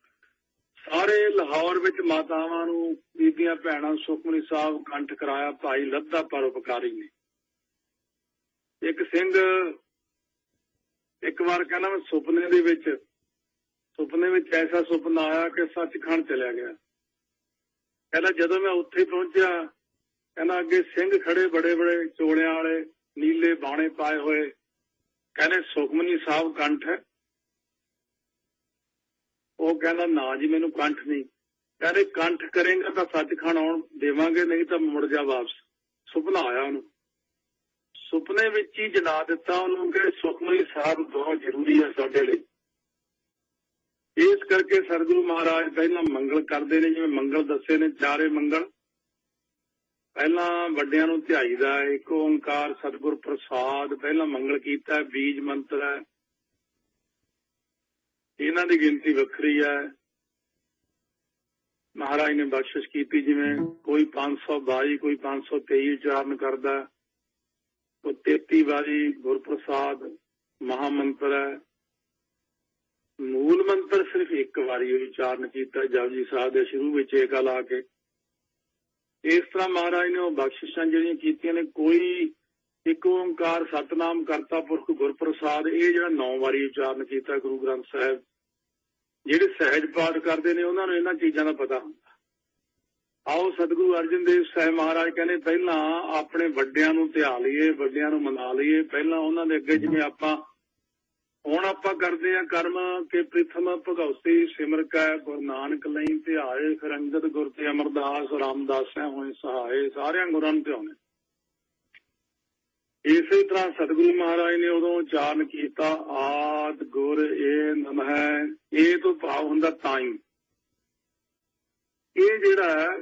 ਸਾਰੇ ਲਾਹੌਰ ਵਿੱਚ ਮਾਤਾਵਾਂ ਨੂੰ, ਬੀਬੀਆਂ ਭੈਣਾਂ ਸੁਖਮਨੀ ਸਾਹਿਬ ਕੰਠ ਕਰਾਇਆ ਭਾਈ ਲੱਧਾ ਪਰਉਪਕਾਰੀ ਨੇ। ਇੱਕ ਸਿੰਘ ਇੱਕ ਵਾਰ ਕਹਿੰਦਾ ਮੈਂ ਸੁਪਨੇ ਵਿੱਚ ਐਸਾ ਸੁਪਨਾ ਆਇਆ ਕਿ ਸੱਚਖੰਡ ਚਲਿਆ ਗਿਆ। ਕਹਿੰਦਾ ਜਦੋਂ ਮੈਂ ਉੱਥੇ ਪਹੁੰਚਿਆ, ਕਹਿੰਦਾ ਅੱਗੇ ਸਿੰਘ ਖੜੇ ਬੜੇ ਬੜੇ ਚੋਲਿਆਂ ਵਾਲੇ, ਨੀਲੇ ਬਾਣੇ ਪਾਏ ਹੋਏ। ਕਹਿੰਦੇ ਸੁਖਮਨੀ ਸਾਹਿਬ ਕੰਠ ਹੈ। ਉਹ ਕਹਿੰਦਾ ਨਾ ਜੀ ਮੈਨੂੰ ਕੰਠ ਨਹੀਂ। ਕਹਿੰਦੇ ਕੰਠ ਕਰੇਗਾ ਤਾਂ ਸੱਚਖੰਡ ਆਉਣ ਦੇਵਾਂਗੇ, ਨਹੀਂ ਤਾਂ ਮੁੜ ਜਾ ਵਾਪਸ। ਸੁਪਨਾ ਆਇਆ ਉਹਨੂੰ, ਸੁਪਨੇ ਵਿੱਚ ਹੀ ਜਣਾ ਦਿੱਤਾ ਉਹਨੂੰ ਕਿ ਸੁਖਮਨੀ ਸਾਹਿਬ ਬਹੁਤ ਜ਼ਰੂਰੀ ਹੈ ਸਾਡੇ ਲਈ। ਇਸ ਕਰਕੇ ਸਤਿਗੁਰੂ ਮਹਾਰਾਜ ਪਹਿਲਾਂ ਮੰਗਲ ਕਰਦੇ ਨੇ, ਜਿਵੇਂ ਮੰਗਲ ਦੱਸੇ ਨੇ ਚਾਰੇ ਮੰਗਲ। ਪਹਿਲਾਂ ਵੱਡਿਆਂ ਨੂੰ ਧਿਆਈਦਾ, ਇੱਕ ਓੰਕਾਰ ਸਤਿਗੁਰ ਪ੍ਰਸਾਦ ਪਹਿਲਾਂ ਮੰਗਲ ਕੀਤਾ, ਬੀਜ ਮੰਤਰ ਹੈ, ਇਹਨਾਂ ਦੀ ਗਿਣਤੀ ਵੱਖਰੀ ਹੈ। ਮਹਾਰਾਜ ਨੇ ਬਖਸ਼ਿਸ਼ ਕੀਤੀ, ਜਿਵੇਂ ਕੋਈ 522 ਕੋਈ 523 ਉਚਾਰਨ ਕਰਦਾ, ਕੋਈ 33 ਵਾਰੀ ਗੁਰਪ੍ਰਸਾਦ ਮਹਾਮੰਤਰ ਹੈ। ਮੂਲ ਮੰਤਰ ਸਿਰਫ ਇੱਕ ਵਾਰੀ ਉਚਾਰਨ ਕੀਤਾ ਜਪਜੀ ਸਾਹਿਬ ਦੇ ਸ਼ੁਰੂ ਵਿੱਚ ਏਕਾ ਲਾ ਕੇ। ਇਸ ਤਰ੍ਹਾਂ ਮਹਾਰਾਜ ਨੇ ਉਹ ਬਖਸ਼ਿਸ਼ਾਂ ਜਿਹੜੀਆਂ ਕੀਤੀਆਂ ਨੇ, ਕੋਈ ਇੱਕ ਓੰਕਾਰ ਸਤਨਾਮ ਕਰਤਾ ਪੁਰਖ ਗੁਰਪ੍ਰਸਾਦ, ਇਹ ਜਿਹੜਾ 9 ਵਾਰੀ ਉਚਾਰਨ ਕੀਤਾ ਗੁਰੂ ਗ੍ਰੰਥ ਸਾਹਿਬ। ਜਿਹੜੇ ਸਹਿਜ ਪਾਠ ਕਰਦੇ ਨੇ ਉਹਨਾਂ ਨੂੰ ਇਹਨਾਂ ਚੀਜ਼ਾਂ ਦਾ ਪਤਾ ਹੁੰਦਾ। ਆਓ ਸਤਿਗੁਰੂ ਅਰਜਨ ਦੇਵ ਸਾਹਿਬ ਮਹਾਰਾਜ ਕਹਿੰਦੇ ਪਹਿਲਾਂ ਆਪਣੇ ਵੱਡਿਆਂ ਨੂੰ ਧਿਆ ਲਈਏ, ਵੱਡਿਆਂ ਨੂੰ ਮਨਾ ਲਈਏ। ਪਹਿਲਾਂ ਉਹਨਾਂ ਦੇ ਅੱਗੇ ਜਿਵੇਂ ਹੁਣ ਆਪਾਂ ਕਰਦੇ ਆ ਕਰਮ ਕਿ ਪ੍ਰਿਥਮ ਭਗਉਤੀ ਸਿਮਰ ਕੈ ਗੁਰੂ ਨਾਨਕ ਲਈ ਧਿਆਏ, ਫਿਰ ਅੰਗਦ ਗੁਰ ਤੇ ਅਮਰਦਾਸ ਰਾਮਦਾਸੈ ਹੋਏ ਸਹਾਏ। ਸਾਰਿਆਂ ਗੁਰਾਂ ਨੂੰ ਧਿਆਉਣੇ। ਇਸੇ ਤਰ੍ਹਾਂ ਸਤਿਗੁਰੂ ਮਹਾਰਾਜ ਨੇ ਉਦੋਂ ਉਚਾਰਨ ਕੀਤਾ ਆਦ ਗੁਰ ਏ ਨਮਹਿ। ਇਹ ਤੋਂ ਭਾਵ ਹੁੰਦਾ ਤਾਈ। ਇਹ ਜਿਹੜਾ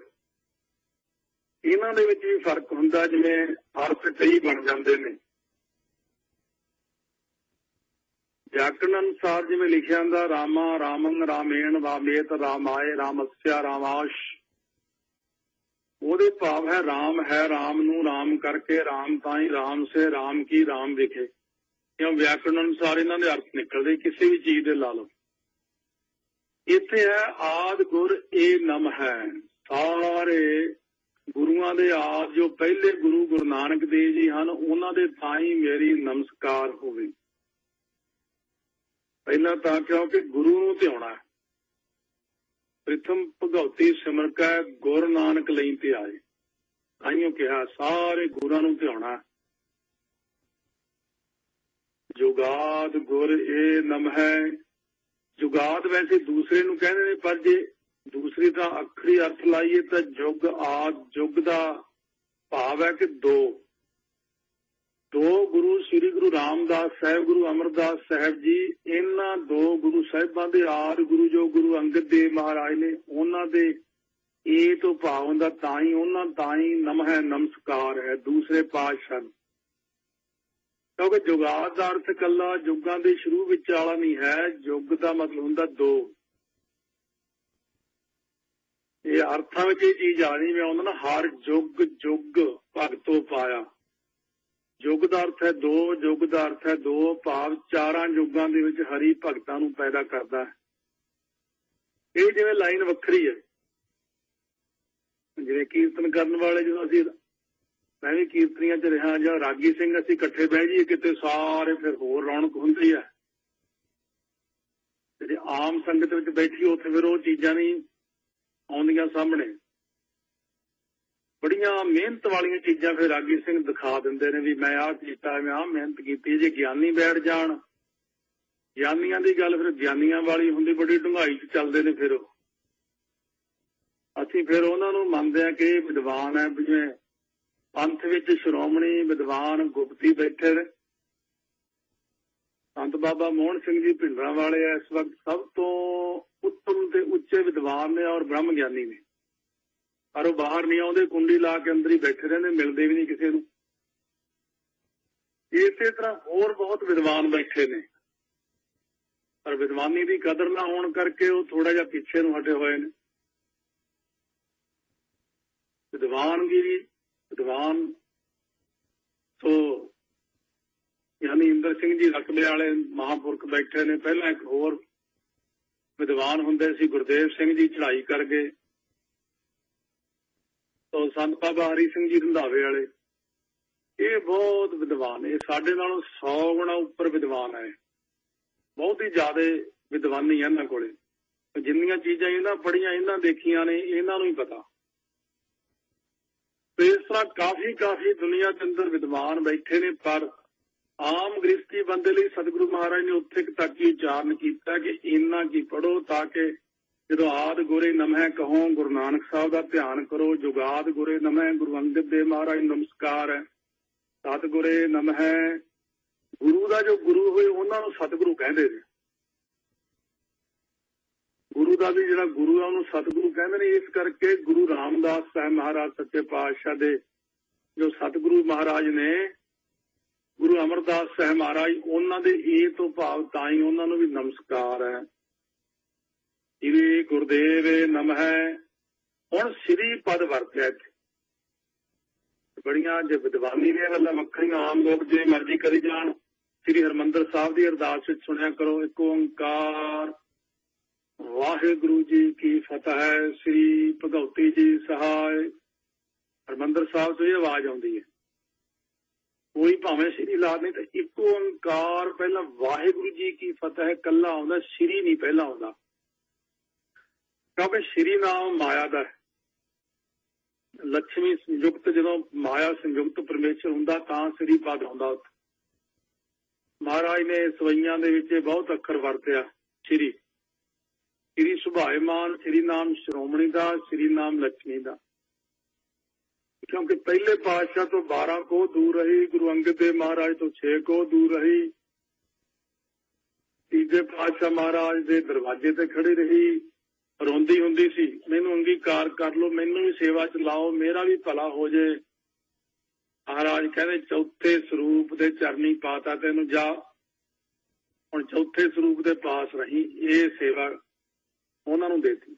ਇਹਨਾਂ ਦੇ ਵਿੱਚ ਵੀ ਫਰਕ ਹੁੰਦਾ, ਜਿਵੇਂ ਅਰਥ ਕਈ ਬਣ ਜਾਂਦੇ ਨੇ। ਵਿਆਕਰਨ ਅਨੁਸਾਰ ਜਿਵੇਂ ਲਿਖਿਆ ਹੁੰਦਾ ਰਾਮਾ ਰਾਮੰ ਰਾਮੇਣ ਰਾਮੇਤ ਰਾਮਾਏ ਰਾਮਸਿਆ ਰਾਮਾਸ਼, ਉਹਦੇ ਭਾਵ ਹੈ ਰਾਮ ਹੈ, ਰਾਮ ਨੂੰ ਰਾਮ ਕਰਕੇ ਰਾਮ ਤਾਈ, ਰਾਮ ਸੇ ਰਾਮ ਕੀ ਰਾਮ ਵਿਖੇ। ਕਿਉਂ ਵਿਆਕਰਨ ਅਨੁਸਾਰ ਇਹਨਾਂ ਦੇ ਅਰਥ ਨਿਕਲਦੇ, ਕਿਸੇ ਵੀ ਚੀਜ਼ ਦੇ ਲਾ ਲਓ। ਇੱਥੇ ਹੈ ਆਦ ਗੁਰ ਏ ਨਮ ਹੈ। ਸਾਰੇ ਗੁਰੂਆਂ ਦੇ ਆਦ ਜੋ ਪਹਿਲੇ ਗੁਰੂ ਨਾਨਕ ਦੇਵ ਜੀ ਹਨ, ਉਹਨਾਂ ਦੇ ਤਾਈ ਮੇਰੀ ਨਮਸਕਾਰ ਹੋਵੇ। ਪਹਿਲਾਂ ਤਾਂ ਕਿਉਂਕਿ ਗੁਰੂ ਨੂੰ ਧਿਆਉਣਾ। ਪ੍ਰਿਥਮ ਭਗਉਤੀ ਸਿਮਰ ਕੈ ਗੁਰ ਨਾਨਕ ਲਈ ਧਿਆਏ। ਤਾਈਓ ਕਿਹਾ ਸਾਰੇ ਗੁਰਾਂ ਨੂੰ ਧਿਆਉਣਾ। ਜੁਗਾਦ ਗੁਰ ਏ ਨਮ ਹੈ। ਜੁਗਾਦ ਵੈਸੇ ਦੂਸਰੇ ਨੂੰ ਕਹਿੰਦੇ ਨੇ, ਪਰ ਜੇ ਦੂਸਰੀ ਤਾਂ ਅੱਖਰੀ ਅਰਥ ਲਾਈਏ ਤਾਂ ਜੁਗ ਆਦ। ਜੁਗ ਦਾ ਭਾਵ ਹੈ ਕਿ ਦੋ ਗੁਰੂ ਸ੍ਰੀ ਗੁਰੂ ਰਾਮਦਾਸ ਸਾਹਿਬ, ਗੁਰੂ ਅਮਰਦਾਸ ਸਾਹਿਬ ਜੀ, ਇਹਨਾਂ ਦੋ ਗੁਰੂ ਸਾਹਿਬਾਂ ਦੇ ਆਦ ਗੁਰੂ ਜੋ ਗੁਰੂ ਅੰਗਦ ਦੇਵ ਮਹਾਰਾਜ ਨੇ, ਉਹਨਾਂ ਦੇ ਇਹ ਤੋਂ ਭਾਵ ਹੁੰਦਾ ਤਾਈ, ਉਹਨਾਂ ਤਾਈ ਨਮ ਹੈ, ਨਮਸਕਾਰ ਹੈ ਦੂਸਰੇ ਪਾਤਸ਼ਾਹ। ਕਿਉਂਕਿ ਜੁਗਾਦ ਦਾ ਅਰਥ ਇਕੱਲਾ ਯੁੱਗਾਂ ਦੇ ਸ਼ੁਰੂ ਵਿੱਚ ਵਾਲਾ ਨਹੀਂ ਹੈ। ਯੁੱਗ ਦਾ ਮਤਲਬ ਹੁੰਦਾ ਦੋ। ਇਹ ਅਰਥਾਂ ਵਿੱਚ ਇਹ ਚੀਜ਼ ਆ ਨਹੀਂ ਆਉਂਦਾ ਨਾ, ਹਰ ਯੁੱਗ ਭਗਤੋਂ ਪਾਇਆ। ਯੁੱਗ ਦਾ ਅਰਥ ਹੈ ਦੋ, ਯੁੱਗ ਦਾ ਅਰਥ ਹੈ ਦੋ, ਭਾਵ ਚਾਰਾਂ ਯੁੱਗਾਂ ਦੇ ਵਿੱਚ ਹਰੀ ਭਗਤਾਂ ਨੂੰ ਪੈਦਾ ਕਰਦਾ ਹੈ। ਇਹ ਜਿਵੇਂ ਲਾਈਨ ਵੱਖਰੀ ਹੈ। ਜਿਵੇਂ ਕੀਰਤਨ ਕਰਨ ਵਾਲੇ, ਜਦੋਂ ਅਸੀਂ, ਮੈਂ ਵੀ ਕੀਰਤਨੀਆਂ 'ਚ ਰਿਹਾ ਜਾਂ ਰਾਗੀ ਸਿੰਘ, ਅਸੀਂ ਇਕੱਠੇ ਬਹਿ ਜਾਈਏ ਕਿਤੇ, ਸਾਰੇ ਫਿਰ ਹੋਰ ਰੌਣਕ ਹੁੰਦੀ ਹੈ। ਜੇ ਆਮ ਸੰਗਤ ਵਿੱਚ ਬੈਠੀ ਉੱਥੇ ਫਿਰ ਉਹ ਚੀਜ਼ਾਂ ਨਹੀਂ ਆਉਂਦੀਆਂ ਸਾਹਮਣੇ। ਬੜੀਆਂ ਮਿਹਨਤ ਵਾਲੀਆਂ ਚੀਜ਼ਾਂ ਫਿਰ ਰਾਗੀ ਸਿੰਘ ਦਿਖਾ ਦਿੰਦੇ ਨੇ ਵੀ ਮੈਂ ਆਹ ਕੀਤਾ, ਮੈਂ ਆਹ ਮਿਹਨਤ ਕੀਤੀ। ਜੇ ਗਿਆਨੀ ਬੈਠ ਜਾਣ, ਗਿਆਨੀਆਂ ਦੀ ਗੱਲ ਫਿਰ ਗਿਆਨੀਆਂ ਵਾਲੀ ਹੁੰਦੀ, ਬੜੀ ਡੂੰਘਾਈ 'ਚ ਚੱਲਦੇ ਨੇ। ਫਿਰ ਅਸੀਂ ਫਿਰ ਉਹਨਾਂ ਨੂੰ ਮੰਨਦੇ ਹਾਂ ਕਿ ਇਹ ਵਿਦਵਾਨ ਹੈ। ਜਿਵੇਂ ਪੰਥ ਵਿੱਚ ਸ਼੍ਰੋਮਣੀ ਵਿਦਵਾਨ ਗੁਪਤੀ ਬੈਠੇ ਨੇ। ਸੰਤ ਬਾਬਾ ਮੋਹਨ ਸਿੰਘ ਜੀ ਭਿੰਡਰਾਂ ਵਾਲੇ ਇਸ ਵਕਤ ਸਭ ਤੋਂ ਉੱਤਮ ਤੇ ਉੱਚੇ ਵਿਦਵਾਨ ਨੇ ਔਰ ਬ੍ਰਹਮ ਗਿਆਨੀ ਨੇ, ਪਰ ਉਹ ਬਾਹਰ ਨਹੀਂ ਆਉਂਦੇ, ਕੁੰਡੀ ਲਾ ਕੇ ਅੰਦਰ ਹੀ ਬੈਠੇ ਰਹਿੰਦੇ, ਮਿਲਦੇ ਵੀ ਨਹੀਂ ਕਿਸੇ ਨੂੰ। ਇਸੇ ਤਰ੍ਹਾਂ ਹੋਰ ਬਹੁਤ ਵਿਦਵਾਨ ਬੈਠੇ ਨੇ, ਪਰ ਵਿਦਵਾਨੀ ਦੀ ਕਦਰ ਨਾ ਹੋਣ ਕਰਕੇ ਉਹ ਥੋੜਾ ਜਿਹਾ ਪਿੱਛੇ ਨੂੰ ਹਟੇ ਹੋਏ ਨੇ। ਵਿਦਵਾਨ ਸੋ ਯਾਨੀ ਇੰਦਰ ਸਿੰਘ ਜੀ ਰਕਬੇ ਵਾਲੇ ਮਹਾਂਪੁਰਖ ਬੈਠੇ ਨੇ। ਪਹਿਲਾਂ ਇੱਕ ਹੋਰ ਵਿਦਵਾਨ ਹੁੰਦੇ ਸੀ, ਗੁਰਦੇਵ ਸਿੰਘ ਜੀ ਚੜ੍ਹਾਈ ਕਰ ਗਏ। ਤੋ ਸੰਤ ਬਾਬਾ ਹਰੀ ਸਿੰਘ ਜੀ ਰੰਧਾਵੇ ਵਾਲੇ, ਇਹ ਬਹੁਤ ਵਿਦਵਾਨ। ਇਹ ਸਾਡੇ ਨਾਲੋਂ 100 ਗੁਣਾ ਉੱਪਰ ਵਿਦਵਾਨ ਹੈ। ਬਹੁਤ ਹੀ ਜ਼ਿਆਦਾ ਵਿਦਵਾਨੀ ਹੈ ਇਹਨਾਂ ਕੋਲੇ। ਜਿੰਨੀਆਂ ਚੀਜ਼ਾਂ ਇਹਨਾਂ ਪੜ੍ਹੀਆਂ, ਇਹਨਾਂ ਦੇਖੀਆਂ ਨੇ, ਇਹਨਾਂ ਨੂੰ ਹੀ ਪਤਾ। ਇਸ ਤਰ੍ਹਾਂ ਕਾਫੀ ਦੁਨੀਆ ਦੇ ਅੰਦਰ ਵਿਦਵਾਨ ਬੈਠੇ ਨੇ, ਪਰ ਆਮ ਗ੍ਰਸਤੀ ਬੰਦੇ ਲਈ ਸਤਿਗੁਰੂ ਮਹਾਰਾਜ ਨੇ ਉੱਥੇ ਤੱਕ ਹੀ ਉਚਾਰਨ ਕੀਤਾ ਕਿ ਇੰਨਾ ਕੀ ਪੜੋ ਤਾਂ ਕਿ ਜਦੋਂ ਆਦ ਗੁਰੇ ਨਮਹਿ ਕਹੋ ਗੁਰੂ ਨਾਨਕ ਸਾਹਿਬ ਦਾ ਧਿਆਨ ਕਰੋ। ਜੁਗਾਦ ਗੁਰੇ ਨਮਹਿ ਗੁਰੂ ਅੰਗਦ ਦੇਵ ਮਹਾਰਾਜ ਨਮਸਕਾਰ ਹੈ। ਸਤਿਗੁਰੇ ਨਮਹਿ ਗੁਰੂ ਦਾ ਜੋ ਗੁਰੂ ਹੋਏ ਉਹਨਾਂ ਨੂੰ ਸਤਿਗੁਰੂ ਕਹਿੰਦੇ ਨੇ। ਗੁਰੂ ਦਾ ਵੀ ਜਿਹੜਾ ਗੁਰੂ ਆ ਉਹਨੂੰ ਸਤਿਗੁਰੂ ਕਹਿੰਦੇ ਨੇ। ਇਸ ਕਰਕੇ ਗੁਰੂ ਰਾਮਦਾਸ ਸਾਹਿਬ ਮਹਾਰਾਜ ਸੱਚੇ ਪਾਤਸ਼ਾਹ ਦੇ ਜੋ ਸਤਿਗੁਰੂ ਮਹਾਰਾਜ ਨੇ ਗੁਰੂ ਅਮਰਦਾਸ ਸਾਹਿਬ ਮਹਾਰਾਜ ਉਹਨਾਂ ਦੇ ਇਹ ਤੋਂ ਭਾਵ ਤਾਂ ਹੀ ਉਹਨਾਂ ਨੂੰ ਵੀ ਨਮਸਕਾਰ ਹੈ। ਸ੍ਰੀ ਗੁਰਦੇਵ ਨਮਹਿ। ਹੁਣ ਸ੍ਰੀ ਪਦ ਵਰਤਿਆ ਇੱਥੇ ਬੜੀਆਂ ਜੇ ਵਿਦਵਾਨੀ ਦੀਆਂ ਗੱਲਾਂ ਵੱਖਰੀਆਂ ਆਮ ਲੋਕ ਜੇ ਮਰਜ਼ੀ ਕਰੀ ਜਾਣ। ਸ੍ਰੀ ਹਰਿਮੰਦਰ ਸਾਹਿਬ ਦੀ ਅਰਦਾਸ ਵਿੱਚ ਸੁਣਿਆ ਕਰੋ ਇੱਕ ਓੰਕਾਰ ਵਾਹਿਗੁਰੂ ਜੀ ਕੀ ਫਤਿਹ। ਸ੍ਰੀ ਭਗਉਤੀ ਜੀ ਸਹਾਇ। ਹਰਿਮੰਦਰ ਸਾਹਿਬ ਤੋਂ ਇਹ ਆਵਾਜ਼ ਆਉਂਦੀ ਹੈ। ਕੋਈ ਭਾਵੇਂ ਸ੍ਰੀ ਲਾ ਨਹੀਂ ਤਾਂ ਇੱਕ ਓੰਕਾਰ ਪਹਿਲਾਂ ਵਾਹਿਗੁਰੂ ਜੀ ਕੀ ਫਤਿਹ ਕੱਲਾ ਆਉਂਦਾ, ਸ੍ਰੀ ਨਹੀਂ ਪਹਿਲਾਂ ਆਉਂਦਾ ਕਿਉਂਕਿ ਸ੍ਰੀ ਨਾਮ ਮਾਇਆ ਦਾ ਹੈ। ਲక్ష్ਮੀ ਸੰਯੁਕਤ ਜਦੋਂ ਮਾਇਆ ਸੰਯੁਕਤ ਪਰਮੇਸ਼ਰ ਹੁੰਦਾ ਤਾਂ ਸ੍ਰੀ ਪਦ ਆਉਂਦਾ। ਮਹਾਰਾਜ ਨੇ ਸਵਈਆਂ ਦੇ ਵਿੱਚ ਬਹੁਤ ਅੱਖਰ ਵਰਤਿਆ। ਸ੍ਰੀ ਸ੍ਰੀ ਸੁਭਾਏਮਾਨ, ਸ੍ਰੀ ਨਾਮ ਸ਼੍ਰੋਮਣੀ ਦਾ, ਸ੍ਰੀ ਨਾਮ ਲక్ష్ਮੀ ਦਾ। ਕਿਉਂਕਿ ਪਹਿਲੇ ਪਾਤਸ਼ਾਹ ਤੋਂ 12 ਕੋਹ ਦੂਰ ਰਹੀ, ਗੁਰੂ ਅੰਗਦ ਦੇਵ ਮਹਾਰਾਜ ਤੋਂ 6 ਕੋਹ ਦੂਰ ਰਹੀ, ਤੀਜੇ ਪਾਤਸ਼ਾਹ ਮਹਾਰਾਜ ਦੇ ਦਰਵਾਜ਼ੇ ਤੇ ਖੜੀ ਰਹੀ, ਰੋਂਦੀ ਹੁੰਦੀ ਸੀ ਮੈਨੂੰ ਅੰਗੀਕਾਰ ਕਰ ਲਓ, ਮੈਨੂੰ ਵੀ ਸੇਵਾ ਚ ਲਾਓ, ਮੇਰਾ ਵੀ ਭਲਾ ਹੋ ਜੇ। ਮਹਾਰਾਜ ਕਹਿੰਦੇ ਚੌਥੇ ਸਰੂਪ ਦੇ ਚਰਨੀ ਪਾਤਾ ਤੈਨੂੰ, ਜਾ ਹੁਣ ਚੌਥੇ ਸਰੂਪ ਦੇ ਪਾਸ ਰਹੀ। ਇਹ ਸੇਵਾ ਉਹਨਾਂ ਨੂੰ ਦੇਤੀ।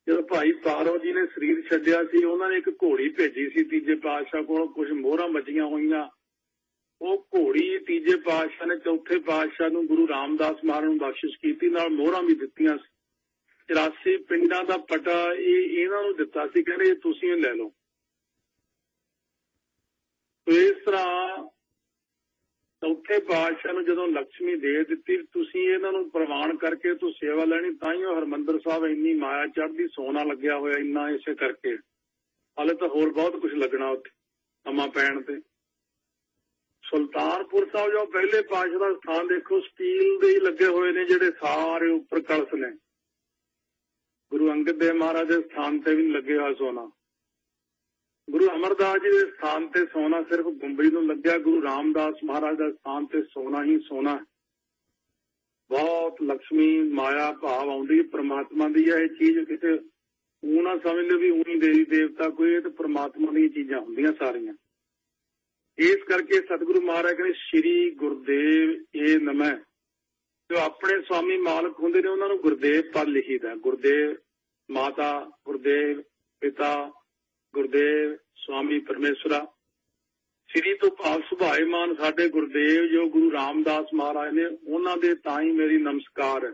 ਜਦੋਂ ਭਾਈ ਪਾਰੋ ਜੀ ਨੇ ਸਰੀਰ ਛੱਡਿਆ ਸੀ ਉਹਨਾਂ ਨੇ ਇੱਕ ਘੋੜੀ ਭੇਜੀ ਸੀ ਤੀਜੇ ਪਾਤਸ਼ਾਹ ਕੋਲ, ਕੁਝ ਮੋਹਰਾਂ ਵੱਜੀਆਂ ਹੋਈਆਂ। ਉਹ ਘੋੜੀ ਤੀਜੇ ਪਾਤਸ਼ਾਹ ਨੇ ਚੌਥੇ ਪਾਤਸ਼ਾਹ ਨੂੰ ਗੁਰੂ ਰਾਮਦਾਸ ਮਹਾਰਾਜ ਨੂੰ ਬਖਸ਼ਿਸ਼ ਕੀਤੀ, ਨਾਲ ਮੋਹਰਾਂ ਵੀ ਦਿੱਤੀਆਂ ਸੀ। 84 ਪਿੰਡਾਂ ਦਾ ਪਟਾ ਇਹ ਇਹਨਾਂ ਨੂੰ ਦਿੱਤਾ ਸੀ, ਕਹਿੰਦੇ ਇਹ ਤੁਸੀਂ ਲੈ ਲਓ। ਇਸ ਤਰ੍ਹਾਂ ਚੌਥੇ ਪਾਤਸ਼ਾਹ ਨੂੰ ਜਦੋਂ ਲక్ష్ਮੀ ਦੇ ਦਿੱਤੀ, ਤੁਸੀਂ ਇਹਨਾਂ ਨੂੰ ਪ੍ਰਵਾਨ ਕਰਕੇ ਤੂੰ ਸੇਵਾ ਲੈਣੀ, ਤਾਂ ਹੀ ਉਹ ਹਰਿਮੰਦਰ ਸਾਹਿਬ ਇੰਨੀ ਮਾਇਆ ਚੜ੍ਹਦੀ, ਸੋਨਾ ਲੱਗਿਆ ਹੋਇਆ ਇੰਨਾ, ਇਸੇ ਕਰਕੇ। ਹਾਲੇ ਤਾਂ ਹੋਰ ਬਹੁਤ ਕੁਝ ਲੱਗਣਾ ਉੱਥੇ ਸਮਾਂ ਪੈਣ ਤੇ। ਸੁਲਤਾਨਪੁਰ ਸਾਹਿਬ ਜੋ ਪਹਿਲੇ ਪਾਤਸ਼ਾਹ ਦਾ ਸਥਾਨ ਦੇਖੋ, ਸਟੀਲ ਦੇ ਹੀ ਲੱਗੇ ਹੋਏ ਨੇ ਜਿਹੜੇ ਸਾਰੇ ਉੱਪਰ ਕਲਸ਼ ਨੇ। ਗੁਰੂ ਅੰਗਦ ਦੇਵ ਮਹਾਰਾਜ ਦੇ ਸਥਾਨ ਤੇ ਵੀ ਲੱਗੇ ਹੋਇਆ ਸੋਨਾ। ਗੁਰੂ ਅਮਰਦਾਸ ਜੀ ਦੇ ਸਥਾਨ ਤੇ ਸੋਨਾ ਸਿਰਫ ਗੁੰਬੜੀ ਨੂੰ ਲੱਗਿਆ। ਗੁਰੂ ਰਾਮਦਾਸ ਮਹਾਰਾਜ ਦਾ ਸਥਾਨ ਤੇ ਸੋਨਾ ਹੀ ਸੋਨਾ। ਬਹੁਤ ਲక్ష్ਮੀ ਮਾਇਆ ਭਾਵ ਆਉਂਦੀ ਪ੍ਰਮਾਤਮਾ ਦੀ ਹੈ। ਇਹ ਚੀਜ਼ ਕਿਤੇ ਉਹ ਨਾ ਸਮਝ ਲਓ ਵੀ ਉਹੀ ਦੇਵੀ ਦੇਵਤਾ ਕੋਈ, ਇਹ ਤਾਂ ਪ੍ਰਮਾਤਮਾ ਦੀਆਂ ਚੀਜ਼ਾਂ ਹੁੰਦੀਆਂ ਸਾਰੀਆਂ। ਇਸ ਕਰਕੇ ਸਤਿਗੁਰੂ ਮਹਾਰਾਜ ਕਹਿੰਦੇ ਸ੍ਰੀ ਗੁਰਦੇਵ ਇਹ ਨਮਹਿ। ਜੋ ਆਪਣੇ ਸਵਾਮੀ ਮਾਲਕ ਹੁੰਦੇ ਨੇ ਉਹਨਾਂ ਨੂੰ ਗੁਰਦੇਵ ਪਦ ਲਿਖੀਦਾ। ਗੁਰਦੇਵ ਮਾਤਾ, ਗੁਰਦੇਵ ਪਿਤਾ, ਗੁਰਦੇਵ ਸਵਾਮੀ ਪਰਮੇਸ਼ਵਰਾ। ਸ੍ਰੀ ਤੋਂ ਭਾਵ ਸੁਭਾਏਮਾਨ ਸਾਡੇ ਗੁਰਦੇਵ ਜੋ ਗੁਰੂ ਰਾਮਦਾਸ ਮਹਾਰਾਜ ਨੇ, ਉਹਨਾਂ ਦੇ ਤਾਂ ਹੀ ਮੇਰੀ ਨਮਸਕਾਰ ਹੈ।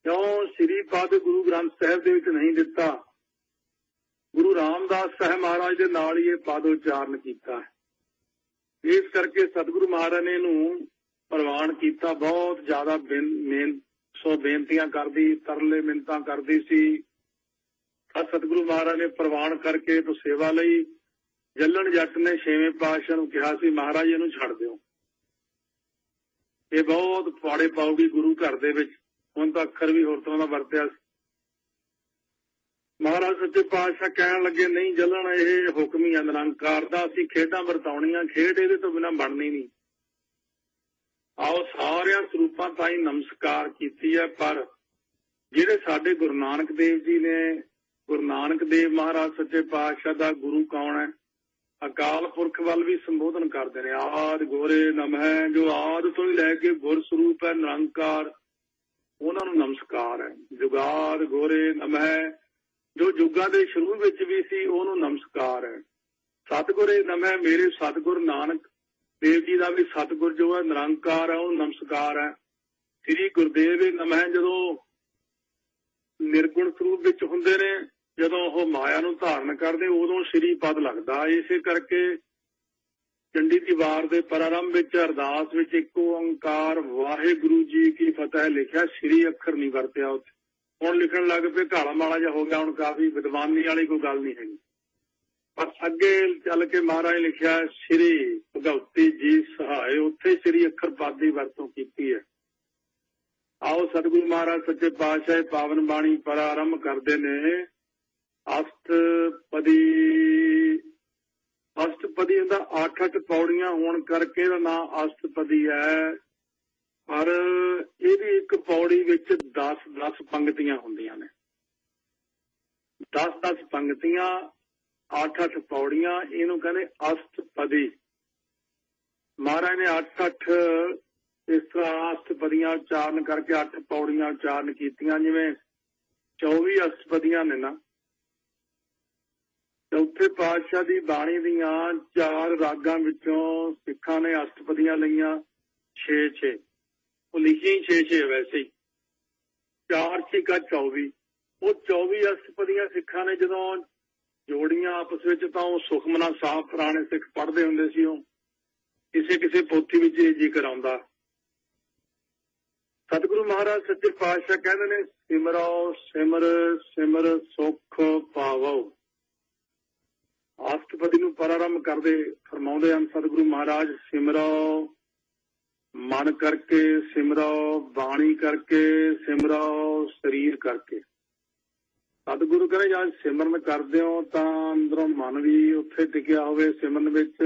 ਕਿਉਂ ਸ੍ਰੀ ਪਦ ਗੁਰੂ ਗ੍ਰੰਥ ਸਾਹਿਬ ਦੇ ਵਿੱਚ ਨਹੀਂ ਦਿੱਤਾ, ਗੁਰੂ ਰਾਮਦਾਸ ਸਾਹਿਬ ਮਹਾਰਾਜ ਦੇ ਨਾਲ ਹੀ ਇਹ ਪਦ ਉਚਾਰਨ ਕੀਤਾ ਹੈ। ਇਸ ਕਰਕੇ ਸਤਿਗੁਰੂ ਮਹਾਰਾਜ ਨੇ ਇਹਨੂੰ ਪ੍ਰਵਾਨ ਕੀਤਾ। ਬਹੁਤ ਜ਼ਿਆਦਾ ਬੇਨਤੀਆਂ ਕਰਦੀ, ਤਰਲੇ ਮਿੰਨਤਾਂ ਕਰਦੀ ਸੀ। ਸਤਿਗੁਰੂ ਮਹਾਰਾਜ ਨੇ ਪ੍ਰਵਾਨ ਕਰਕੇ ਤੋਂ ਸੇਵਾ ਲਈ। ਜੱਲਣ ਜੱਟ ਨੇ 6ਵੇਂ ਪਾਤਸ਼ਾਹ ਨੂੰ ਕਿਹਾ ਸੀ ਮਹਾਰਾਜ ਇਹਨੂੰ ਛੱਡ ਦਿਓ, ਇਹ ਬਹੁਤ ਪਾੜੇ ਪਾਉਗੀ ਗੁਰੂ ਘਰ ਦੇ ਵਿੱਚ। ਹੁਣ ਤਾਂ ਅੱਖਰ ਵੀ ਹੋਰ ਤਰ੍ਹਾਂ ਦਾ ਵਰਤਿਆ ਸੀ। ਮਹਾਰਾਜ ਸੱਚੇ ਪਾਤਸ਼ਾਹ ਕਹਿਣ ਲੱਗੇ ਨਹੀਂ ਜੱਲਣ, ਇਹ ਹੁਕਮ ਹੀ ਨਿਰੰਕਾਰ ਦਾ, ਅਸੀਂ ਖੇਡਾਂ ਵਰਤਾਉਣੀਆਂ, ਖੇਡ ਇਹਦੇ ਤੋਂ ਬਿਨਾਂ ਬਣਨੀ ਨਹੀਂ। ਆਓ ਸਾਰਿਆਂ ਸਰੂਪਾਂ ਤਾਈਂ ਨਮਸਕਾਰ ਕੀਤੀ ਹੈ। ਪਰ ਜਿਹੜੇ ਸਾਡੇ ਗੁਰੂ ਨਾਨਕ ਦੇਵ ਜੀ ਨੇ, ਗੁਰੂ ਨਾਨਕ ਦੇਵ ਮਹਾਰਾਜ ਸੱਚੇ ਪਾਤਸ਼ਾਹ ਦਾ ਗੁਰੂ ਕੌਣ ਹੈ? ਅਕਾਲ ਪੁਰਖ ਵੱਲ ਵੀ ਸੰਬੋਧਨ ਕਰਦੇ ਨੇ। ਆਦਿ ਗੋਰੇ ਨਮਹਿ, ਜੋ ਆਦਿ ਤੋਂ ਹੀ ਲੈ ਕੇ ਗੁਰ ਸਰੂਪ ਹੈ ਨਿਰੰਕਾਰ, ਉਹਨਾਂ ਨੂੰ ਨਮਸਕਾਰ ਹੈ। ਜੁਗਾਦ ਗੋਰੇ ਨਮਹਿ, ਜੋ ਜੁਗਾਂ ਦੇ ਸ਼ੁਰੂ ਵਿੱਚ ਵੀ ਸੀ ਉਹਨੂੰ ਨਮਸਕਾਰ ਹੈ। ਸਤਿਗੁਰੇ ਨਮਹਿ, ਮੇਰੇ ਸਤਿਗੁਰ ਨਾਨਕ ਦੇਵ ਜੀ ਦਾ ਵੀ ਸਤਿਗੁਰ ਜੋ ਹੈ ਨਿਰੰਕਾਰ ਹੈ, ਉਹਨੂੰ ਨਮਸਕਾਰ ਹੈ। ਸ੍ਰੀ ਗੁਰਦੇਵ ਨਮਹਿ, ਜਦੋਂ ਨਿਰਗੁਣ ਸਰੂਪ ਵਿੱਚ ਹੁੰਦੇ ਨੇ, ਜਦੋਂ ਉਹ ਮਾਇਆ ਨੂੰ ਧਾਰਨ ਕਰਦੇ ਉਦੋਂ ਸ੍ਰੀ ਪਦ ਲੱਗਦਾ। ਇਸੇ ਕਰਕੇ ਚੰਡੀ ਦੀ ਵਾਰ ਦੇ ਪ੍ਰਾਰੰਭ ਵਿੱਚ ਅਰਦਾਸ ਵਿੱਚ ਇੱਕੋ ਓੰਕਾਰ ਵਾਹਿਗੁਰੂ ਜੀ ਕੀ ਫਤਿਹ ਲਿਖਿਆ, ਸ੍ਰੀ ਅੱਖਰ ਨਹੀਂ ਵਰਤਿਆ ਉੱਥੇ। ਹੁਣ ਲਿਖਣ ਲੱਗ ਪਏ, ਘਾਲਾ ਮਾਲਾ ਜਿਹਾ ਹੋ ਗਿਆ। ਹੁਣ ਕਾਫੀ ਵਿਦਵਾਨੀ ਵਾਲੀ ਕੋਈ ਗੱਲ ਨਹੀਂ ਹੈਗੀ। पर अगे चल के महाराज लिखिया श्री भगवती जी सहाय, उत्थे श्री अखर पद की वरतों की है। आओ सतगुरु महाराज सच्चे पातशाह पावन बाणी प्रारंभ करते ने। अष्टपदी का 8-8 पौड़ियां होने करके नाम अष्टपदी है। पर यदी एक पौड़ी विच 10-10 पंक्तियां होंदियां ने। 10-10 पंक्तियां 8-8 पौड़ियां, इनू कहते अष्टपदी। महाराज ने 8-8 इस तरह अष्टपदियां उच्चारण करके 8 पौड़ियां उच्चारण कीतियां। जिवें 24 अष्टपदियां ने ना, चौथे पातशाह की बाणी दियां 4 रागां विचों सिखां ने अष्टपदियां लईयां 6-6। वो लिखी 6-6 वैसे ही 4-6 24। वो 24 अष्टपदियां सिखां ने जदों जोड़ियां आपस विच तां वो सुखमना साहब पुराने सिख पढ़दे हुंदे सी। किसे किसे पोथी विच ये जिक्र आउंदा। सतगुरु महाराज सच्चे पातशाह कहंदे ने सिमरो सिमर सिमर सुख पावो। अष्टपदी नूं प्रारंभ करदे फरमाउंदे हन सतगुरु महाराज, सिमरो मन करके, सिमरो बाणी करके, सिमरो शरीर करके। सतगुरु कहते जब सिमरन करदे हो तां अंदरों मन भी उत्थे टिकिया होवे सिमरन विच।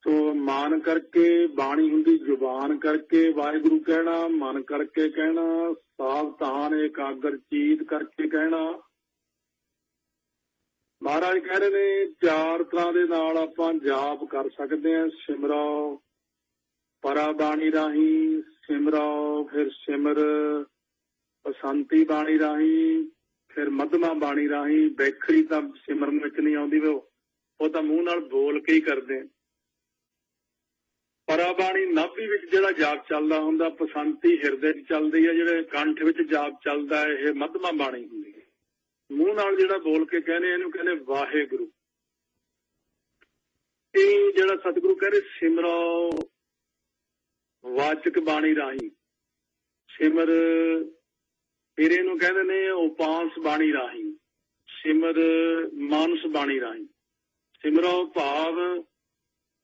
तो मान करके बाणी हुंदी जुबान करके वाहिगुरु कहना, मन करके कहना, सावधान एकाग्र चीत करके कहना। महाराज कह रहे ने 4 तरह दे नाल आपां जाप कर सकते हैं। सिमरो परा बाणी राही, सिमरो फिर सिमर शांति बाणी राही, फिर मध्यमा बाणी राही। बैखड़ी तां सिमरन विच नहीं आउंदी, वो तां मूंह नाल बोल के ही करदे। परा बाणी नाभि विच जिहड़ा जाप चलदा हुंदा, पसंती हिरदे च चलदी है, जिहड़े कंठ विच जाप चलदा है, इह मध्यमा बाणी हुंदी है। मूंह नाल जिहड़ा बोल के कहने इहनूं कहंदे वाहिगुरू। ਇਹ ਜਿਹੜਾ सतगुरु कहते सिमरो वाचक बाणी राही, सिमर फिर इहनूं कहंदे ने उपांस बाणी राही, सिमर मानस बाणी राही। सिमरो भाव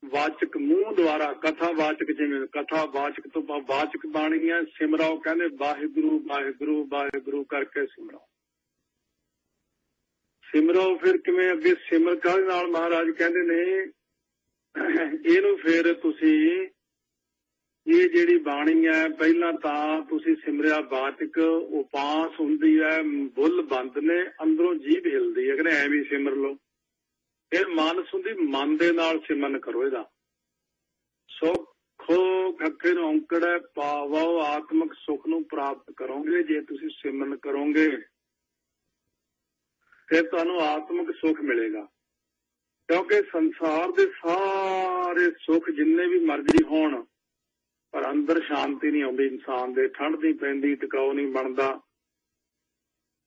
वाचक मूंह द्वारा, कथा वाचक, जिवें कथा वाचक तो वाचक बाणी है। सिमरो कहंदे वाहिगुरू वाहिगुरू वाहिगुरू करके सिमरो। सिमरो फिर किवें अगे सिमर काहदे नाल महाराज कहंदे ने ਇਹਨੂੰ ਫਿਰ ਤੁਸੀਂ ਇਹ ਜਿਹੜੀ ਬਾਣੀ ਹੈ ਪਹਿਲਾਂ ਤਾਂ ਤੁਸੀਂ ਸਿਮਰਿਆ ਵਾਚਕ ਉਪਾਸ ਹੁੰਦੀ ਹੈ, ਬੁੱਲ ਬੰਦ ਨੇ, ਅੰਦਰੋਂ ਜੀਭ ਹਿਲਦੀ ਹੈ, ਕਹਿੰਦੇ ਐਵੇਂ ਸਿਮਰ ਲਓ। ਫਿਰ ਮਾਨਸ ਹੁੰਦੀ, ਮਨ ਦੇ ਨਾਲ ਸਿਮਰਨ ਕਰੋ। ਇਹਦਾ ਸੁੱਖੋ ਖੱਖੇ ਨੂੰ ਔਂਕੜ ਹੈ, ਪਾਵੋ ਆਤਮਿਕ ਸੁੱਖ ਨੂੰ ਪ੍ਰਾਪਤ ਕਰੋਗੇ ਜੇ ਤੁਸੀਂ ਸਿਮਰਨ ਕਰੋਗੇ। ਫਿਰ ਤੁਹਾਨੂੰ ਆਤਮਿਕ ਸੁੱਖ ਮਿਲੇਗਾ। क्योंकि संसार के सारे सुख जिन्ने भी मर्जी होण, पर अंदर शांति नहीं आउंदी इंसान दे, ठंड नहीं पैंदी, टिकाऊ नहीं बनता।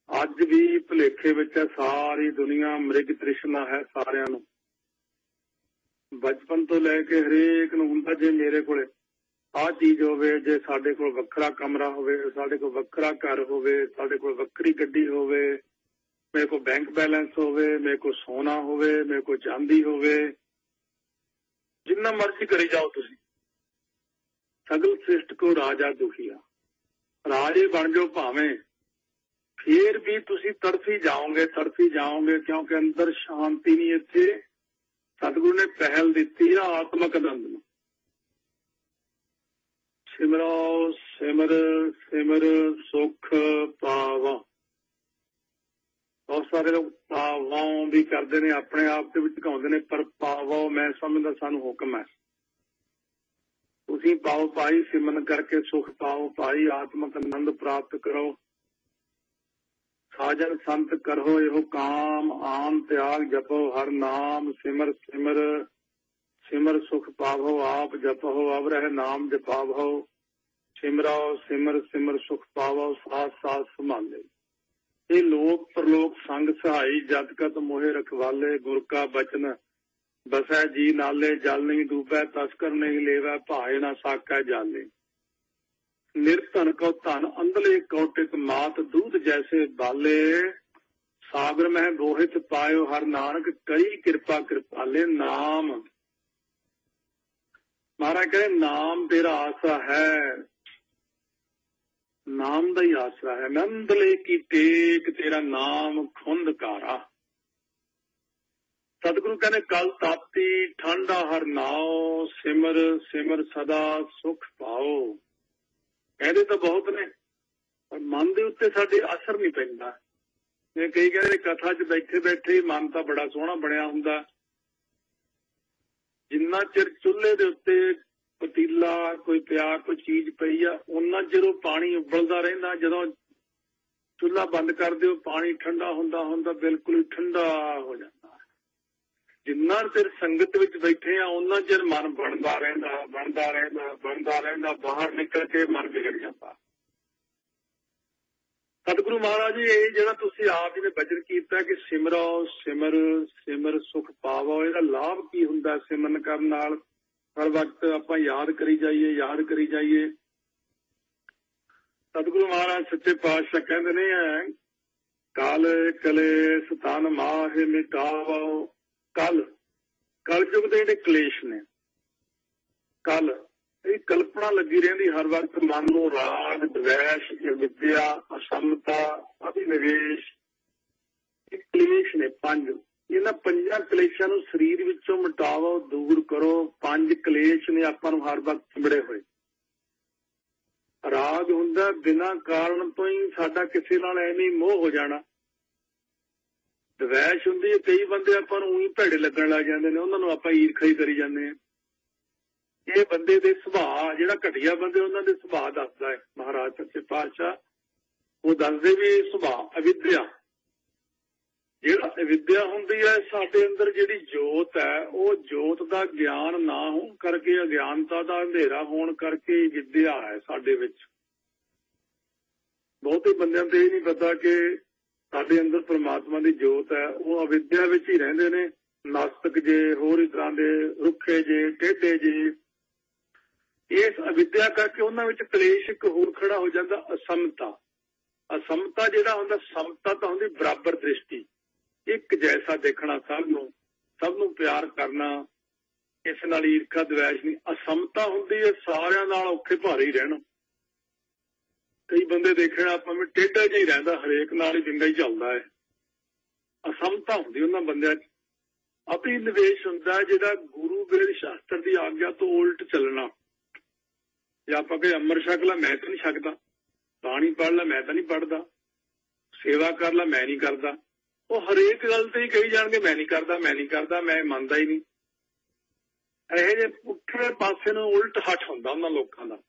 अज भी भुलेखे विच है सारी दुनिया, मृग तृष्णा है सारियां नूं। बचपन तो लैके हरेक नूं हुंदा जे मेरे कोले आ चीज होवे, जे साडे कोल वखरा कमरा होवे, साडे कोल वखरा घर होवे, साडे कोल वखरी गड्डी होवे, मेरे को बैंक बैलेंस होवे, मेरे को सोना होवे, मेरे को चांदी होवे, जिन्ना मर्जी करी जाओ तुसी। सगल सृष्ट को राजा दुखिया, राजे बन जाओ भावें, फिर भी तुसी तड़फी जाओगे क्योंकि अंदर शांति नहीं। इत्थे सतगुरु ने पहल दी है आत्मक आनंद में। सिमरो सिमर सिमर सुख पावा। बहुत सारे लोग पावों भी करते हैं, अपने आप के ढकाते हैं, पर पावो मैं समझदा सानू हुक्म है। तुसीं पाओ पाई, सिमरन करके सुख पाओ पाई, आत्मक आनंद प्राप्त करो। साजन संत करो एहो काम, आन त्याग जपो हर नाम, सिमर सिमर सिमर सुख पावो, आप जपो अब रह नाम जपावो। सिमरो सिमर सिमर सुख पावो, साथ साथ संभाले। ये लोक परलोक संग सहाई, जगत मोहे रखवाले, गुर का बचन बसै जी नाले, जल नहीं डूबै तस्कर नहीं लेवै, भाए ना साकै जाले। निर्धन को धन अंधले कौटिक मात, दूध जैसे बाले, सागर मह बोहित पायो हर नानक करी कृपा कृपाले नाम। महाराज कहे नाम तेरा आसरा है, नाम का ही आसरा है। नंदले की टेक तेरा नाम खुंदकारा। सतगुरु कहने कल ताती ठंडा हर नाओ, सिमर सिमर सदा सुख पाओ। कहते तो बहुत ने पर मन के उत्ते साडे असर नहीं पैंदा। कई कहते कथा च बैठे बैठे मन तो बड़ा सोहना बनया हुंदा, जिन्ना चिर चुल्हे दे उत्ते पतीला कोई पिया कोई चीज पई आ उन्ना चिर पानी उबलदा रहिंदा। जदों चुल्हा बंद कर दिओ पानी ठंडा हुंदा हुंदा बिल्कुल ठंडा हो जाता। जिन्ना चिर संगत विच बैठे आ उन्ना चिर मन बनदा रहिंदा बनदा रहिंदा बनदा रहिंदा, बाहर निकल के मन बिगड़ जाता। सतगुरु महाराज जी ये जिहड़ा तुसीं आप जी ने बचन कीता कि सिमरो सिमर सिमर सुख पावो, इहदा लाभ की हुंदा सिमरन करन नाल? हर वक्त आपां याद करी जाइए याद करी जाइए। सतगुरु महाराज सच्चे पातशाह कहंदे ने कल कलेश तन माहे मिटावो। कल कलयुग दे जिहड़े कलेश ने, कल ये कल्पना लगी रहिंदी हर वक्त मन नूं, राग द्वेष विद्या असमता अभिनिवेश, क्लेश ने पंज। इन्हां पंजां कलेशां नूं शरीर विचों मिटावो, दूर करो। पंज कलेश ने आपां नूं हर वक्त चिंबड़े होए। राग हुंदा बिना कारण तो ही साडा किसी नाल ऐਵੇਂ मोह हो जाना। द्वेष हुंदी है कई बंदे आपां नूं ही भैड़े लगण लग जांदे ने, उन्हां नूं आपां ईर्खा ही करी जांदे हां। ये बंदे दे सुभाਅ जिहड़ा घटिया बंदे उन्हां दे सुभाਅ दसदा है महाराज सच्चे पातशाह। वो दसदे भी सुभाਅ अविद्या, जिहड़ा अविद्या हुंदी है साडे अंदर जिहड़ी जोत है, वो जोत दा ज्ञान ना होण करके, अज्ञानता दा अंधेरा होण करके विद्या है साडे विच। बहुते बंदियां ते नहीं पता कि साडे अंदर परमात्मा दी जोत है, वो अविद्या विच ही रहिंदे ने। नास्तिक जे, होर इस तरह दे रुखे जे, टेढ़े जे, इस अविद्या करके उन्हां विच कलेश एक होर खड़ा हो जाता, असमता। असमता जिहड़ा हुंदा, समता तां हुंदी बराबर दृष्टि, एक जैसा देखना, सब नूं प्यार करना, इस नाल ईर्खा द्वेष नहीं। असमता हुंदी है सारियां नाल औखे भारे ही रहना। कई बंदे देखण आपां भी टेढ़ा जिहा ही रहिंदा, हरेक नाल ही जिंदा ही चलदा है। असमता हुंदी उन्हां बंदियां च। अभिनिवेश हुंदा जिहड़ा गुरु वेद शास्त्र की आग्या तो उल्ट चलना। जे आपां कहे अमर छक ला, मैं तो नहीं छकदा, बाणी पढ़ ला, मैं तो नहीं पढ़दा, सेवा कर ला, मैं नहीं करदा। वो हरेक गल ते ही कही जाणगे मैं नहीं करदा, मैं नहीं करदा, मैं मनदा ही नहीं। इहो जिहे पुठे पासे नूं उल्ट हट हुंदा उन्हां लोकां दा।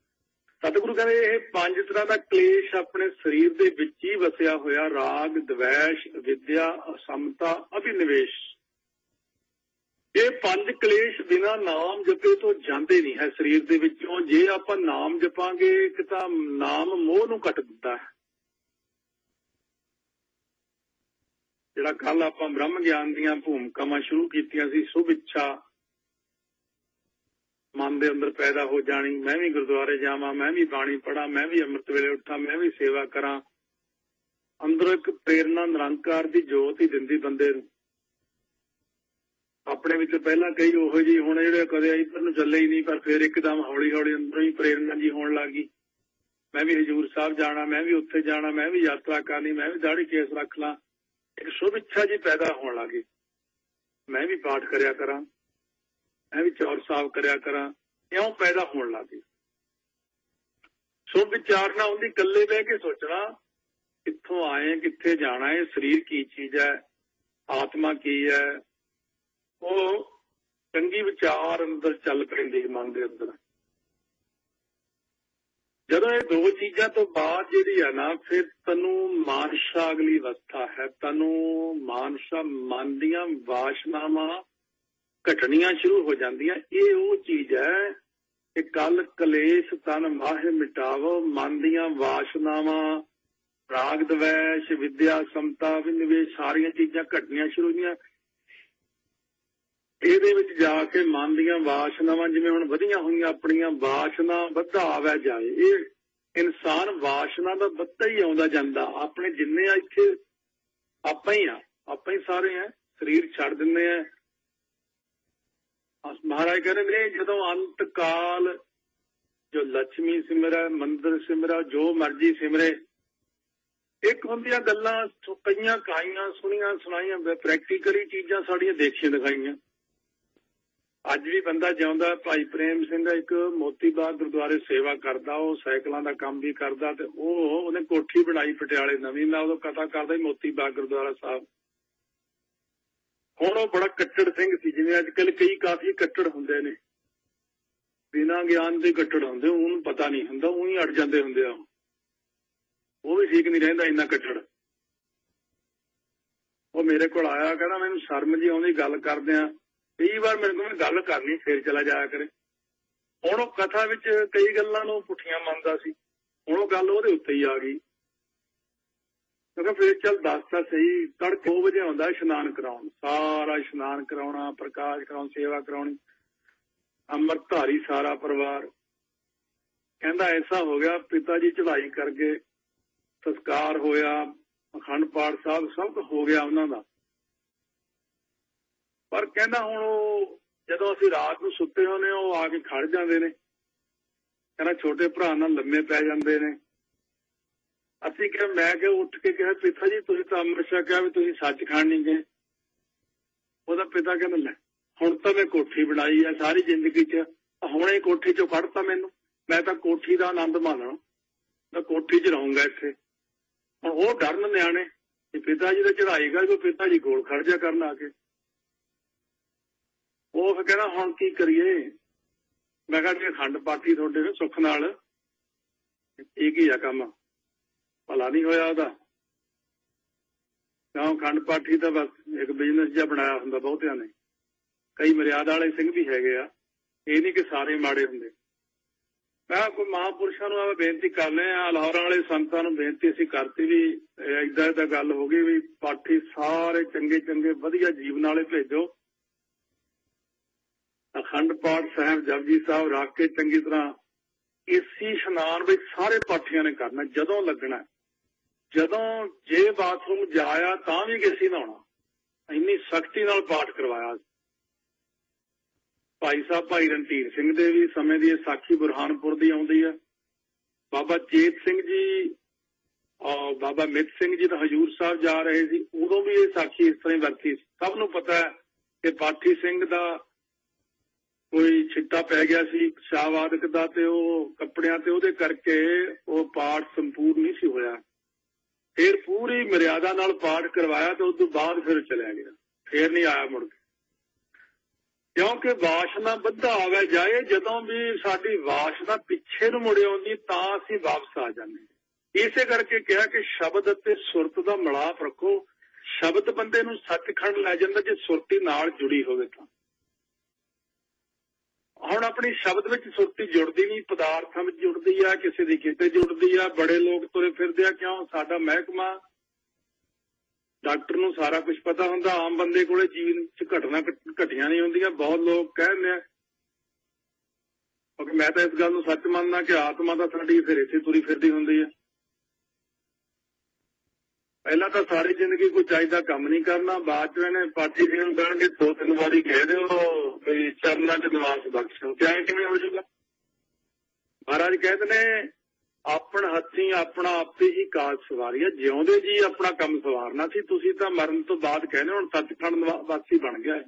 सतगुरु कहंदे ये पंज तरह दा क्लेश अपने शरीर दे विच ही वसिया होया, राग द्वेष विद्या असमता अभिनिवेश। ये पंज कलेश बिना नाम जपे तो जाते नहीं है शरीर दे विचों। जे आपां नाम जपांगे कि तां नाम मोह नूं कट दिंदा है। जिहड़ा कल आपां ब्रह्म ज्ञान दीयां भूमिकावां शुरू कीतियां सी, शुभ इच्छा मन दे अंदर पैदा हो जानी, मैं भी गुरुद्वारे जावां, मैं भी बाणी पढ़ां, मैं भी अमृत वेले उठां, मैं भी सेवा करां। अंदर एक प्रेरणा निरंकार दी जोत ही दिंदी बंदे नूं। अपने विच पहला कई ओहो जी हुण जिहड़े कदे इधर नूं चले ही नहीं, पर फिर एकदम हौली हौली अंदरों ही प्रेरणा जी होण लग गई। मैं भी हजूर साहब जाना, मैं भी उत्थे जाना, मैं भी यात्रा करनी, मैं भी दाढ़ी केस रख ला। एक शुभ इच्छा जी पैदा होण लग गई। मैं भी पाठ करिया करां, मैं भी चौर साहब करिया करां, इउं पैदा होण लग गई। शुभ विचारना उहदी कल्ले बह के सोचना कित्थों आए, कित्थे जाना है, शरीर की चीज है, आत्मा की है। वो चंगी विचार अंदर चल पैंदी मन दे अंदर। जदों ये दो चीजां तो बाद जिहड़ी है ना, फिर तैनूं मानसा अगली अवस्था है, तैनूं मानसा मन दीयां वासनावां घटनियां शुरू हो जांदियां। ये वो चीज है कि कल कलेश तन माहे मिटावो, मन दीयां वासनावां राग द्वेष विद्या समता विनिवेश सारियां चीजां घटनियां शुरू होईयां। ਇਹਦੇ ਵਿੱਚ ਜਾ ਕੇ ਮਨ ਦੀਆਂ ਵਾਸ਼ਨਾਵਾਂ ਜਿਵੇਂ ਹੁਣ ਵਧੀਆਂ ਹੋਈਆਂ ਆਪਣੀਆਂ ਵਾਸ਼ਨਾ ਵਧਾਵੇ ਜਾਏ। ਇਹ ਇਨਸਾਨ ਵਾਸ਼ਨਾ ਦਾ ਵੱਧਦਾ ਹੀ ਆਉਂਦਾ ਜਾਂਦਾ। ਆਪਣੇ ਜਿੰਨੇ ਇੱਥੇ ਆਪਾਂ ही सारे हैं, शरीर छड़ दिंदे हैं। महाराज कहते ने जदों अंत काल जो लक्ष्मी सिमरै, मंदिर सिमरै, जो मर्जी सिमरे, एक होंदियां गल्लां कईयां कहाइयां सुनियां सुनाइयां, प्रैक्टिकली चीजां साड़ियां देखियां दिखाइयां। अज भी बंदा जिउंदा, भाई प्रेम सिंह एक मोती बाग गुरुद्वारे सेवा करदा, वो साइकिलों का काम भी करदा, ते उहने कोठी बनाई पटियाले नवीं। मैं उदों कथा करदा मोती बाग गुरुद्वारा साहब। हुण वो बड़ा कट्टड़ सिंह सी, जिवें अजकल कई काफी कट्टड़ हुंदे ने, बिना ज्ञान के कट्टड़ हुंदे, उहनूं पता नहीं हुंदा, उही अड़ जांदे हुंदे आ। वो भी ठीक नहीं रहिंदा इन्ना कट्टड़। वो मेरे कोल आया, कहना मैनूं शर्म जी आउंदी गल करदिआं, कई बार मेरे को गल करनी फिर चला जाया करे। हुण वो कथा विच कई गल्लां नूं पुठियां मनदा सी, हुण वो गल ओहदे उत्ते ही आ गई। क्योंकि फिर चल दसदा सही, तड़के 2 बजे आउंदा इशनान कराउण, सारा इशनान कराउणा, प्रकाश कराउण, सेवा कराउणी, अमृतधारी सारा परिवार। कहंदा ऐसा हो गया, पिता जी चढ़ाई करके संस्कार होया, अखंड पाठ साहब सब कुछ हो गया उन्हां दा। पर कहना हुण जदों असीं रात नूं सुत्ते होने, वो आके खड़ जांदे ने, कहना छोटे भरा नाल लम्मे पै जांदे ने। असीं कहा, मैं क्या उठ के कहा, पिता जी तुसीं तां अमृत छकिआ, भी तुसीं सच्चखंड नहीं गए। ਉਹਦਾ ਪਿਤਾ ਕਹਿੰਦਾ ਲੈ ਹੁਣ ਤਾਂ ਮੈਂ ਕੋਠੀ ਬਣਾਈ ਆ ਸਾਰੀ ਜ਼ਿੰਦਗੀ 'ਚ, ਹੁਣੇ ਕੋਠੀ 'ਚੋਂ ਕੱਢਤਾ ਮੈਨੂੰ, ਮੈਂ ਤਾਂ ਕੋਠੀ ਦਾ ਆਨੰਦ ਮਾਣਨਾ, ਮੈਂ ਕੋਠੀ 'ਚ ਰਹੂੰਗਾ ਇੱਥੇ। ਹੁਣ ਉਹ ਡਰਨ ਨਿਆਣੇ ਕਿ ਪਿਤਾ ਜੀ ਦਾ ਚੜਾਈ ਕਰ, ਕੋਈ ਪਿਤਾ ਜੀ ਕੋਲ ਖੜ ਜਾ ਕਰਨ ਆ ਕੇ। ਉਹ ਫਿਰ ਕਹਿੰਦਾ ਹੁਣ ਕੀ ਕਰੀਏ। ਮੈਂ ਕਿਹਾ ਕਿ ਅਖੰਡ ਪਾਠੀ ਤੁਹਾਡੇ ਨੇ ਸੁੱਖ ਨਾਲ, ਇਹ ਕੀ ਆ ਕੰਮ, ਭਲਾ ਨਹੀਂ ਹੋਇਆ ਉਹਦਾ। ਕਿਉਂ ਅਖੰਡ ਪਾਠੀ ਤਾਂ ਬਸ ਇੱਕ ਬਿਜ਼ਨਸ ਜਿਹਾ ਬਣਾਇਆ ਹੁੰਦਾ ਬਹੁਤਿਆਂ ਨੇ, ਕਈ ਮਰਿਆਦਾ ਵਾਲੇ ਸਿੰਘ ਵੀ ਹੈਗੇ ਆ, ਇਹ ਨਹੀਂ ਕਿ ਸਾਰੇ ਮਾੜੇ ਹੁੰਦੇ। ਮੈਂ ਕੋਈ ਮਹਾਂਪੁਰਸ਼ਾਂ ਨੂੰ ਬੇਨਤੀ ਕਰ ਲਿਆ, ਲਾਹੌਰਾਂ ਵਾਲੇ ਸੰਤਾਂ ਨੂੰ ਬੇਨਤੀ ਅਸੀਂ ਕਰਤੀ ਵੀ ਏਦਾਂ ਏਦਾਂ ਗੱਲ ਹੋ ਗਈ ਵੀ ਪਾਠੀ ਸਾਰੇ ਚੰਗੇ ਚੰਗੇ ਵਧੀਆ ਜੀਵਨ ਵਾਲੇ ਭੇਜੋ, ਅਖੰਡ ਪਾਠ ਸਾਹਿਬ ਜਪਜੀ ਸਾਹਿਬ ਰੱਖ ਕੇ ਚੰਗੀ ਤਰ੍ਹਾਂ ਇਸੀ ਇਸ਼ਨਾਨ ਵਿੱਚ ਸਾਰੇ ਪਾਠੀਆਂ ਨੇ ਕਰਨਾ। ਜਦੋਂ ਲੱਗਣਾ, ਜਦੋਂ ਜੇ ਬਾਥਰੂਮ ਜਾਇਆ ਤਾਂ ਵੀ ਕਿਸੇ ਨਹਾਉਣਾ, ਇੰਨੀ ਸਖਤੀ ਨਾਲ ਪਾਠ ਕਰਵਾਇਆ। ਭਾਈ ਸਾਹਿਬ ਭਾਈ ਰਣਧੀਰ ਸਿੰਘ ਦੇ ਵੀ ਸਮੇਂ ਦੀ ਸਾਖੀ ਬੁਰਹਾਨਪੁਰ ਦੀ ਆਉਂਦੀ ਆ। ਬਾਬਾ ਚੇਤ ਸਿੰਘ ਜੀ, ਬਾਬਾ ਮਿੱਤ ਸਿੰਘ ਜੀ ਤਾਂ ਹਜ਼ੂਰ ਸਾਹਿਬ ਜਾ ਰਹੇ ਸੀ, ਉਦੋਂ ਵੀ ਇਹ ਸਾਖੀ ਇਸ ਤਰ੍ਹਾਂ ਵਰਤੀ। ਸਭ ਨੂੰ ਪਤਾ ਹੈ ਕਿ ਪਾਠੀ ਸਿੰਘ ਦਾ ਕੋਈ ਛਿੱਟਾ ਪੈ ਗਿਆ ਸੀ ਸ਼ਾਹਵਾਦਕ ਦਾ, ਤੇ ਉਹ ਕੱਪੜਿਆਂ ਤੇ ਉਹਦੇ ਕਰਕੇ ਉਹ ਪਾਠ ਸੰਪੂਰਨ ਨਹੀਂ ਸੀ ਹੋਇਆ। ਫਿਰ ਪੂਰੀ ਮਰਿਆਦਾ ਨਾਲ ਪਾਠ ਕਰਵਾਇਆ ਤੇ ਉਸ ਤੋਂ ਬਾਅਦ ਫਿਰ ਚਲਿਆ ਗਿਆ, ਫਿਰ ਨਹੀਂ ਆਇਆ ਮੁੜ ਕੇ। ਕਿਉਂਕਿ ਵਾਸ਼ਨਾ ਬੱਧਾ ਆਵੇ ਜਾਏ, ਜਦੋਂ ਵੀ ਸਾਡੀ ਵਾਸ਼ਨਾ ਪਿੱਛੇ ਨੂੰ ਮੁੜ ਆਉਂਦੀ ਤਾਂ ਅਸੀਂ ਵਾਪਸ ਆ ਜਾਂਦੇ। ਇਸੇ ਕਰਕੇ ਕਿਹਾ ਕਿ ਸ਼ਬਦ ਅਤੇ ਸੁਰਤ ਦਾ ਮਿਲਾਪ ਰੱਖੋ। ਸ਼ਬਦ ਬੰਦੇ ਨੂੰ ਸੱਚਖੰਡ ਲੈ ਜਾਂਦਾ ਜੇ ਸੁਰਤੀ ਨਾਲ ਜੁੜੀ ਹੋਵੇ ਤਾਂ। ਹੁਣ ਆਪਣੀ ਸ਼ਬਦ ਵਿੱਚ ਸੁਰਤੀ ਜੁੜਦੀ ਨਹੀਂ, ਪਦਾਰਥਾਂ ਵਿੱਚ ਜੁੜਦੀ ਆ, ਕਿਸੇ ਦੀ ਕਿਤੇ ਜੁੜਦੀ ਆ। ਬੜੇ ਲੋਕ ਤੁਰੇ ਫਿਰਦੇ ਆ, ਕਿਉਂ ਸਾਡਾ ਮਹਿਕਮਾ, ਡਾਕਟਰ ਨੂੰ ਸਾਰਾ ਕੁਝ ਪਤਾ ਹੁੰਦਾ, ਆਮ ਬੰਦੇ ਕੋਲੇ ਜੀਵਨ 'ਚ ਘਟਨਾ ਘਟੀਆਂ ਨਹੀਂ ਹੁੰਦੀਆਂ। ਬਹੁਤ ਲੋਕ ਕਹਿੰਦੇ ਆ, ਕਿਉਂਕਿ ਮੈਂ ਤਾਂ ਇਸ ਗੱਲ ਨੂੰ ਸੱਚ ਮੰਨਦਾ ਕਿ ਆਤਮਾ ਤਾਂ ਸਾਡੀ ਫਿਰ ਇੱਥੇ ਤੁਰੀ ਫਿਰਦੀ ਹੁੰਦੀ ਆ। ਪਹਿਲਾਂ ਤਾਂ ਸਾਰੀ ਜ਼ਿੰਦਗੀ ਕੋਈ ਚਾਹੀਦਾ ਕੰਮ ਨਹੀਂ ਕਰਨਾ, ਬਾਅਦ 'ਚ ਇਹਨੇ ਪਾਠੀ ਸਿੰਘ ਨੂੰ ਕਹਿਣਗੇ 2-3 ਵਾਰੀ ਕਹਿ ਦਿਓ ਵੀ ਚਰਨਾਂ 'ਚ ਨਿਵਾਸ ਬਖਸ਼ੋ, ਕਿਵੇਂ ਕਿਵੇਂ ਹੋ ਜਾਊਗਾ। ਮਹਾਰਾਜ ਕਹਿੰਦੇ ਨੇ ਆਪਣ ਹੱਥੀਂ ਆਪਣਾ ਆਪੇ ਹੀ ਕਾਜ ਸਵਾਰੀਆ, ਜਿਉਂਦੇ ਜੀ ਆਪਣਾ ਕੰਮ ਸਵਾਰਨਾ ਸੀ, ਤੁਸੀਂ ਤਾਂ ਮਰਨ ਤੋਂ ਬਾਅਦ ਕਹਿੰਦੇ ਹੁਣ ਸੱਚਖੰਡ ਵਾਸੀ ਬਣ ਗਿਆ।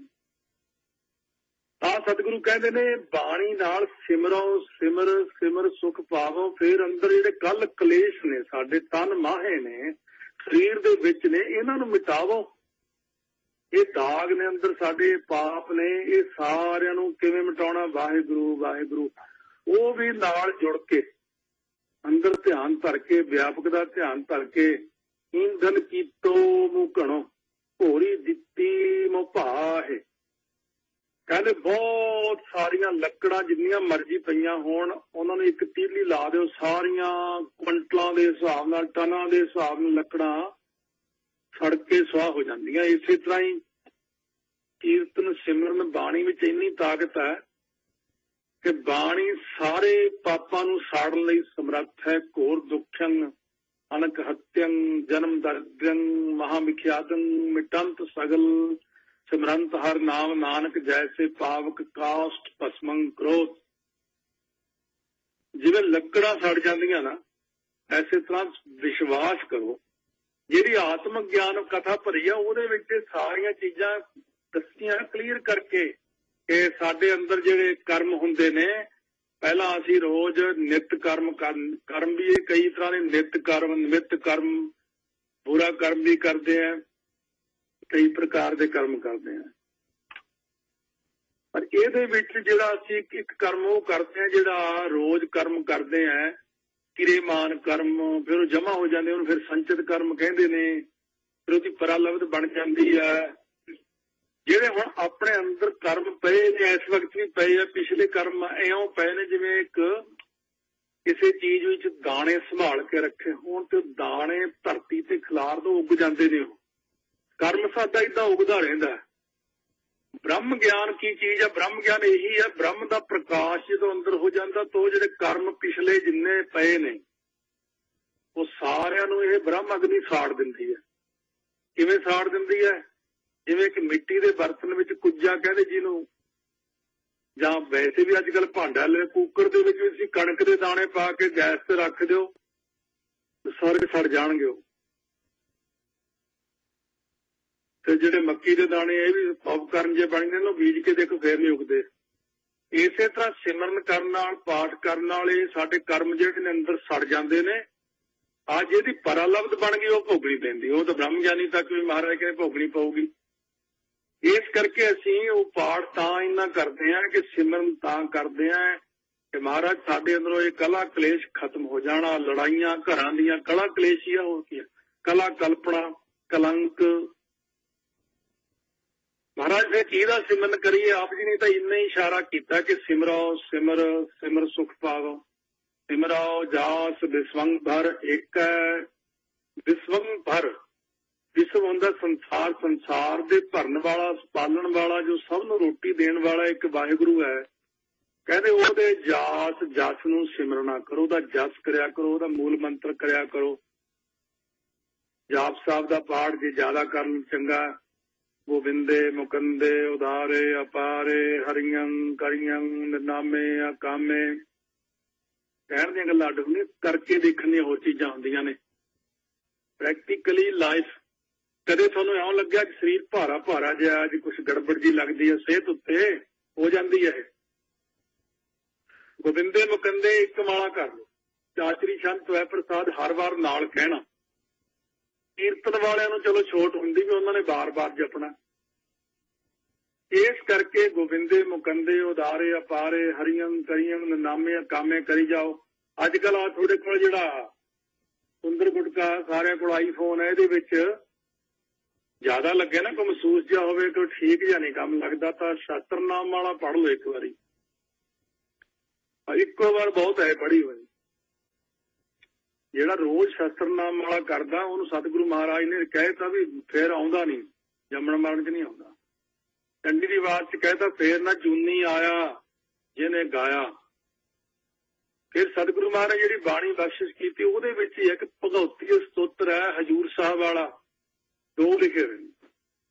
ਤਾਂ ਸਤਿਗੁਰੂ ਕਹਿੰਦੇ ਨੇ ਬਾਣੀ ਨਾਲ ਸਿਮਰੋ, ਸਿਮਰ ਸਿਮਰ ਸੁਖ ਪਾਵੋ। ਫਿਰ ਅੰਦਰ ਜਿਹੜੇ ਕੱਲ ਕਲੇਸ਼ ਨੇ, ਸਾਡੇ ਤਨ ਮਾਹੇ ਨੇ, ਸਰੀਰ ਦੇ ਵਿੱਚ ਨੇ, ਇਹਨਾਂ ਨੂੰ ਮਿਟਾਵੋ। ਇਹ ਦਾਗ ਨੇ ਅੰਦਰ ਸਾਡੇ, ਪਾਪ ਨੇ, ਇਹ ਸਾਰਿਆਂ ਨੂੰ ਕਿਵੇਂ ਮਿਟਾਉਣਾ? ਵਾਹਿਗੁਰੂ ਵਾਹਿਗੁਰੂ। ਉਹ ਵੀ ਨਾਲ ਜੁੜ ਕੇ ਅੰਦਰ ਧਿਆਨ ਧਰ ਕੇ, ਵਿਆਪਕ ਦਾ ਧਿਆਨ ਧਰ ਕੇ, ਈਂਧਨ ਕੀਤੋ ਮੂੰਹ ਘਣੋ, ਘੋਰੀ ਦਿੱਤੀ ਮੋ ਭਾਹੇ। ਕਹਿੰਦੇ ਬਹੁਤ ਸਾਰੀਆਂ ਲੱਕੜਾਂ ਜਿੰਨੀਆਂ ਮਰਜ਼ੀ ਪਈਆਂ ਹੋਣ, ਉਹਨਾਂ ਨੂੰ ਇੱਕ ਤੀਲੀ ਲਾ ਦਿਓ, ਸਾਰੀਆਂ ਕੁਇੰਟਲਾਂ ਦੇ ਹਿਸਾਬ ਨਾਲ, ਟਨਾਂ ਦੇ ਹਿਸਾਬ ਨਾਲ ਲੱਕੜਾਂ ਸੜ ਕੇ ਸੁਆਹ ਹੋ ਜਾਂਦੀਆਂ। ਇਸੇ ਤਰ੍ਹਾਂ ਹੀ ਕੀਰਤਨ ਸਿਮਰਨ ਬਾਣੀ ਵਿੱਚ ਇੰਨੀ ਤਾਕਤ ਹੈ ਕਿ ਬਾਣੀ ਸਾਰੇ ਪਾਪਾਂ ਨੂੰ ਸਾੜਨ ਲਈ ਸਮਰੱਥ ਹੈ। ਘੋਰ ਦੁੱਖਾਂ अनक हत्यं जन्म दरिद्रं महामिख्यातं मिटंत सगल सिमरंत हर नाम नानक जैसे पावक काष्ट भस्मं क्रोध। जिवें लकड़ा सड़ जांदियां ना ऐसे तरह विश्वास करो जिहड़ी आत्मक ज्ञान कथा भरी आ उहदे विच सारियां चीज़ां दस्सियां क्लीयर करके कि साडे अंदर जिहड़े कर्म हुंदे ने पहला असीं रोज नित कर्म कर्म भी कई तरह के नित कर्म निमित्त कर्म बुरा कर्म भी करते हैं कई प्रकार के कर्म करते हैं पर इहदे विच जिहड़ा असीं एक कर्म वो करते हैं जिहड़ा रोज कर्म करते हैं किरेमान कर्म फिर जमा हो जाते उन्हें फिर संचित कर्म कहते ने फिर उसकी परालब्ध बन जाती है। जिहड़े हुण अपने अंदर कर्म पे ने इस वक्त भी पे है पिछले कर्म इउं पे ने जिवें एक किसी चीज विच दाणे संभाल के रखे होण ते दाणे धरती ते खिलार दो उग जाते ने। कर्म साडा इदां उगदा रहिंदा है। ब्रह्म ज्ञान की चीज है ब्रह्म ज्ञान यही है ब्रह्म का प्रकाश जो अंदर हो जाता तो जिहड़े कर्म पिछले जिन्ने पे ने वो सारियां नूं ये ब्रह्म अग्नि साड़ दिंदी है। किवें साड़ दिंदी है जिवें कि मिट्टी के बर्तन विच कुज्जा कहते जिन्हों जां वैसे भी अजकल भांडा ले कुकर दे विच तुसीं कणक के दाणे पा के गैस ते रख दिओ सारे सड़ जाणगे। ते जिहड़े मक्की के दाणे ये भी पॉपकार्न जे बन गए बीज के देखो फिर नहीं उगते। इसे तरह सिमरन करन नाल पाठ करन नाल साडे कर्म जिहड़े ने अंदर सड़ जाते ने। अज इहदी परालब्ध बन गई वो भोगनी पैंदी वो तो ब्रह्म ज्ञानी तक भी महाराज कहते भोगनी पऊगी। इस करके असीं वो पाठ तां इन्ना करते हैं कि सिमरन तां करते हैं कि महाराज साडे अंदरों ये कला कलेश खत्म हो जाना। लड़ाइयां घरां दीयां कला कलेश ही हो की कला कल्पना कलंक महाराज फिर किहदा सिमरन करिए आप जी ने तो इन्ना ही इशारा किया कि सिमरो सिमर सिमर सुख पावो सिमरो जास विश्वंग भर एक विश्वंग भर विश्व हुंदा संसार संसार दे भरन वाला पालन वाला जो सब नूं रोटी देण वाला एक वाहिगुरु है। कहते ओहदे जास जस नूं सिमरना करो ओहदा जस करया करो ओहदा मूल मंत्र करया करो। जाप साहब दा पाठ जे ज्यादा करन चंगा गोबिंदे मुकंदे उदारे अपारे हरियं करियं नामे अकामे कहण दी गल्लां अड्ड हुंदी करके देखण दी होर चीज़ां हुंदियां ने। प्रैक्टिकली लाइफ कदे तुहानूं इउं लग्गिआ कि शरीर भारा भारा जिहा अज कुछ गड़बड़ जी लगदी है सेहत उत्ते हो जाती है। गोबिंदे मुकंदे एक माला कर लो चाचरी छंत वै प्रसाद हर वार नाल कहना। कीर्तन वालियां नूं चलो छोट हुंदी भी उन्होंने बार बार जपना। इस करके गोबिंदे मुकंदे उदारे अपारे हरियं करियं नामे कामे करी जाओ। अजकल आ थोड़े कोल जिहड़ा सुंदर गुटका सारे कोल आईफोन है इहदे ज्यादा लगे ना कोई महसूस जिहा होवे कोई ठीक जिहा नहीं काम लगता तो शास्त्रनाम वाला पढ़ लो एक बारी इको बार बहुत है पढ़ी हुई। जिहड़ा रोज शास्त्रनाम वाला करदा उहनूं सतगुरु महाराज ने कहता भी फिर आउंदा नहीं जमण मरण च नहीं आउंदा। चंडी दी बात च कहता फिर ना जूनी आया जिहने गाया। फिर सतगुरु महाराज जिहड़ी बाणी बख्शिश कीती उहदे विच ही एक भगवती स्तोत्र है हजूर साहब वाला दो लिखे हुए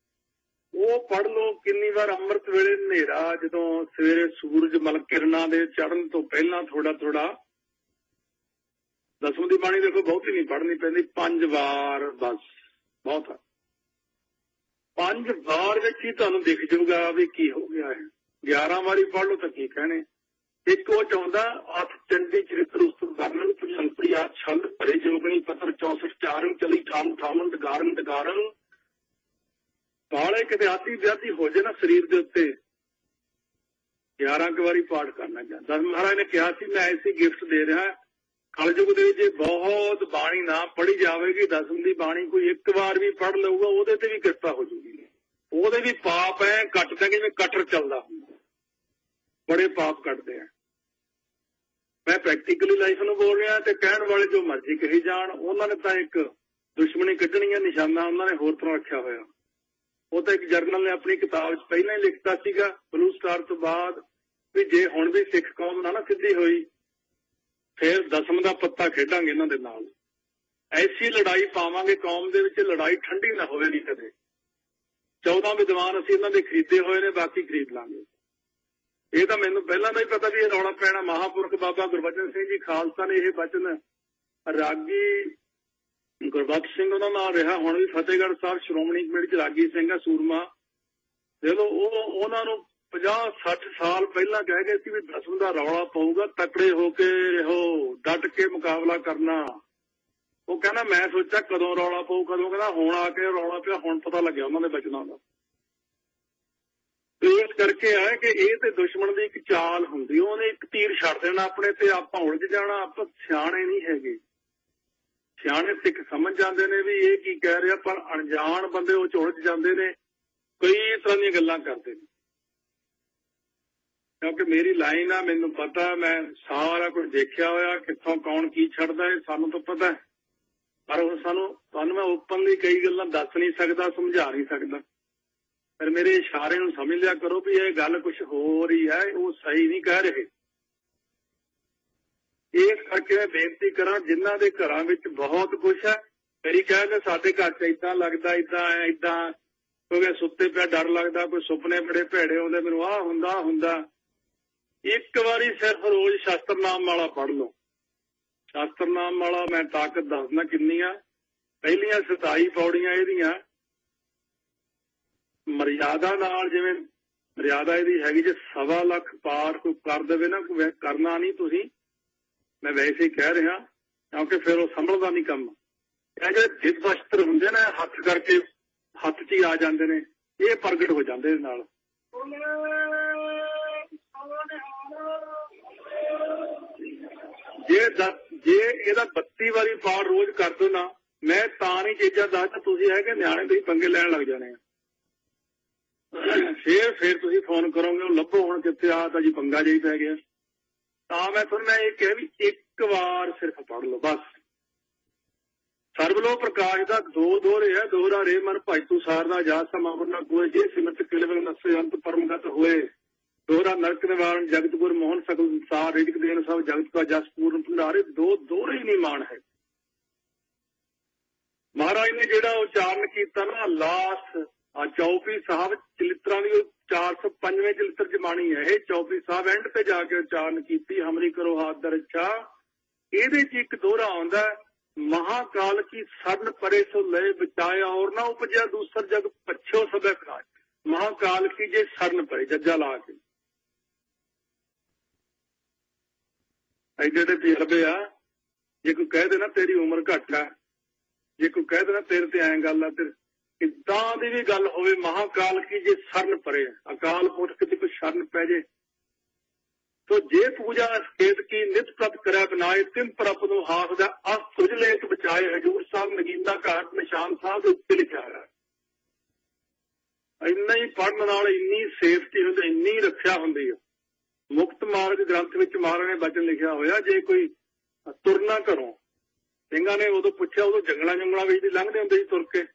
वो पढ़ लो। किन्नी बार अमृत वेले नेरा जदों सवेरे सूरज मल किरणां दे चढ़न तो पहला थोड़ा थोड़ा दसवीं की बाणी देखो बहुती नहीं पढ़नी पैंदी 5 बार बस बहुत है। 5 बार विच ही तुहानूं दिख जाऊगा भी की हो गया है। 11 बारी पढ़ लो तो की कहने। एक वो चाहुंदा अथ चंडी चरित्र उस वर्णन संप्रिया छंद भरे जोगणी पत्र 64 चारण चली ठाम ठामन डगारन डगारन काले किते आती व्याती हो जाए ना शरीर के उत्ते 11 बारी पाठ करना चाहता। महाराज ने कहा कि मैं ऐसी गिफ्ट दे रहा कलयुग दे विच बहुत बाणी ना पढ़ी जाएगी 10वीं की बाणी कोई एक बार भी पढ़ लऊगा वो भी कृपा हो जाएगी। वो भी पाप है कट देंगे जिवें कटर चलता बड़े पाप कटते हैं। मैं प्रैक्टिकली लाइफ में बोल रहा तो कहण वाले जो मर्जी कही जान उन्होंने तो एक दुश्मनी कढ़नी है निशाना उन्होंने होर तरह रखा होया। वो तो एक जर्नल ने अपनी किताब पहले ही लिखता सीगा ब्लू स्टार तो बाद भी जे हुण भी सिख कौम ना सीधी हुई फिर 10वीं का पत्ता खेडांगे इन्हां दे नाल। ਐਸੀ ਲੜਾਈ ਪਾਵਾਂਗੇ ਕੌਮ ਦੇ ਵਿੱਚ, ਲੜਾਈ ਠੰਡੀ ਨਾ ਹੋਵੇ ਨਹੀਂ ਕਦੇ। 14 ਵਿਦਵਾਨ ਅਸੀਂ ਇਹਨਾਂ ਦੇ ਖਰੀਦੇ ਹੋਏ ਨੇ, ਬਾਕੀ ਖਰੀਦ ਲਾਂਗੇ। ਇਹ ਤਾਂ ਮੈਨੂੰ ਪਹਿਲਾਂ ਦਾ ਹੀ ਪਤਾ ਵੀ ਇਹ ਰੌਲਾ ਪੈਣਾ। ਮਹਾਂਪੁਰਖ ਬਾਬਾ ਗੁਰਬਚਨ ਸਿੰਘ ਜੀ ਖਾਲਸਾ ਨੇ ਇਹ ਬਚਨ, ਰਾਗੀ ਗੁਰਬਖਸ਼ ਸਿੰਘ ਉਹਦਾ ਨਾਮ ਰਿਹਾ, ਹੁਣ ਵੀ ਫਤਿਹਗੜ੍ਹ ਸਾਹਿਬ ਸ਼੍ਰੋਮਣੀ ਕਮੇਟੀ ਚ ਰਾਗੀ ਸਿੰਘ ਆ, ਸੂਰਮਾ। ਦੇਖੋ ਉਹਨਾਂ ਨੂੰ 50-60 ਸਾਲ ਪਹਿਲਾਂ ਕਹਿ ਗਏ ਸੀ ਵੀ ਦਸਮ ਦਾ ਰੌਲਾ ਪਊਗਾ, ਤਕੜੇ ਹੋ ਕੇ ਰਹੋ, ਡਟ ਕੇ ਮੁਕਾਬਲਾ ਕਰਨਾ। ਉਹ ਕਹਿੰਦਾ ਮੈਂ ਸੋਚਿਆ ਕਦੋਂ ਰੌਲਾ ਪਊ, ਕਦੋਂ, ਕਹਿੰਦਾ ਹੁਣ ਆ ਕੇ ਰੌਲਾ ਪਿਆ, ਹੁਣ ਪਤਾ ਲੱਗਿਆ ਉਹਨਾਂ ਦੇ ਬਚਨਾਂ ਦਾ। ਇਸ ਕਰਕੇ ਆਏ ਕਿ ਇਹ ਤੇ ਦੁਸ਼ਮਣ ਦੀ ਇੱਕ ਚਾਲ ਹੁੰਦੀ, ਉਹਨੇ ਇੱਕ ਤੀਰ ਛੱਡ ਦੇਣਾ ਆਪਣੇ ਤੇ, ਆਪਾਂ ਉਲਝ ਜਾਣਾ। ਆਪਾਂ ਸਿਆਣੇ ਨਹੀਂ ਹੈਗੇ, ਸਿਆਣੇ ਸਿੱਖ ਸਮਝ ਜਾਂਦੇ ਨੇ ਵੀ ਇਹ ਕੀ ਕਹਿ ਰਿਹਾ, ਪਰ ਅਣਜਾਣ ਬੰਦੇ ਉਹ ਉਲਝ ਜਾਂਦੇ ਨੇ, ਕਈ ਤਰ੍ਹਾਂ ਦੀਆਂ ਗੱਲਾਂ ਕਰਦੇ ਨੇ। ਕਿਉਂਕਿ ਮੇਰੀ ਲਾਈਨ ਆ, ਮੈਨੂੰ ਪਤਾ, ਮੈਂ ਸਾਰਾ ਕੁਝ ਦੇਖਿਆ ਹੋਇਆ, ਕਿੱਥੋਂ ਕੌਣ ਕੀ ਛੱਡਦਾ ਇਹ ਸਾਨੂੰ ਤਾਂ ਪਤਾ। ਪਰ ਉਹ ਤੁਹਾਨੂੰ ਮੈਂ ਓਪਨਲੀ ਕਈ ਗੱਲਾਂ ਦੱਸ ਨਹੀਂ ਸਕਦਾ, ਸਮਝਾ ਨਹੀਂ ਸਕਦਾ। ਫਿਰ ਮੇਰੇ ਇਸ਼ਾਰੇ ਨੂੰ ਸਮਝ ਲਿਆ ਕਰੋ ਵੀ ਇਹ ਗੱਲ ਕੁਛ ਹੋ ਰਹੀ ਹੈ, ਉਹ ਸਹੀ ਨਹੀਂ ਕਹਿ ਰਹੇ। ਇਸ ਕਰਕੇ ਮੈਂ ਬੇਨਤੀ ਕਰਾਂ, ਜਿਨ੍ਹਾਂ ਦੇ ਘਰਾਂ ਵਿੱਚ ਬਹੁਤ ਕੁਛ ਹੈ, ਮੇਰੀ ਕਹਿੰਦੇ ਸਾਡੇ ਘਰ ਚ ਏਦਾਂ ਲੱਗਦਾ, ਏਦਾਂ ਕਿਉਂਕਿ ਸੁੱਤੇ ਪਿਆ ਡਰ ਲੱਗਦਾ, ਕੋਈ ਸੁਪਨੇ ਬੜੇ ਭੈੜੇ ਆਉਂਦੇ, ਮੈਨੂੰ ਆਹ ਹੁੰਦਾ। ਇੱਕ ਵਾਰੀ ਸਿਰਫ ਰੋਜ਼ ਸ਼ਾਸਤਰਨਾਮ ਵਾਲਾ ਪੜ੍ਹ ਲਓ। ਸ਼ਾਸਤਰਨਾਮ ਵਾਲਾ ਮੈਂ ਤਾਕਤ ਦੱਸਦਾ ਕਿੰਨੀ ਆ। ਪਹਿਲੀਆਂ 27 ਪੌੜੀਆਂ ਇਹਦੀਆਂ ਮਰਿਆਦਾ ਨਾਲ, ਜਿਵੇਂ ਮਰਿਆਦਾ ਇਹਦੀ ਹੈਗੀ ਜੇ 1.25 ਲੱਖ ਪਾਠ ਕੋਈ ਕਰ ਦੇਵੇ ਨਾ, ਕੋਈ ਕਰਨਾ ਨਹੀਂ ਤੁਸੀਂ, ਮੈਂ ਵੈਸੇ ਹੀ ਕਹਿ ਰਿਹਾ, ਕਿਉਂਕਿ ਫਿਰ ਉਹ ਸੰਭਲਦਾ ਨਹੀਂ ਕੰਮ। ਇਹ ਜਿਹੜੇ ਜਿੱਦ ਵਸਤਰ ਹੁੰਦੇ ਨੇ, ਹੱਥ ਕਰਕੇ ਹੱਥ 'ਚ ਹੀ ਆ ਜਾਂਦੇ ਨੇ, ਇਹ ਪ੍ਰਗਟ ਹੋ ਜਾਂਦੇ ਇਹਦੇ ਨਾਲ। ਜੇ ਇਹਦਾ 32 ਵਾਰੀ ਪਾਠ ਰੋਜ਼ ਕਰ ਦੋ ਨਾ, ਮੈਂ ਤਾਂ ਨਹੀਂ ਚੀਜ਼ਾਂ ਦੱਸਦਾ, ਤੁਸੀਂ ਹੈ ਕਿ ਨਿਆਣੇ ਤੁਸੀਂ ਪੰਗੇ ਲੈਣ ਲੱਗ ਜਾਣੇ ਆ। ਫਿਰ ਤੁਸੀਂ ਫੋਨ ਕਰੋਗੇ, ਉਹ ਲੱਭੋ ਹੁਣ ਕਿੱਥੇ ਆ, ਤਾਂ ਜੀ ਪੰਗਾ ਜਿਹੀ ਪੈ ਗਿਆ। ਤਾਂ ਮੈਂ ਤੁਹਾਨੂੰ ਇਹ ਕਿਹਾ ਵੀ ਇੱਕ ਵਾਰ ਸਿਰਫ ਪੜ੍ਹ ਲਓ ਬਸ। ਸਰਬਲੋ ਪ੍ਰਕਾਸ਼ ਦਾ ਦੋ ਦੋਹਰੇ ਹੈ, ਦੋਹਰਾ ਰੇ ਮਨ ਭਾਈ ਤੂੰ ਸਾਰ ਦਾ ਜਾ ਸਮਾਂ ਨਾ ਕੋਏ, ਜੇ ਸਿਮਰਤ ਕਿਲਵੇ ਨਸੇ ਅੰਤ ਪਰਮਗਤ ਹੋਏ, ਦੋਹਰਾ ਨਰਕ ਨਿਵਾਰਨ ਜਗਤ ਗੁਰ ਮੋਹਨ ਸਕਲ ਸੰਸਾਰ, ਰਿਜਕ ਦੇਣ ਸਭ ਜਗਤ ਦਾ ਜਸ ਪੂਰਨ ਭੰਡਾਰੇ। ਦੋ ਦੋਹਰੇ ਹੀ ਨਹੀਂ ਮਾਣ ਹੈ। ਮਹਾਰਾਜ ਨੇ ਜਿਹੜਾ ਉਚਾਰਨ ਕੀਤਾ ਨਾ ਲਾਸਟ ਚੌਪੀ ਸਾਹਿਬ ਚਲਿੱਤਰਾਂ ਦੀ, 405ਵੇਂ ਚਲਿੱਤਰ ਜਮਾਣੀ ਹੈ ਇਹ। ਚੌਪੀ ਸਾਹਿਬ ਐਂਡ ਤੇ ਜਾ ਕੇ ਉਚਾਰਨ ਕੀਤੀ, ਹਮਰੀ ਕਰੋ ਹਾਥ ਦਰ ਇੱਛਾ। ਇਹਦੇ ਚ ਇੱਕ ਦੋਹਰਾ ਆਉਂਦਾ, ਮਹਾਕਾਲ ਕੀ ਸਰਨ ਪਰੇ ਸੋ ਲਏ ਬਚਾਇਆ, ਔਰ ਨਾ ਉਪਜਿਆ ਦੂਸਰ ਜਗ ਪੱਛੋ ਸਭੈ ਖਾਏ। ਮਹਾਕਾਲ ਕੀ ਜੇ ਸਰਨ ਪਰੇ, ਜੱਜਾ ਲਾ ਕੇ ਐਡੇ ਤਜਰਬੇ ਆ। ਜੇ ਕੋਈ ਕਹਿ ਦੇ ਨਾ ਤੇਰੀ ਉਮਰ ਘੱਟ ਆ, ਜੇ ਕੋਈ ਕਹਿ ਦੇ ਨਾ ਤੇਰੇ ਤੇ ਐਂ ਗੱਲ ਆ, ਤੇ ਕਿੱਦਾਂ ਦੀ ਵੀ ਗੱਲ ਹੋਵੇ, ਮਹਾਕਾਲ ਕੀ ਜੇ ਸਰਨ ਪਰੇ, ਅਕਾਲ ਪੁਰਖ ਕਿਤੇ ਕੋਈ ਸ਼ਰਨ ਪੈ ਜੇ। ਤੋ ਜੇ ਪੂਜਾ ਸਕੇਤ ਕੀ ਨਿਤ ਪ੍ਰਭ ਕਰਿਆ ਬਨਾਏ, ਤਿੰਨ ਪ੍ਰਭ ਨੂੰ ਹਾਥ ਦਾ ਅਸ ਸੁਝਲੇ ਇੱਕ ਬਚਾਏ। ਹਜੂਰ ਸਾਹਿਬ ਨਗੀਨਾ ਘਾਟ ਨਿਸ਼ਾਨ ਸਾਹਿਬ ਦੇ ਉੱਤੇ ਲਿਖਿਆ ਹੈ। ਇੰਨਾ ਹੀ ਪੜ੍ਹਨ ਨਾਲ ਇੰਨੀ ਸੇਫਟੀ ਹੁੰਦੀ, ਇੰਨੀ ਰੱਖਿਆ ਹੁੰਦੀ ਹੈ। ਮੁਕਤ ਮਾਰਗ ਗ੍ਰੰਥ ਵਿੱਚ ਮਹਾਰਾਜ ਨੇ ਬਚਨ ਲਿਖਿਆ ਹੋਇਆ, ਜੇ ਕੋਈ ਤੁਰਨਾ ਘਰੋਂ, ਸਿੰਘਾਂ ਨੇ ਉਦੋਂ ਪੁੱਛਿਆ, ਉਦੋਂ ਜੰਗਲਾਂ ਵਿੱਚ ਲੰਘਦੇ ਹੁੰਦੇ ਸੀ ਤੁਰ ਕੇ।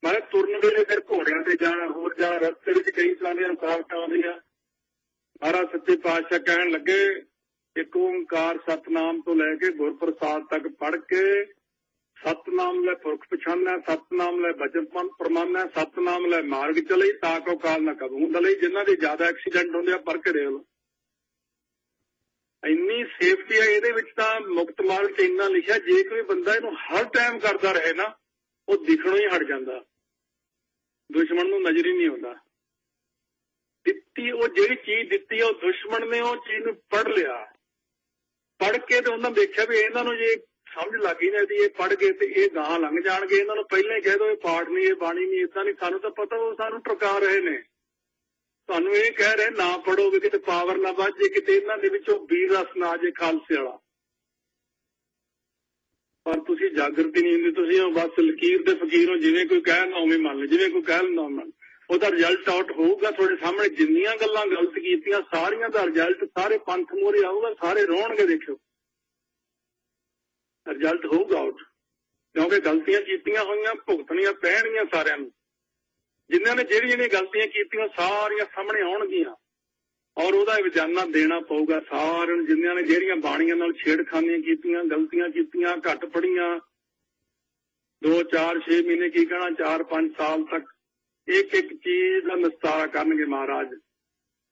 ਮੈਂ ਤੁਰਨ ਵੇਲੇ ਫਿਰ ਘੋੜਿਆਂ ਤੇ ਜਾਣਾ, ਹੋਰ ਜਾ, ਰਸਤੇ ਵਿੱਚ ਕਈ ਤਰ੍ਹਾਂ ਦੀਆਂ ਰੁਕਾਵਟਾਂ ਆਉਂਦੀਆਂ। ਮਹਾਰਾਜ ਸੱਚੇ ਪਾਤਸ਼ਾਹ ਕਹਿਣ ਲੱਗੇ, ਇੱਕ ਓਂਕਾਰ ਸਤਨਾਮ ਤੋਂ ਲੈ ਕੇ ਗੁਰਪ੍ਰਸਾਦ ਤੱਕ ਪੜ੍ਹ ਕੇ, ਸਤਨਾਮ ਲੈ ਪੁਰਖ ਪਛਾਨੈ, ਸਤਨਾਮ ਲੈ ਬਚਨ ਪ੍ਰਮਾਨੈ, ਸਤਨਾਮ ਲੈ ਮਾਰਗ ਚਲੇ, ਤਾਂ ਕੋ ਕਾਲ ਨਾ ਕਬੂ ਦਲੇ। ਜਿਨ੍ਹਾਂ ਦੇ ਜ਼ਿਆਦਾ ਐਕਸੀਡੈਂਟ ਹੁੰਦੇ ਆ ਪੜ੍ਹ ਕੇ ਦੇਖ ਲਓ, ਇੰਨੀ ਸੇਫਟੀ ਹੈ ਇਹਦੇ ਵਿੱਚ। ਤਾਂ ਮੁਕਤ ਮਾਰਗ 'ਚ ਇੰਨਾ ਲਿਖਿਆ, ਜੇ ਕੋਈ ਬੰਦਾ ਇਹਨੂੰ ਹਰ ਟਾਈਮ ਕਰਦਾ ਰਹੇ ਨਾ, ਉਹ ਦਿਖਣੋਂ ਹੀ ਹਟ ਜਾਂਦਾ, ਦੁਸ਼ਮਣ ਨੂੰ ਨਜ਼ਰ ਹੀ ਨਹੀਂ ਆਉਂਦਾ। ਦਿੱਤੀ ਉਹ ਜਿਹੜੀ ਚੀਜ਼ ਦਿੱਤੀ ਆ, ਉਹ ਦੁਸ਼ਮਣ ਨੇ ਉਹ ਚੀਜ਼ ਨੂੰ ਪੜ੍ਹ ਲਿਆ, ਪੜ੍ਹ ਕੇ ਤੇ ਉਹਨਾਂ ਦੇਖਿਆ ਵੀ ਇਹਨਾਂ ਨੂੰ ਜੇ ਸਮਝ ਲੱਗ ਗਈ ਨਾ ਇਹਦੀ, ਇਹ ਪੜ੍ਹ ਗਏ ਤੇ ਇਹ ਗਾਹਾਂ ਲੰਘ ਜਾਣਗੇ। ਇਹਨਾਂ ਨੂੰ ਪਹਿਲਾਂ ਹੀ ਕਹਿ ਦੋ ਇਹ ਪਾਠ ਨਹੀਂ, ਇਹ ਬਾਣੀ ਨਹੀਂ, ਏਦਾਂ ਨਹੀਂ। ਸਾਨੂੰ ਤਾਂ ਪਤਾ ਉਹ ਸਾਨੂੰ ਟਰਕਾ ਰਹੇ ਨੇ, ਤੁਹਾਨੂੰ ਇਹ ਕਹਿ ਰਹੇ ਨਾ ਪੜ੍ਹੋ ਵੀ ਕਿਤੇ ਪਾਵਰ ਨਾ ਵੱਧ ਜੇ, ਕਿਤੇ ਇਹਨਾਂ ਦੇ ਵਿੱਚੋਂ ਵੀਰ ਰਸ ਨਾ ਆ ਜੇ ਖਾਲਸੇ ਵਾਲਾ। ਪਰ ਤੁਸੀਂ ਜਾਗਰਤੀ ਨਹੀਂ ਹੁੰਦੀ, ਤੁਸੀਂ ਬਸ ਲਕੀਰ ਦੇ ਫਕੀਰ ਹੋ, ਜਿਵੇਂ ਕੋਈ ਕਹਿ ਨਾ ਉਵੇਂ ਮੰਨ ਲਓ, ਜਿਵੇਂ ਕੋਈ ਕਹਿ ਨਾ ਮੰਨ। ਉਹਦਾ ਰਿਜ਼ਲਟ ਆਊਟ ਹੋਊਗਾ ਤੁਹਾਡੇ ਸਾਹਮਣੇ। ਜਿੰਨੀਆਂ ਗੱਲਾਂ ਗਲਤ ਕੀਤੀਆਂ ਸਾਰੀਆਂ ਦਾ ਰਿਜ਼ਲਟ ਸਾਰੇ ਪੰਥ ਮੋਹਰੇ ਆਊਗਾ, ਸਾਰੇ ਰੋਣਗੇ, ਦੇਖਿਓ ਰਿਜ਼ਲਟ ਹੋਊਗਾ ਆਊਟ। ਕਿਉਂਕਿ ਗਲਤੀਆਂ ਕੀਤੀਆਂ ਹੋਈਆਂ ਭੁਗਤਣੀਆਂ ਪੈਣਗੀਆਂ ਸਾਰਿਆਂ ਨੂੰ। ਜਿਨ੍ਹਾਂ ਨੇ ਜਿਹੜੀਆਂ ਗਲਤੀਆਂ ਕੀਤੀਆਂ ਸਾਰੀਆਂ ਸਾਹਮਣੇ ਆਉਣਗੀਆਂ, ਔਰ ਉਹਦਾ ਵਿਜਾਨਾ ਦੇਣਾ ਪਊਗਾ ਸਾਰਿਆਂ ਨੂੰ। ਜਿਨ੍ਹਾਂ ਨੇ ਜਿਹੜੀਆਂ ਬਾਣੀਆਂ ਨਾਲ ਛੇੜਖਾਨੀਆਂ ਕੀਤੀਆਂ, ਗਲਤੀਆਂ ਕੀਤੀਆਂ, ਘੱਟ ਪੜੀਆਂ, 2 4 6 महीने की कहना 4 5 साल तक एक एक चीज का निस्तारा करनगे महाराज।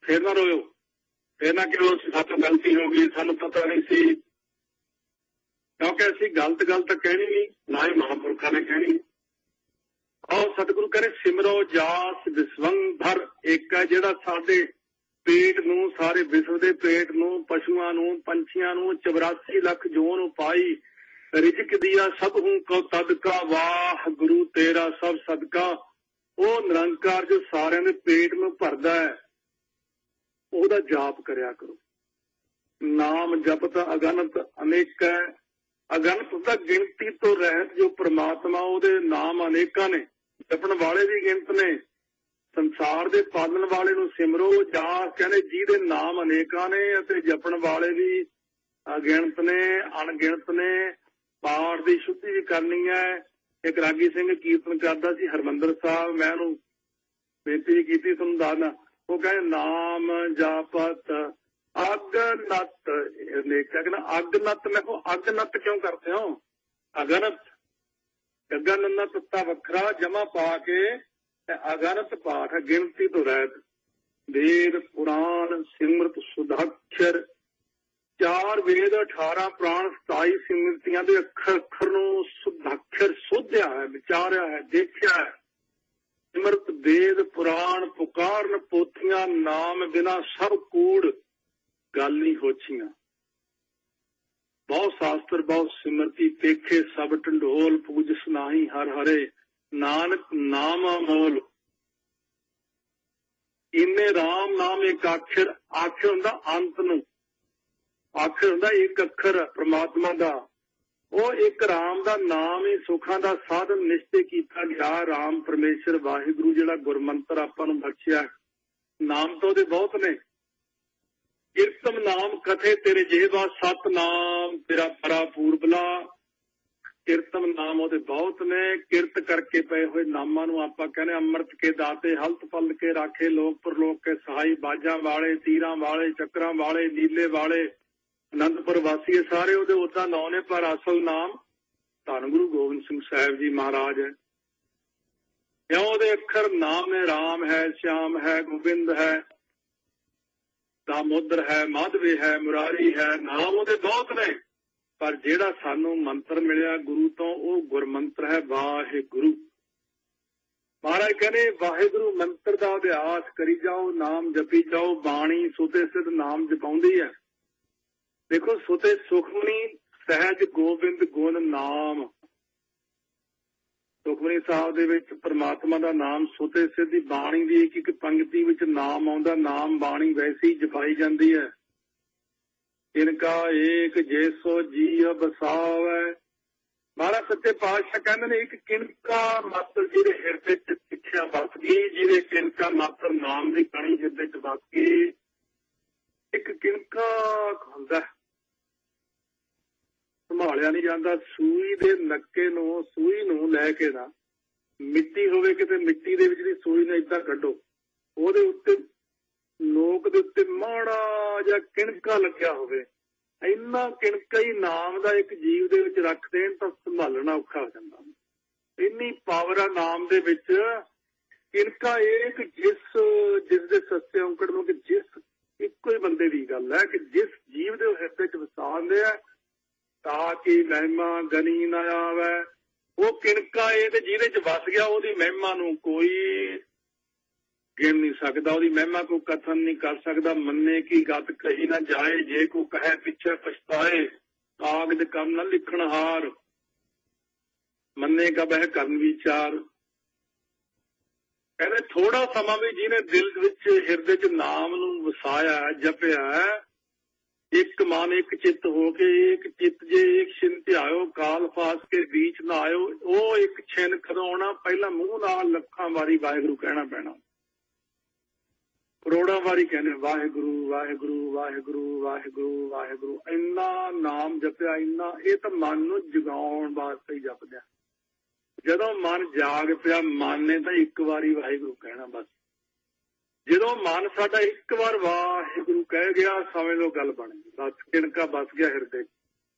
फिर ना रोयो, फिर ना कहो साथों गलती हो गई, सानू पता नहीं सी, क्योंकि असी गलत गलत कहनी नहीं, ना ही महापुरखा ने कहनी। और सतगुरु कहे सिमरो जास विश्वंभर एक है जिहड़ा साडे पेट नूं, सारे विश्व के पेट नूं, पशुआं नूं, पंछियां नूं 84 लाख जोन पाई, रिजक दिया सब हूं को तदका, वाह गुरु तेरा सब सदका। वो निरंकार जो सारे दे पेट में भरदा है, ओहदा जाप करया करो। नाम जपत अगनत अनेक है, अगनत दा गिनती तो रहत जो परमात्मा ओहदे नाम अनेकां ने, जपण वाले भी गिनत ने। संसार दे पालन वाले नूं सिमरो जास कहने जिहदे नाम अनेकां ने अते जपण वाले भी अगिणत ने, अणगिणत ने। पाठ की शुद्धि भी करनी है। एक रागी सिंह कीर्तन करता सी हरमंदर साहब, मैं उन्होंने बेनती की थी तुहानूं दसदा, वो कहे नाम जापत अगनत कहना अगनत। मैं को अगनत क्यों करते हो? अगनत गगनत ता वखरा जमा पा के अगनत पाठ है, गिनती तो रहत। वेद पुराण सिमरत सुधाक्षर, 4 वेद 18 प्राण 27 सिमरतियां दे अखर अखर नूं सुधाक्षर सोधिया है, विचारिया है, देखिया है। सिमरत वेद पुराण पुकारन पोथियां, नाम बिना सब कूड़ गाली होछियां। बहुत शास्त्र बहुत सिमरती पेखे सब ढंढोल, पूजस नाही हर हरे, नानक नाम अमोल। इन्ने राम नाम एक अक्षर, अक्षर हुंदा अंत नूं, अक्षर हुंदा एक अखर परमात्मा दा। वो एक राम दा नाम ही सुखां दा साधन निश्चय कीता गया। राम परमेश्वर वाहिगुरु जिहड़ा गुरमंत्र आपां नूं बख्शिया, नाम तो ओहदे बहुत ने। कीर्तन नाम कथे तेरे जेवा, सत नाम तेरा परा पूरबला। कीर्तन नाम ओहदे बहुत ने। किरत करके पए हुए नामां नूं आपां कहने अमृत के दाते, हलत पल के राखे, लोक परलोक के सहाई, बाजां वाले, तीरां वाले, चक्रां वाले, नीले वाले, आनंदपुर वासी सारे ओहदे उदां नाम ने, पर असल नाम धन गुरु गोबिंद सिंह साहिब जी महाराज है। क्यों? ओहदे अखर नाम ने, राम है, श्याम है, गोबिंद है, दामोदर है, माधवी है, मुरारी है। नाम ओहदे बहुत ने, पर जिहड़ा सानू मंत्र मिलिया गुरु तो वह गुरमंत्र है वाहिगुरु। महाराज कहने वाहिगुरु मंत्र का अभ्यास करी जाओ, नाम जपी जाओ। बाणी सुते सिद्ध नाम जपाउंदी है। देखो सुते सुखमनी सहज गोबिंद गुण नाम, सुखमनी साहब दे विच परमात्मा दा नाम सुते सिद्ध बाणी दी एक एक पंक्ति विच नाम आउंदा। नाम बाणी वैसे ही जपाई जाती है। इनका एक जैसो जी बसावै। महाराज सच्चे पातशाह कहते ने एक किनका मात्र जिहदे हिरदे च सिक्ख्या बस गई, जिहदे किनका मात्र नाम दी कणी हिरदे च बस गई। एक किनका हुंदा संभालिया नहीं जाता। सूई दे नक्के नूं, सूई नूं लैके ना मिट्टी होवे किते, मिट्टी दे विच दी सूई नूं इदां कड्डो, ओहदे उत्ते नोक दे उत्ते माड़ा जिहा किणका लग्या होवे, इन्ना किणका ही नाम दा एक जीव दे विच रख देण तां संभालना औखा हो जांदा। इन्नी पावर आ नाम दे विच। किणका एक जिस दे सस्ते औंकड़ नूं कि जिस इक्को ही बंदे दी गल है कि जिस जीव दे हिरदे च वसांदे आ ताकि महिमा गनी ना आवे। वो किणका ए ते जिहदे च वस गया ओहदी महिमा नूं कोई गिन नहीं सकता, ओहदी महिमा को कथन नहीं कर सकता। मन्ने की गत कही ना जाए, जे को कहे पिछे पछताए, कागज कम न लिखण हार। मन्ने का बह करन विचार। कहते थोड़ा समा भी जिन्हें दिल विच हिरदे च नाम नूं वसाया जपिया, एक मन एक चित्त होके एक चित्त जे एक छिन ध्यायो, काल फास के बीच ना आयो। वो एक छिन कदों आना, पहला मूंह नाल लखां वारी वाहिगुरू कहना पैना, करोड़ां वारी कहने वाहिगुरू वाहिगुरू वाहिगुरू वाहिगुरू वाहिगुरू। इन्ना नाम जपिया, इन्ना ये तो मन नूं जगाउण वास्ते ही जपदा। जदों मन जाग पिया, मन ने तो एक वारी वाहिगुरू कहना बस। जदों मन साडा एक बार वाहिगुरू कह गया, समझ लो गल बन गई, बस किणका बस गया हिरदे।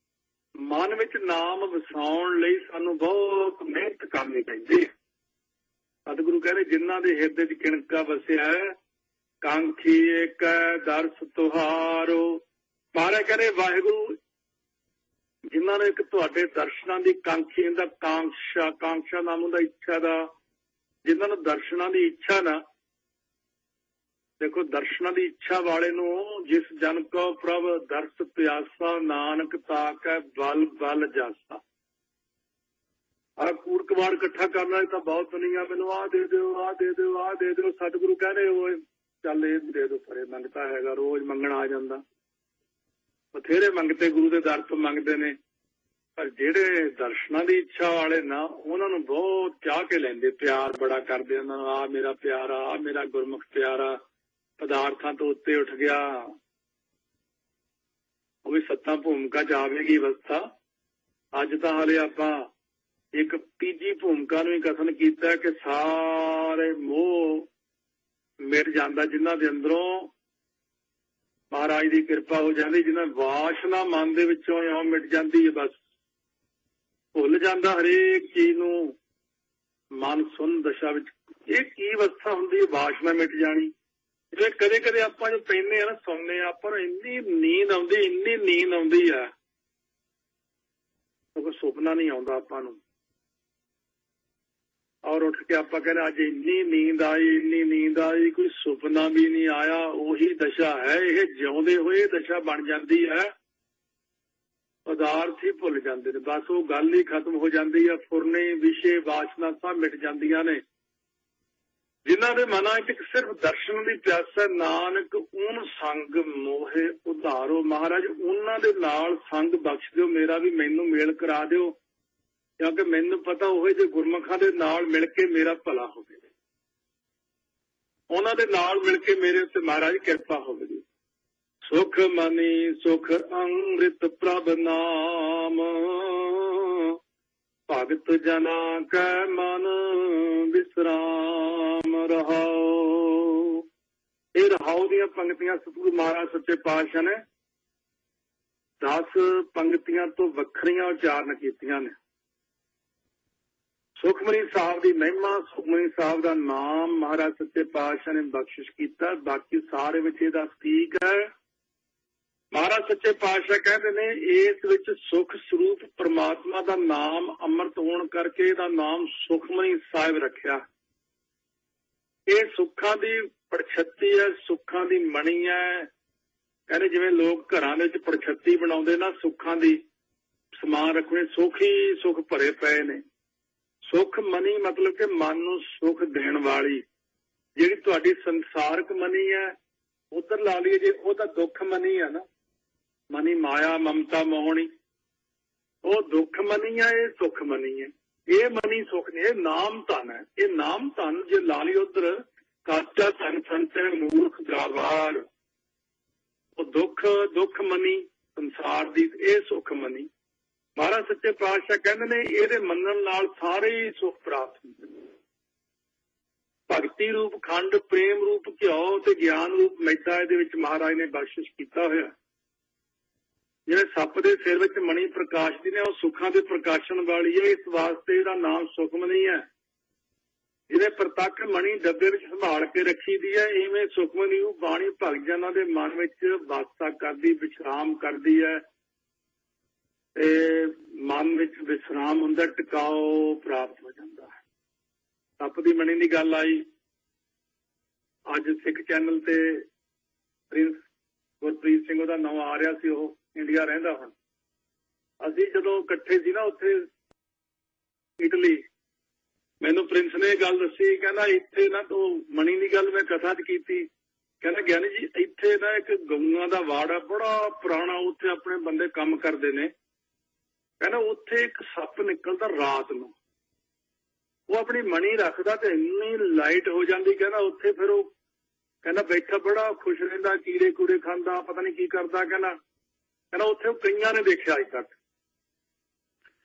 ਮਨ ਵਿੱਚ ਨਾਮ ਵਸਾਉਣ ਲਈ ਸਾਨੂੰ ਬਹੁਤ ਮਿਹਨਤ ਕਰਨੀ ਪੈਂਦੀ ਹੈ। ਸਤਿਗੁਰੂ ਕਹਿੰਦੇ ਜਿਨ੍ਹਾਂ ਦੇ ਹਿਰਦੇ 'ਚ ਕਿਣਕਾ ਵਸਿਆ ਕਾਂਖੀ ਏਕ ਦਰਸ ਤੁਹਾਰੋ। ਮਹਾਰਾਜ ਕਹਿੰਦੇ ਵਾਹਿਗੁਰੂ ਜਿਨ੍ਹਾਂ ਨੇ ਇੱਕ ਤੁਹਾਡੇ ਦਰਸ਼ਨਾਂ ਦੀ ਕਾਂਖੀ ਦਾ ਕਾਂਖਸ਼ਾ ਨਾਮ ਹੁੰਦਾ ਇੱਛਾ ਦਾ, ਜਿਨ੍ਹਾਂ ਨੂੰ ਦਰਸ਼ਨਾਂ ਦੀ ਇੱਛਾ ਨਾ, ਦੇਖੋ ਦਰਸ਼ਨਾਂ ਦੀ ਇੱਛਾ ਵਾਲੇ ਨੂੰ ਜਿਸ ਜਨ ਕੋ ਪ੍ਰਭ ਦਰਸ ਪਿਆਸਾ ਨਾਨਕ ਤਾਕੈ ਬਲ ਬਲ ਜਾਸਾ। ਕੂੜ ਕਬਾੜ ਇਕੱਠਾ ਕਰਨਾ ਤਾਂ ਬਹੁਤ ਦੁਨੀਆ, ਮੈਨੂੰ ਆਹ ਦੇ ਦਿਓ ਆਹ ਦੇ ਦਿਓ ਆਹ ਦੇ ਦਿਓ। ਸਤਿਗੁਰੂ ਕਹਿੰਦੇ ਓਏ ਚੱਲ ਇਹ ਦੇ ਦਿਓ ਪਰੇ, ਮੰਗਤਾ ਹੈਗਾ ਰੋਜ਼ ਮੰਗਣ ਆ ਜਾਂਦਾ। ਬਥੇਰੇ ਮੰਗਤੇ ਗੁਰੂ ਦੇ ਦਰ ਤੋਂ ਮੰਗਦੇ ਨੇ, ਪਰ ਜਿਹੜੇ ਦਰਸ਼ਨਾਂ ਦੀ ਇੱਛਾ ਵਾਲੇ ਨਾ ਉਹਨਾਂ ਨੂੰ ਬਹੁਤ ਚਾਹ ਕੇ ਲੈਂਦੇ, ਪਿਆਰ ਬੜਾ ਕਰਦੇ ਉਹਨਾਂ ਨੂੰ। ਆਹ ਮੇਰਾ ਪਿਆਰਾ, ਆਹ ਮੇਰਾ ਗੁਰਮੁਖ ਪਿਆਰਾ ਪਦਾਰਥਾਂ ਤੋਂ ਉੱਤੇ ਉੱਠ ਗਿਆ। ਉਹ ਵੀ ਸੱਤਾਂ ਭੂਮਿਕਾ 'ਚ ਆਵੇਗੀ ਅਵਸਥਾ। ਅੱਜ ਤਾਂ ਹਾਲੇ ਆਪਾਂ ਇੱਕ ਤੀਜੀ ਭੂਮਿਕਾ ਨੂੰ ਹੀ ਕਥਨ ਕੀਤਾ ਕਿ ਸਾਰੇ ਮੋਹ ਮਿਟ ਜਾਂਦਾ ਜਿਨ੍ਹਾਂ ਦੇ ਅੰਦਰੋਂ ਮਹਾਰਾਜ ਦੀ ਕਿਰਪਾ ਹੋ ਜਾਂਦੀ, ਜਿਨ੍ਹਾਂ ਵਾਸ਼ਨਾ ਮਨ ਦੇ ਵਿੱਚੋਂ ਇਉਂ ਮਿਟ ਜਾਂਦੀ ਹੈ, ਬਸ ਭੁੱਲ ਜਾਂਦਾ ਹਰੇਕ ਚੀਜ਼ ਨੂੰ। ਮਨ ਸੁੰਨ ਦਸ਼ਾ ਵਿੱਚ ਇਹ ਕੀ ਅਵਸਥਾ ਹੁੰਦੀ ਹੈ, ਵਾਸ਼ਨਾ ਮਿਟ ਜਾਣੀ। ਜਿਵੇਂ ਕਦੇ ਕਦੇ ਆਪਾਂ ਜੋ ਪੈਂਦੇ ਆ ਨਾ ਸੌਂਦੇ ਆ, ਆਪਾਂ ਨੂੰ ਇੰਨੀ ਨੀਂਦ ਆਉਂਦੀ ਆ ਕੋਈ ਸੁਪਨਾ ਨਹੀਂ ਆਉਂਦਾ ਆਪਾਂ ਨੂੰ। ਔਰ ਉੱਠ ਕੇ ਆਪਾਂ ਕਹਿੰਦੇ ਅੱਜ ਇੰਨੀ ਨੀਂਦ ਆਈ ਕੋਈ ਸੁਪਨਾ ਵੀ ਨਹੀਂ ਆਇਆ। ਉਹੀ ਦਸ਼ਾ ਹੈ, ਇਹ ਜਿਉਂਦੇ ਹੋਏ ਦਸ਼ਾ ਬਣ ਜਾਂਦੀ ਹੈ। ਪਦਾਰਥ ਹੀ ਭੁੱਲ ਜਾਂਦੇ ਨੇ, ਬਸ ਉਹ ਗੱਲ ਹੀ ਖਤਮ ਹੋ ਜਾਂਦੀ ਹੈ। ਫੁਰਨੇ ਵਿਸ਼ੇ ਵਾਸ਼ਨਾ ਸਭ ਮਿਟ ਜਾਂਦੀਆਂ ਨੇ। ਜਿਨ੍ਹਾਂ ਦੇ ਮਨਾਂ ਵਿੱਚ ਸਿਰਫ ਦਰਸ਼ਨ ਦੀ ਪਿਆਸ ਹੈ, ਨਾਨਕ ਊਨ ਸੰਗ ਮੋਹੇ ਉਧਾਰੋ। ਮਹਾਰਾਜ ਉਹਨਾਂ ਦੇ ਨਾਲ ਸੰਗ ਬਖਸ਼ ਦਿਓ ਮੇਰਾ ਵੀ, ਮੈਨੂੰ ਮੇਲ ਕਰਾ ਦਿਓ, ਕਿਉਂਕਿ ਮੈਨੂੰ ਪਤਾ ਹੋਵੇ ਜੇ ਗੁਰਮੁਖਾਂ ਦੇ ਨਾਲ ਮਿਲ ਕੇ ਮੇਰਾ ਭਲਾ ਹੋਵੇ, ਉਹਨਾਂ ਦੇ ਨਾਲ ਮਿਲ ਕੇ ਮੇਰੇ ਉੱਤੇ ਮਹਾਰਾਜ ਕਿਰਪਾ ਹੋਵੇ। ਸੁਖ ਮਨੀ ਸੁਖ ਅੰਮ੍ਰਿਤ ਪ੍ਰਭ ਨਾਮ, ਭਗਤ ਜਨਾ ਕੈ ਮਨ ਵਿਸਰਾਮ ਰਹਾਉ। ਇਹ ਰਹਾਉ ਦੀਆਂ ਪੰਕਤੀਆਂ ਸਤਿਗੁਰੂ ਮਹਾਰਾਜ ਸੱਚੇ ਪਾਤਸ਼ਾਹ ਨੇ 10 ਪੰਕਤੀਆਂ ਤੋਂ ਵੱਖਰੀਆਂ ਉਚਾਰਨ ਕੀਤੀਆਂ ਨੇ। ਸੁਖਮਨੀ ਸਾਹਿਬ ਦੀ ਮਹਿਮਾ, ਸੁਖਮਨੀ ਸਾਹਿਬ ਦਾ ਨਾਮ ਮਹਾਰਾਜ ਸੱਚੇ ਪਾਤਸ਼ਾਹ ਨੇ ਬਖਸ਼ਿਸ਼ ਕੀਤਾ। ਬਾਕੀ ਸਾਰੇ ਵਿੱਚ ਇਹਦਾ ਸਤੀਕ ਹੈ। ਮਹਾਰਾਜ ਸੱਚੇ ਪਾਤਸ਼ਾਹ ਕਹਿੰਦੇ ਨੇ ਇਸ ਵਿੱਚ ਸੁਖ ਸਰੂਪ ਪ੍ਰਮਾਤਮਾ ਦਾ ਨਾਮ ਅੰਮ੍ਰਿਤ ਹੋਣ ਕਰਕੇ ਇਹਦਾ ਨਾਮ ਸੁਖਮਨੀ ਸਾਹਿਬ ਰੱਖਿਆ। ਇਹ ਸੁੱਖਾਂ ਦੀ ਪਰਛੱਤੀ ਹੈ, ਸੁੱਖਾਂ ਦੀ ਮਣੀ ਹੈ। ਕਹਿੰਦੇ ਜਿਵੇਂ ਲੋਕ ਘਰਾਂ ਦੇ ਵਿੱਚ ਪਰਛੱਤੀ ਬਣਾਉਂਦੇ ਨਾ ਸੁੱਖਾਂ ਦੀ, ਸਮਾਨ ਰੱਖਣੇ, ਸੁੱਖ ਹੀ ਸੁੱਖ ਭਰੇ ਪਏ ਨੇ। ਸੁੱਖ ਮਨੀ ਮਤਲਬ ਕਿ ਮਨ ਨੂੰ ਸੁੱਖ ਦੇਣ ਵਾਲੀ। ਜਿਹੜੀ ਤੁਹਾਡੀ ਸੰਸਾਰਕ ਮਨੀ ਹੈ ਉਧਰ ਲਾ ਲਈਏ ਜੇ, ਉਹ ਤਾਂ ਦੁੱਖ ਮਨੀ ਹੈ ਨਾ, ਮਨੀ ਮਾਇਆ ਮਮਤਾ ਮੋਹਣੀ, ਉਹ ਦੁੱਖ ਮਨੀ ਹੈ, ਇਹ ਸੁੱਖ ਮਨੀ ਹੈ। ਇਹ ਮਨੀ ਸੁੱਖ ਨਹੀਂ, ਇਹ ਨਾਮ ਧਨ ਹੈ। ਇਹ ਨਾਮ ਧਨ ਜੇ ਲਾ ਲਈ ਉਧਰ ਕਾਚਾ ਧਨ ਸੰਤੈ ਮੂਰਖ ਗਾਵਾਰ, ਉਹ ਦੁੱਖ ਮਨੀ ਸੰਸਾਰ ਦੀ, ਇਹ ਸੁੱਖ ਮਨੀ। ਮਹਾਰਾਜ ਸੱਚੇ ਪਾਤਸ਼ਾਹ ਕਹਿੰਦੇ ਨੇ ਇਹਦੇ ਮੰਨਣ ਨਾਲ ਸਾਰੇ ਹੀ ਸੁੱਖ ਪ੍ਰਾਪਤ ਹੁੰਦੇ ਨੇ। ਭਗਤੀ ਰੂਪ ਖੰਡ, ਪ੍ਰੇਮ ਰੂਪ ਘਿਓ ਤੇ ਗਿਆਨ ਰੂਪ ਮੈਦਾ ਇਹਦੇ ਵਿੱਚ ਮਹਾਰਾਜ ਨੇ ਬਖਸ਼ਿਸ਼ ਕੀਤਾ ਹੋਇਆ। ਜਿਹੜੇ ਸੱਪ ਦੇ ਸਿਰ ਵਿੱਚ ਮਣੀ ਪ੍ਰਕਾਸ਼ਦੀ ਨੇ ਉਹ ਸੁੱਖਾਂ ਦੇ ਪ੍ਰਕਾਸ਼ਨ ਵਾਲੀ ਹੈ। ਇਸ ਵਾਸਤੇ ਇਹਦਾ ਨਾਮ ਸੁਖਮਨੀ ਹੈ। ਜਿਵੇਂ ਪ੍ਰਤੱਖ ਮਣੀ ਡੱਬੇ ਵਿੱਚ ਸੰਭਾਲ ਕੇ ਰੱਖੀ ਦੀ ਹੈ, ਇਵੇਂ ਸੁਖਮਨੀ ਉਹ ਬਾਣੀ ਭਗਤ ਜਨਾਂ ਦੇ ਮਨ ਵਿੱਚ ਵਾਸਾ ਕਰਦੀ, ਵਿਸ਼ਰਾਮ ਕਰਦੀ ਹੈ ਤੇ ਮਨ ਵਿੱਚ ਵਿਸ਼ਰਾਮ ਹੁੰਦਾ, ਟਿਕਾਓ ਪ੍ਰਾਪਤ ਹੋ ਜਾਂਦਾ ਹੈ। ਸੱਪ ਦੀ ਮਣੀ ਦੀ ਗੱਲ ਆਈ, ਅੱਜ ਸਿੱਖ ਚੈਨਲ ਤੇ ਪ੍ਰਿੰਸ ਗੁਰਪ੍ਰੀਤ ਸਿੰਘ ਉਹਦਾ ਨਾਮ ਆ ਰਿਹਾ ਸੀ, ਉਹ ਇੰਡੀਆ ਰਹਿੰਦਾ ਹੁਣ। ਅਸੀਂ ਜਦੋਂ ਇਕੱਠੇ ਸੀ ਨਾ ਉੱਥੇ ਇਟਲੀ, ਮੈਨੂੰ ਪ੍ਰਿੰਸ ਨੇ ਇਹ ਗੱਲ ਦੱਸੀ, ਕਹਿੰਦਾ ਇੱਥੇ ਨਾ ਤੂੰ ਮਣੀ ਦੀ ਗੱਲ ਮੈਂ ਕਥਾ 'ਚ ਕੀਤੀ, ਕਹਿੰਦਾ ਗਿਆਨੀ ਜੀ ਇੱਥੇ ਨਾ ਇੱਕ ਗਊਆਂ ਦਾ ਵਾੜ ਆ ਬੜਾ ਪੁਰਾਣਾ, ਉੱਥੇ ਆਪਣੇ ਬੰਦੇ ਕੰਮ ਕਰਦੇ ਨੇ। ਕਹਿੰਦਾ ਉੱਥੇ ਇੱਕ ਸੱਪ ਨਿਕਲਦਾ ਰਾਤ ਨੂੰ, ਉਹ ਆਪਣੀ ਮਣੀ ਰੱਖਦਾ ਤੇ ਇੰਨੀ ਲਾਈਟ ਹੋ ਜਾਂਦੀ, ਕਹਿੰਦਾ ਉੱਥੇ ਫਿਰ ਉਹ ਕਹਿੰਦਾ ਬੈਠਾ ਬੜਾ ਖੁਸ਼ ਰਹਿੰਦਾ, ਕੀੜੇ ਕੂੜੇ ਖਾਂਦਾ, ਪਤਾ ਨਹੀਂ ਕੀ ਕਰਦਾ। ਕਹਿੰਦਾ ਉੱਥੇ ਉਹ ਕਈਆਂ ਨੇ ਦੇਖਿਆ ਅੱਜ ਤੱਕ।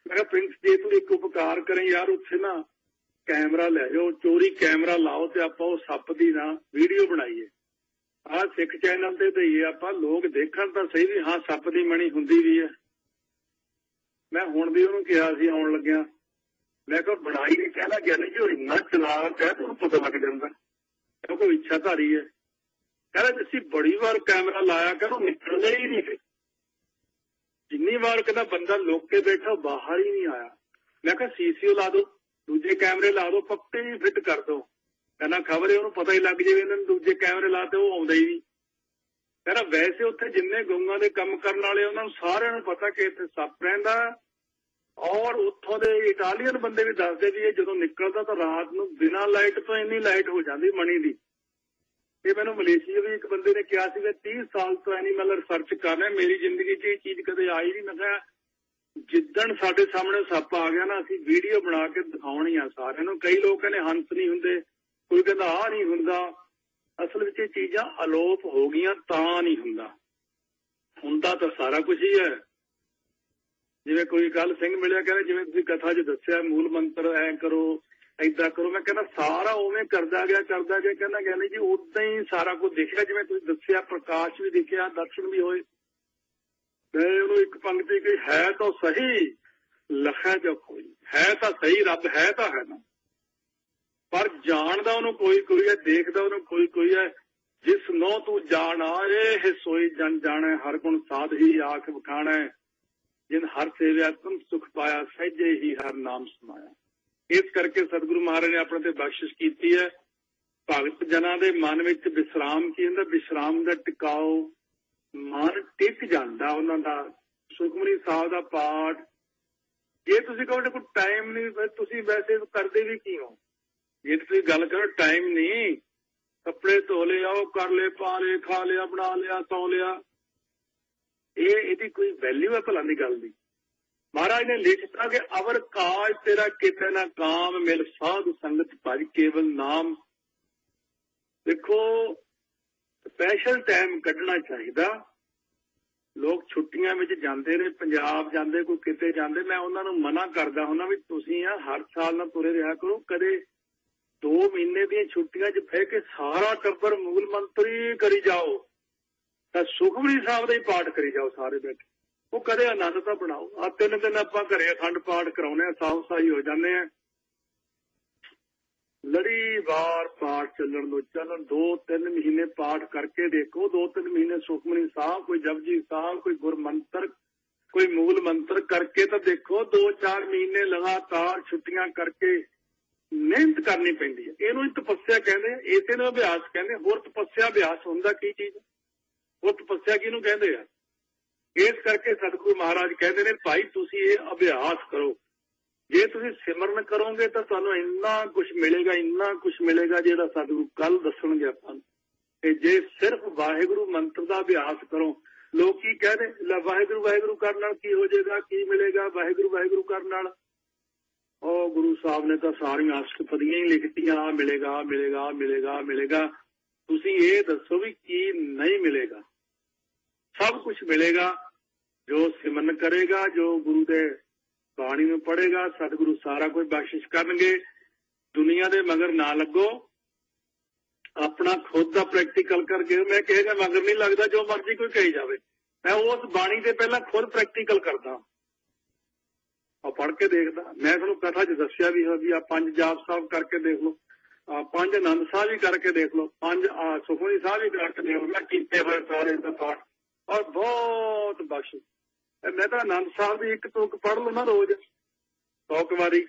ਮੈਂ ਕਿਹਾ ਪ੍ਰਿੰਸ ਜੇ ਤੂੰ ਇੱਕ ਉਪਕਾਰ ਕਰੇ ਯਾਰ, ਉੱਥੇ ਨਾ ਕੈਮਰਾ ਲੈ ਜਾਓ, ਚੋਰੀ ਕੈਮਰਾ ਲਾਓ ਤੇ ਆਪਾਂ ਉਹ ਸੱਪ ਦੀ ਨਾ ਵੀਡੀਓ ਬਣਾਈਏ, ਆਹ ਸਿੱਖ ਚੈਨਲ ਤੇ ਦਈਏ ਆਪਾਂ, ਲੋਕ ਦੇਖਣ ਤਾਂ ਸਹੀ ਵੀ ਹਾਂ ਸੱਪ ਦੀ ਮਣੀ ਹੁੰਦੀ ਵੀ ਹੈ। मैं हुण भी उन्होंने कहा सी आउण लग्या, मैं कहा बनाई ने कहना ज्ञानी जी इन्ना चलाक है तो पता लग जाता क्योंकि इच्छाधारी है। कहना असीं बड़ी बार कैमरा लाया करो निकलने ही नहीं, जिन्नी बार कहना बंदा लुक के बैठा बाहर ही नहीं आया। मैं कहा सीसीओ ला दो, दूजे कैमरे ला दो, पक्के ही फिट कर दो। कहना खबर है उन्होंने पता ही लग जाए इन्होंने दूजे कैमरे लाते वो आउंदा ही नहीं। कहना वैसे उत्थे जिन्ने गਊਆਂ ਦੇ ਕੰਮ ਕਰਨ ਵਾਲੇ ਉਹਨਾਂ ਨੂੰ ਸਾਰਿਆਂ ਨੂੰ ਪਤਾ ਕਿ ਇੱਥੇ ਸੱਪ ਰਹਿੰਦਾ, ਔਰ ਉੱਥੋਂ ਦੇ ਇਟਾਲੀਅਨ ਬੰਦੇ ਵੀ ਦੱਸਦੇ ਵੀ ਇਹ ਜਦੋਂ ਨਿਕਲਦਾ ਤਾਂ ਰਾਤ ਨੂੰ ਬਿਨਾਂ ਲਾਈਟ ਤੋਂ ਇੰਨੀ ਲਾਈਟ ਹੋ ਜਾਂਦੀ ਮਣੀ ਦੀ। ਇਹ ਮੈਨੂੰ ਮਲੇਸ਼ੀਆ ਵੀ ਇੱਕ ਬੰਦੇ ਨੇ ਕਿਹਾ ਸੀ ਕਿ 30 ਸਾਲ ਤੋਂ ਐਨੀਮਲ ਰਿਸਰਚ ਕਰ ਰਿਹਾ, ਮੇਰੀ ਜ਼ਿੰਦਗੀ 'ਚ ਇਹ ਚੀਜ਼ ਕਦੇ ਆਈ ਨਹੀਂ। ਮੈਂ ਕਿਹਾ ਜਿੱਦਣ ਸਾਡੇ ਸਾਹਮਣੇ ਸੱਪ ਆ ਗਿਆ ਨਾ ਅਸੀਂ ਵੀਡੀਓ ਬਣਾ ਕੇ ਦਿਖਾਉਣੀ ਆ ਸਾਰਿਆਂ ਨੂੰ। ਕਈ ਲੋਕ ਕਹਿੰਦੇ ਹੰਸ ਨਹੀਂ ਹੁੰਦੇ, ਕੋਈ ਕਹਿੰਦਾ ਆਹ ਨਹੀਂ ਹੁੰਦਾ। ਅਸਲ ਵਿੱਚ ਇਹ ਚੀਜ਼ਾਂ ਅਲੋਪ ਹੋ ਗਈਆਂ ਤਾਂ ਨਹੀਂ ਹੁੰਦਾ ਤਾਂ ਸਾਰਾ ਕੁਝ ਹੀ ਹੈ। ਜਿਵੇਂ ਕੋਈ ਕੱਲ ਸਿੰਘ ਮਿਲਿਆ ਕਹਿੰਦੇ ਜਿਵੇਂ ਤੁਸੀਂ ਕਥਾ 'ਚ ਦੱਸਿਆ ਮੂਲ ਮੰਤਰ ਐ ਕਰੋ ਏਦਾਂ ਕਰੋ, ਮੈਂ ਕਹਿੰਦਾ ਸਾਰਾ ਉਵੇਂ ਕਰਦਾ ਗਿਆ। ਕਹਿੰਦਾ ਕਹਿੰਦੇ ਜੀ ਉਦਾਂ ਹੀ ਸਾਰਾ ਕੁਝ ਦਿਖਿਆ ਜਿਵੇਂ ਤੁਸੀਂ ਦੱਸਿਆ, ਪ੍ਰਕਾਸ਼ ਵੀ ਦਿਖਿਆ, ਦਰਸ਼ਨ ਵੀ ਹੋਏ। ਮੈਂ ਉਹਨੂੰ ਇੱਕ ਪੰਕਤੀ ਕਹੀ, ਹੈ ਤਾਂ ਸਹੀ ਲਖੈ ਜੋ ਕੋਈ, ਹੈ ਤਾਂ ਸਹੀ ਰੱਬ ਹੈ ਤਾਂ ਹੈ ਨਾ, ਪਰ ਜਾਣਦਾ ਉਹਨੂੰ ਕੋਈ ਹੈ, ਦੇਖਦਾ ਉਹਨੂੰ ਕੋਈ ਹੈ। ਜਿਸ ਨੋ ਤੂੰ ਜਾਣ ਆਏ ਸੋਈ ਜਨ ਜਾਣੈ, ਹਰ ਗੁਣ ਸਾਧ ਹੀ ਆਖ ਬਖਾਣੈ, ਜਿਨ ਹਰ ਸੇਵਿਆ ਤੁਮ ਸੁਖ ਪਾਇਆ, ਸਹਿਜੇ ਹੀ ਹਰ ਨਾਮ ਸਮਾਇਆ। ਇਸ ਕਰਕੇ ਸਤਿਗੁਰੂ ਮਹਾਰਾਜ ਨੇ ਆਪਣੇ ਤੇ ਬਖਸ਼ਿਸ਼ ਕੀਤੀ ਹੈ। ਭਗਤ ਜਨਾਂ ਦੇ ਮਨ ਵਿੱਚ ਵਿਸਰਾਮ ਕੀ ਹੁੰਦਾ, ਵਿਸਰਾਮ ਦਾ ਟਿਕਾਓ, ਮਨ ਟਿਕ ਜਾਂਦਾ ਉਹਨਾਂ ਦਾ। ਸੁਖਮਨੀ ਸਾਹਿਬ ਦਾ ਪਾਠ ਜੇ ਤੁਸੀਂ ਕਹੋ ਕੋਈ ਟਾਈਮ ਨਹੀਂ, ਤੁਸੀਂ ਵੈਸੇ ਕਰਦੇ ਵੀ ਕੀ ਹੋ? ਜੇ ਤੁਸੀਂ ਗੱਲ ਕਰੋ ਟਾਈਮ ਨਹੀਂ, ਕੱਪੜੇ ਧੋ ਲਏ, ਆਓ ਕਰ ਲਏ, ਪਾ ਲਏ, ਖਾ ਲਿਆ, ਬਣਾ ਲਿਆ, ਸੌ ਲਿਆ, ਇਹਦੀ ਕੋਈ ਵੈਲਿਊ ਹੈ ਭਲਾ ਦੀ ਗੱਲ ਦੀ? ਮਹਾਰਾਜ ਨੇ ਲਿਖਤਾ ਕਿ ਅਵਰ ਕਾਜ ਤੇਰਾ ਕਿਤੇ ਨਾ ਕਾਮ, ਮਿਲ ਸਾਧ ਸੰਗਤ ਭਜ ਕੇਵਲ ਨਾਮ। ਦੇਖੋ ਸਪੈਸ਼ਲ ਟਾਈਮ ਕੱਢਣਾ ਚਾਹੀਦਾ। ਲੋਕ ਛੁੱਟੀਆਂ ਵਿੱਚ ਜਾਂਦੇ ਨੇ, ਪੰਜਾਬ ਜਾਂਦੇ, ਕੋਈ ਕਿਤੇ ਜਾਂਦੇ, ਮੈਂ ਉਹਨਾਂ ਨੂੰ ਮਨਾ ਕਰਦਾ ਹੁੰਦਾ ਵੀ ਤੁਸੀਂ ਹਰ ਸਾਲ ਨਾਲ ਤੁਰੇ ਰਿਹਾ ਕਰੋ। ਕਦੇ 2 ਮਹੀਨੇ ਦੀਆਂ ਛੁੱਟੀਆਂ 'ਚ ਬਹਿ ਕੇ ਸਾਰਾ ਟੱਬਰ ਮੂਲ ਮੰਤਰ ਹੀ ਕਰੀ ਜਾਓ, ਤਾਂ ਸੁਖਮਨੀ ਸਾਹਿਬ ਦਾ ਹੀ ਪਾਠ ਕਰੀ ਜਾਓ ਸਾਰੇ ਬੈਠੇ। ਉਹ ਕਦੇ ਆਨੰਦ ਤਾਂ ਬਣਾਓ। ਆ 3 ਦਿਨ ਆਪਾਂ ਘਰੇ ਅਖੰਡ ਪਾਠ ਕਰਾਉਣੇ ਆ, ਸਾਫ਼ ਸਾਈ ਹੋ ਜਾਂਦੇ ਆ। ਲੜੀਵਾਰ ਪਾਠ ਚੱਲਣ 2-3 ਮਹੀਨੇ ਪਾਠ ਕਰਕੇ ਦੇਖੋ। 2-3 ਮਹੀਨੇ ਸੁਖਮਨੀ ਸਾਹਿਬ, ਕੋਈ ਜਪਜੀ ਸਾਹਿਬ, ਕੋਈ ਗੁਰਮੰਤਰ, ਕੋਈ ਮੂਲ ਮੰਤਰ ਕਰਕੇ ਤਾਂ ਦੇਖੋ। 2-4 ਮਹੀਨੇ ਲਗਾਤਾਰ ਛੁੱਟੀਆਂ ਕਰਕੇ ਮਿਹਨਤ ਕਰਨੀ ਪੈਂਦੀ ਹੈ। ਇਹਨੂੰ ਹੀ ਤਪੱਸਿਆ ਕਹਿੰਦੇ ਆ, ਇਸੇ ਨੂੰ ਅਭਿਆਸ ਕਹਿੰਦੇ। ਹੋਰ ਤਪੱਸਿਆ ਅਭਿਆਸ ਹੁੰਦਾ ਕੀ ਚੀਜ਼? ਉਹ ਤਪੱਸਿਆ ਕਿਹਨੂੰ ਕਹਿੰਦੇ ਆ? ਇਸ ਕਰਕੇ ਸਤਿਗੁਰੂ ਮਹਾਰਾਜ ਕਹਿੰਦੇ ਨੇ ਭਾਈ ਤੁਸੀਂ ਇਹ ਅਭਿਆਸ ਕਰੋ। ਜੇ ਤੁਸੀਂ ਸਿਮਰਨ ਕਰੋਗੇ ਤਾਂ ਤੁਹਾਨੂੰ ਇੰਨਾ ਕੁਝ ਮਿਲੇਗਾ, ਇੰਨਾ ਕੁਝ ਮਿਲੇਗਾ ਜਿਹੜਾ ਸਤਿਗੁਰੂ ਕੱਲ ਦੱਸਣਗੇ ਆਪਾਂ ਨੂੰ। ਤੇ ਜੇ ਸਿਰਫ ਵਾਹਿਗੁਰੂ ਮੰਤਰ ਦਾ ਅਭਿਆਸ ਕਰੋ, ਲੋਕ ਕੀ ਕਹਿੰਦੇ ਵਾਹਿਗੁਰੂ ਵਾਹਿਗੁਰੂ ਕਰਨ ਨਾਲ ਕੀ ਹੋ ਜਾਏਗਾ, ਕੀ ਮਿਲੇਗਾ ਵਾਹਿਗੁਰੂ ਵਾਹਿਗੁਰੂ ਕਰਨ ਨਾਲ? ਉਹ ਗੁਰੂ ਸਾਹਿਬ ਨੇ ਤਾਂ ਸਾਰੀਆਂ ਅਸ਼ਟਪਦੀਆਂ ਹੀ ਲਿਖਤੀਆਂ, ਮਿਲੇਗਾ ਮਿਲੇਗਾ ਮਿਲੇਗਾ ਮਿਲੇਗਾ। ਤੁਸੀਂ ਇਹ ਦੱਸੋ ਵੀ ਕੀ ਨਹੀਂ ਮਿਲੇਗਾ? ਸਭ ਕੁਝ ਮਿਲੇਗਾ ਜੋ ਸਿਮਰਨ ਕਰੇਗਾ, ਜੋ ਗੁਰੂ ਦੇ ਬਾਣੀ ਨੂੰ ਪੜ੍ਹੇਗਾ। ਸਤਿਗੁਰੂ ਸਾਰਾ ਕੁਝ ਬਖਸ਼ਿਸ਼ ਕਰਨਗੇ। ਦੁਨੀਆ ਦੇ ਮਗਰ ਨਾ ਲੱਗੋ, ਆਪਣਾ ਖੁਦ ਦਾ ਪ੍ਰੈਕਟੀਕਲ ਕਰਕੇ। ਮੈਂ ਕਹੇਗਾ ਮਗਰ ਨਹੀਂ ਲੱਗਦਾ, ਜੋ ਮਰਜ਼ੀ ਕੋਈ ਕਹੀ ਜਾਵੇ। ਮੈਂ ਉਸ ਬਾਣੀ ਦੇ ਪਹਿਲਾਂ ਖੁਦ ਪ੍ਰੈਕਟੀਕਲ ਕਰਦਾ, ਆ ਪੜ੍ਹ ਕੇ ਦੇਖਦਾ। ਮੈਂ ਤੁਹਾਨੂੰ ਕਥਾ 'ਚ ਦੱਸਿਆ ਵੀ ਹੋਗੀ ਆ 5 ਜਾਪ ਸਾਹਿਬ ਕਰਕੇ ਦੇਖ ਲਓ, 5 ਆਨੰਦ ਸਾਹਿਬ ਵੀ ਕਰਕੇ ਦੇਖ ਲਓ, 5 ਸੁਖਮਨੀ ਸਾਹਿਬ ਵੀ ਕਰਕੇ ਦੇਖ ਲਓ। ਮੈਂ ਕੀਤੇ ਹੋਏ ਸਾਰੇ ਦਾ ਪਾਠ ਔਰ ਬਹੁਤ ਬਖਸ਼ਿਸ਼। ਮੈਂ ਤਾਂ ਆਨੰਦ ਸਾਹਿਬ ਦੀ ਇੱਕ ਤੁਕ ਪੜ੍ਹ ਲਓ ਨਾ ਰੋਜ਼ 100 ਵਾਰੀ।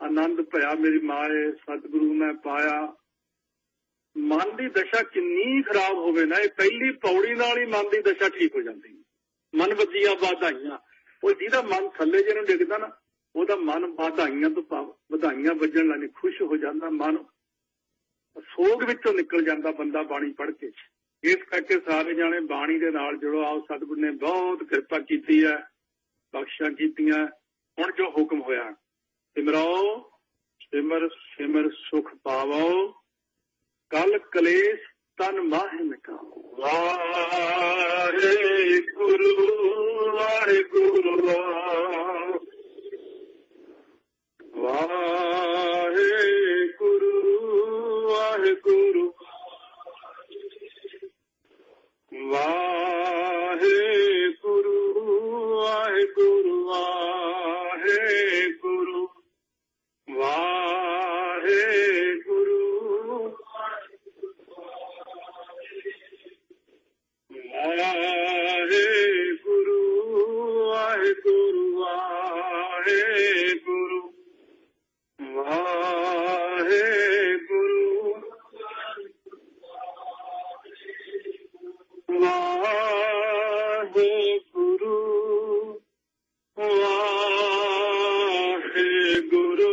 ਆਨੰਦ ਭਇਆ ਮੇਰੀ ਮਾਏ ਸਤਿਗੁਰੂ ਮੈਂ ਪਾਇਆ। ਮਨ ਦੀ ਦਸ਼ਾ ਕਿੰਨੀ ਖਰਾਬ ਹੋਵੇ ਨਾ, ਇਹ ਪਹਿਲੀ ਪੌੜੀ ਨਾਲ ਹੀ ਮਨ ਦੀ ਦਸ਼ਾ ਠੀਕ ਹੋ ਜਾਂਦੀ। ਮਨ ਵਧੀਆਂ ਵਧਾਈਆਂ। ਉਹ ਜਿਹਦਾ ਮਨ ਥੱਲੇ ਜਿਹਨੂੰ ਡਿੱਗਦਾ ਨਾ, ਉਹਦਾ ਮਨ ਵਧਾਈਆਂ ਤੋਂ ਵਧਾਈਆਂ ਵੱਜਣ ਲੱਗ ਖੁਸ਼ ਹੋ ਜਾਂਦਾ। ਮਨ ਸੋਗ ਵਿੱਚੋਂ ਨਿਕਲ ਜਾਂਦਾ ਬੰਦਾ ਬਾਣੀ ਪੜ੍ਹ ਕੇ। ਇਸ ਕਰਕੇ ਸਾਰੇ ਜਾਣੇ ਬਾਣੀ ਦੇ ਨਾਲ ਜੁੜੋ। ਆਓ ਸਤਿਗੁਰੂ ਨੇ ਬਹੁਤ ਕਿਰਪਾ ਕੀਤੀ ਹੈ, ਬਖਸ਼ਾਂ ਕੀਤੀਆਂ। ਹੁਣ ਜੋ ਹੁਕਮ ਹੋਇਆ, ਸਿਮਰੋ ਸਿਮਰ ਸਿਮਰ ਸੁਖ ਪਾਵੋ, ਕਲ ਕਲੇਸ਼ ਤਨ ਮਾਹਿ ਮਿਟਾਓ। ਵਾਹਿਗੁਰੂ ਵਾਹਿਗੁਰੂ ਵਾਹਿਗੁਰੂ ਵਾਹਿਗੁਰੂ ਵਾਹਿਗੁਰੂ ਵਾਹਿਗੁਰੂ। ਵਾਹਿਗੁਰੂ ਵਾਹਿਗੁਰੂ ਵਾਹਿਗੁਰੂ ਵਾਹਿਗੁਰੂ ਵਾਹਿਗੁਰੂ ਵਾਹਿਗੁਰੂ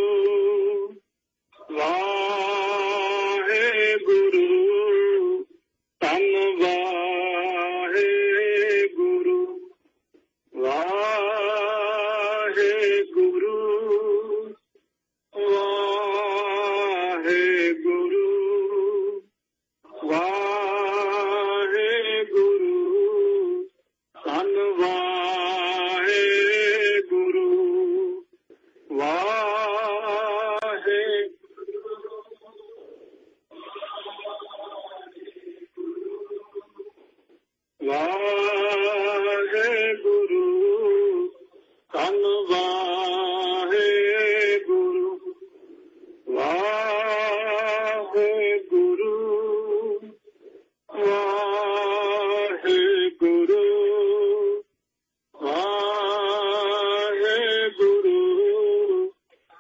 ਵਾਹਿਗੁਰੂ ਧੰਨ ਵਾਹਿਗੁਰੂ ਵਾਹਿਗੁਰੂ ਵਾਹਿਗੁਰੂ ਵਾਹਿਗੁਰੂ ਧੰਨ ਵਾਹਿਗੁਰੂ ਵਾਹਿਗੁਰੂ ਧੰਨ ਵਾਹਿਗੁਰੂ ਵਾਹਿਗੁਰੂ ਵਾਹਿਗੁਰੂ ਵਾਹਿਗੁਰੂ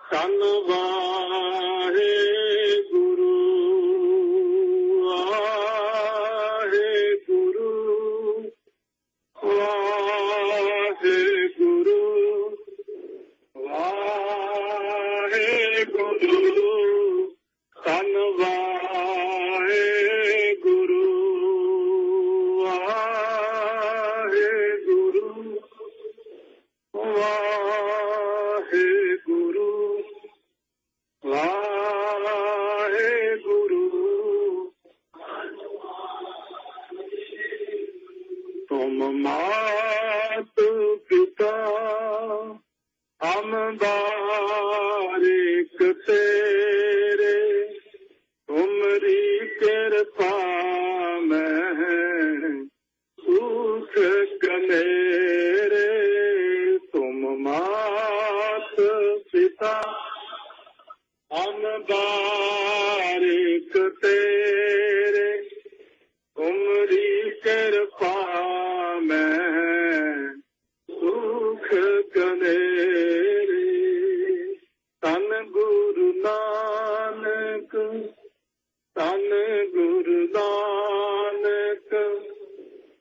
ਧੰਨ ਵਾਹਿਗੁਰੂ ਵਾਹਿਗੁਰੂ ਵਾਹਿਗੁਰੂ ਵਾਹਿਗੁਰੂ ਧੰਨ ਵਾਹਿਗੁਰੂ ਵਾਹਿਗੁਰੂ ਵਾਹਿਗੁਰੂ ਵਾਹਿਗੁਰੂ ਤੁਮ ਮਾਤ ਪਿਤਾ ਹਮ ਬਾਰਿਕ ਤੇਰੇ ਤੁਮਰੀ ਕਿਰਪਾ ਮੈਂ ਸੁਖ ਕਨੇਰੇ ਤੁਮ ਮਾਤ ਪਿਤਾ ਹਮ ਬਾਰਿਕ ਤੇਰੇ ਤੁਮਰੀ ਕਿਰਪਾ ਮੈਂ ਸੁਖ ਕਨੇਰੇ ਧੰਨ ਗੁਰੂ ਨਾਨਕ ਧੰਨ ਗੁਰੂ ਨਾਨਕ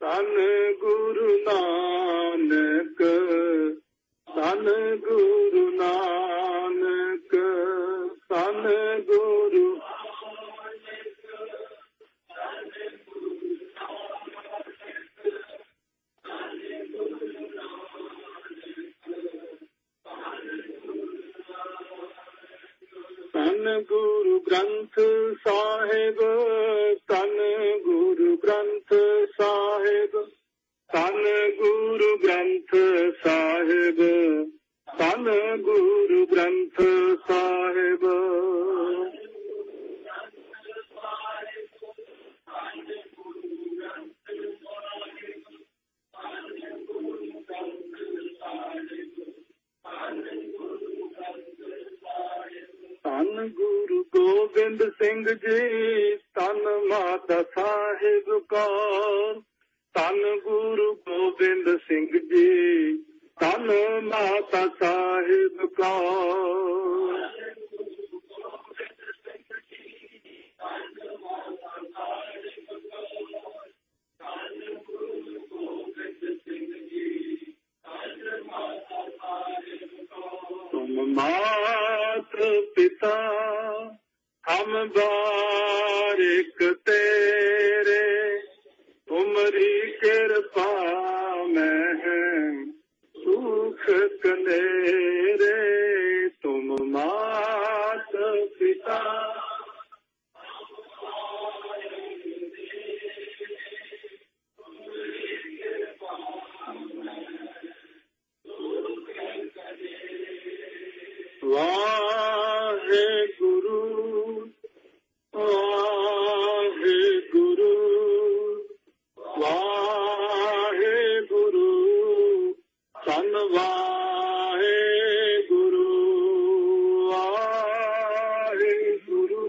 ਧੰਨ ਗੁਰੂ ਨਾਨਕ ਧੰਨ ਗੁਰੂ ਨਾਨਕ ਧੰਨ ਗੁਰੂ ਧੰਨ ਗੁਰੂ ਗ੍ਰੰਥ ਸਾਹਿਬ ਧੰਨ ਗੁਰੂ ਗ੍ਰੰਥ ਸਾਹਿਬ ਧੰਨ ਗੁਰੂ ਗ੍ਰੰਥ ਸਾਹਿਬ ਧੰਨ ਗੁਰੂ ਗ੍ਰੰਥ ਸਾਹਿਬ ਧੰਨ ਗੁਰੂ ਗੋਬਿੰਦ ਸਿੰਘ ਜੀ ਧੰਨ ਮਾਤਾ ਸਾਹਿਬ ਕੌਰ ਧੰਨ ਗੁਰੂ ਗੋਬਿੰਦ ਸਿੰਘ ਜੀ ਧੰਨ ਮਾਤਾ ਸਾਹਿਬ ਕੌਰ ਤੁਮ ਮਾਤ ਪਿਤਾ ਹਮ ਬਾਰਿਕ ਤੇਰੇ ਤੁਮਰੀ ਕਿਰਪਾ ਮੈਂ ਸੁਖ ਕਨੇਰੇ ਤੁਮ ਮਾਤ ਪਿਤਾ ਵਾਹਿਗੁਰੂ ਵਾਹਿਗੁਰੂ ਵਾਹਿਗੁਰੂ ਧੰਨ ਵਾਹਿਗੁਰੂ ਵਾਹਿਗੁਰੂ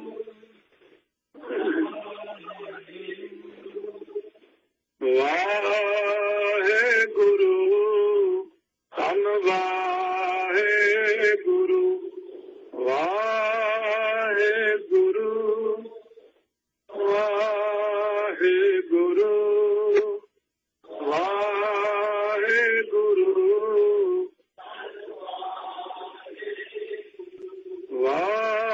ਵਾਹਿਗੁਰੂ ਧੰਨ ਵਾਹਿਗੁਰੂ ਵਾਹਿਗੁਰੂ ਵਾਹਿਗੁਰੂ ਵਾਹਿਗੁਰੂ ਵਾਹਿਗੁਰੂ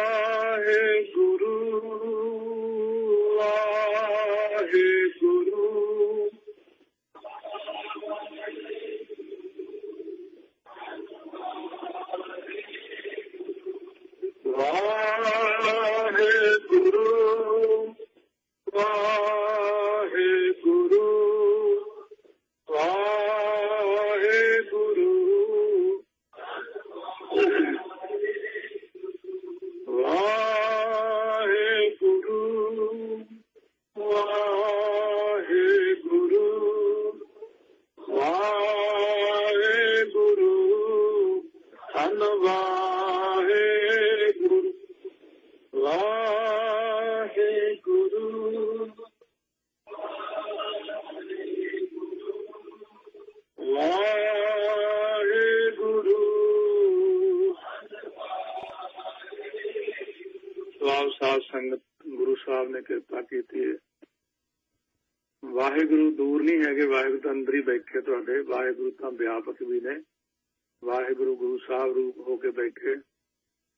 ਸਾਧ ਸੰਗਤ ਗੁਰੂ ਸਾਹਿਬ ਨੇ ਕਿਰਪਾ ਕੀਤੀ ਹੈ। ਵਾਹਿਗੁਰੂ ਦੂਰ ਨਹੀਂ ਹੈਗੇ, ਵਾਹਿਗੁਰੂ ਤਾਂ ਅੰਦਰ ਹੀ ਬੈਠੇ ਤੁਹਾਡੇ। ਵਾਹਿਗੁਰੂ ਤਾਂ ਵਿਆਪਕ ਵੀ ਨੇ। ਵਾਹਿਗੁਰੂ ਗੁਰੂ ਸਾਹਿਬ ਰੂਪ ਹੋ ਕੇ ਬੈਠੇ।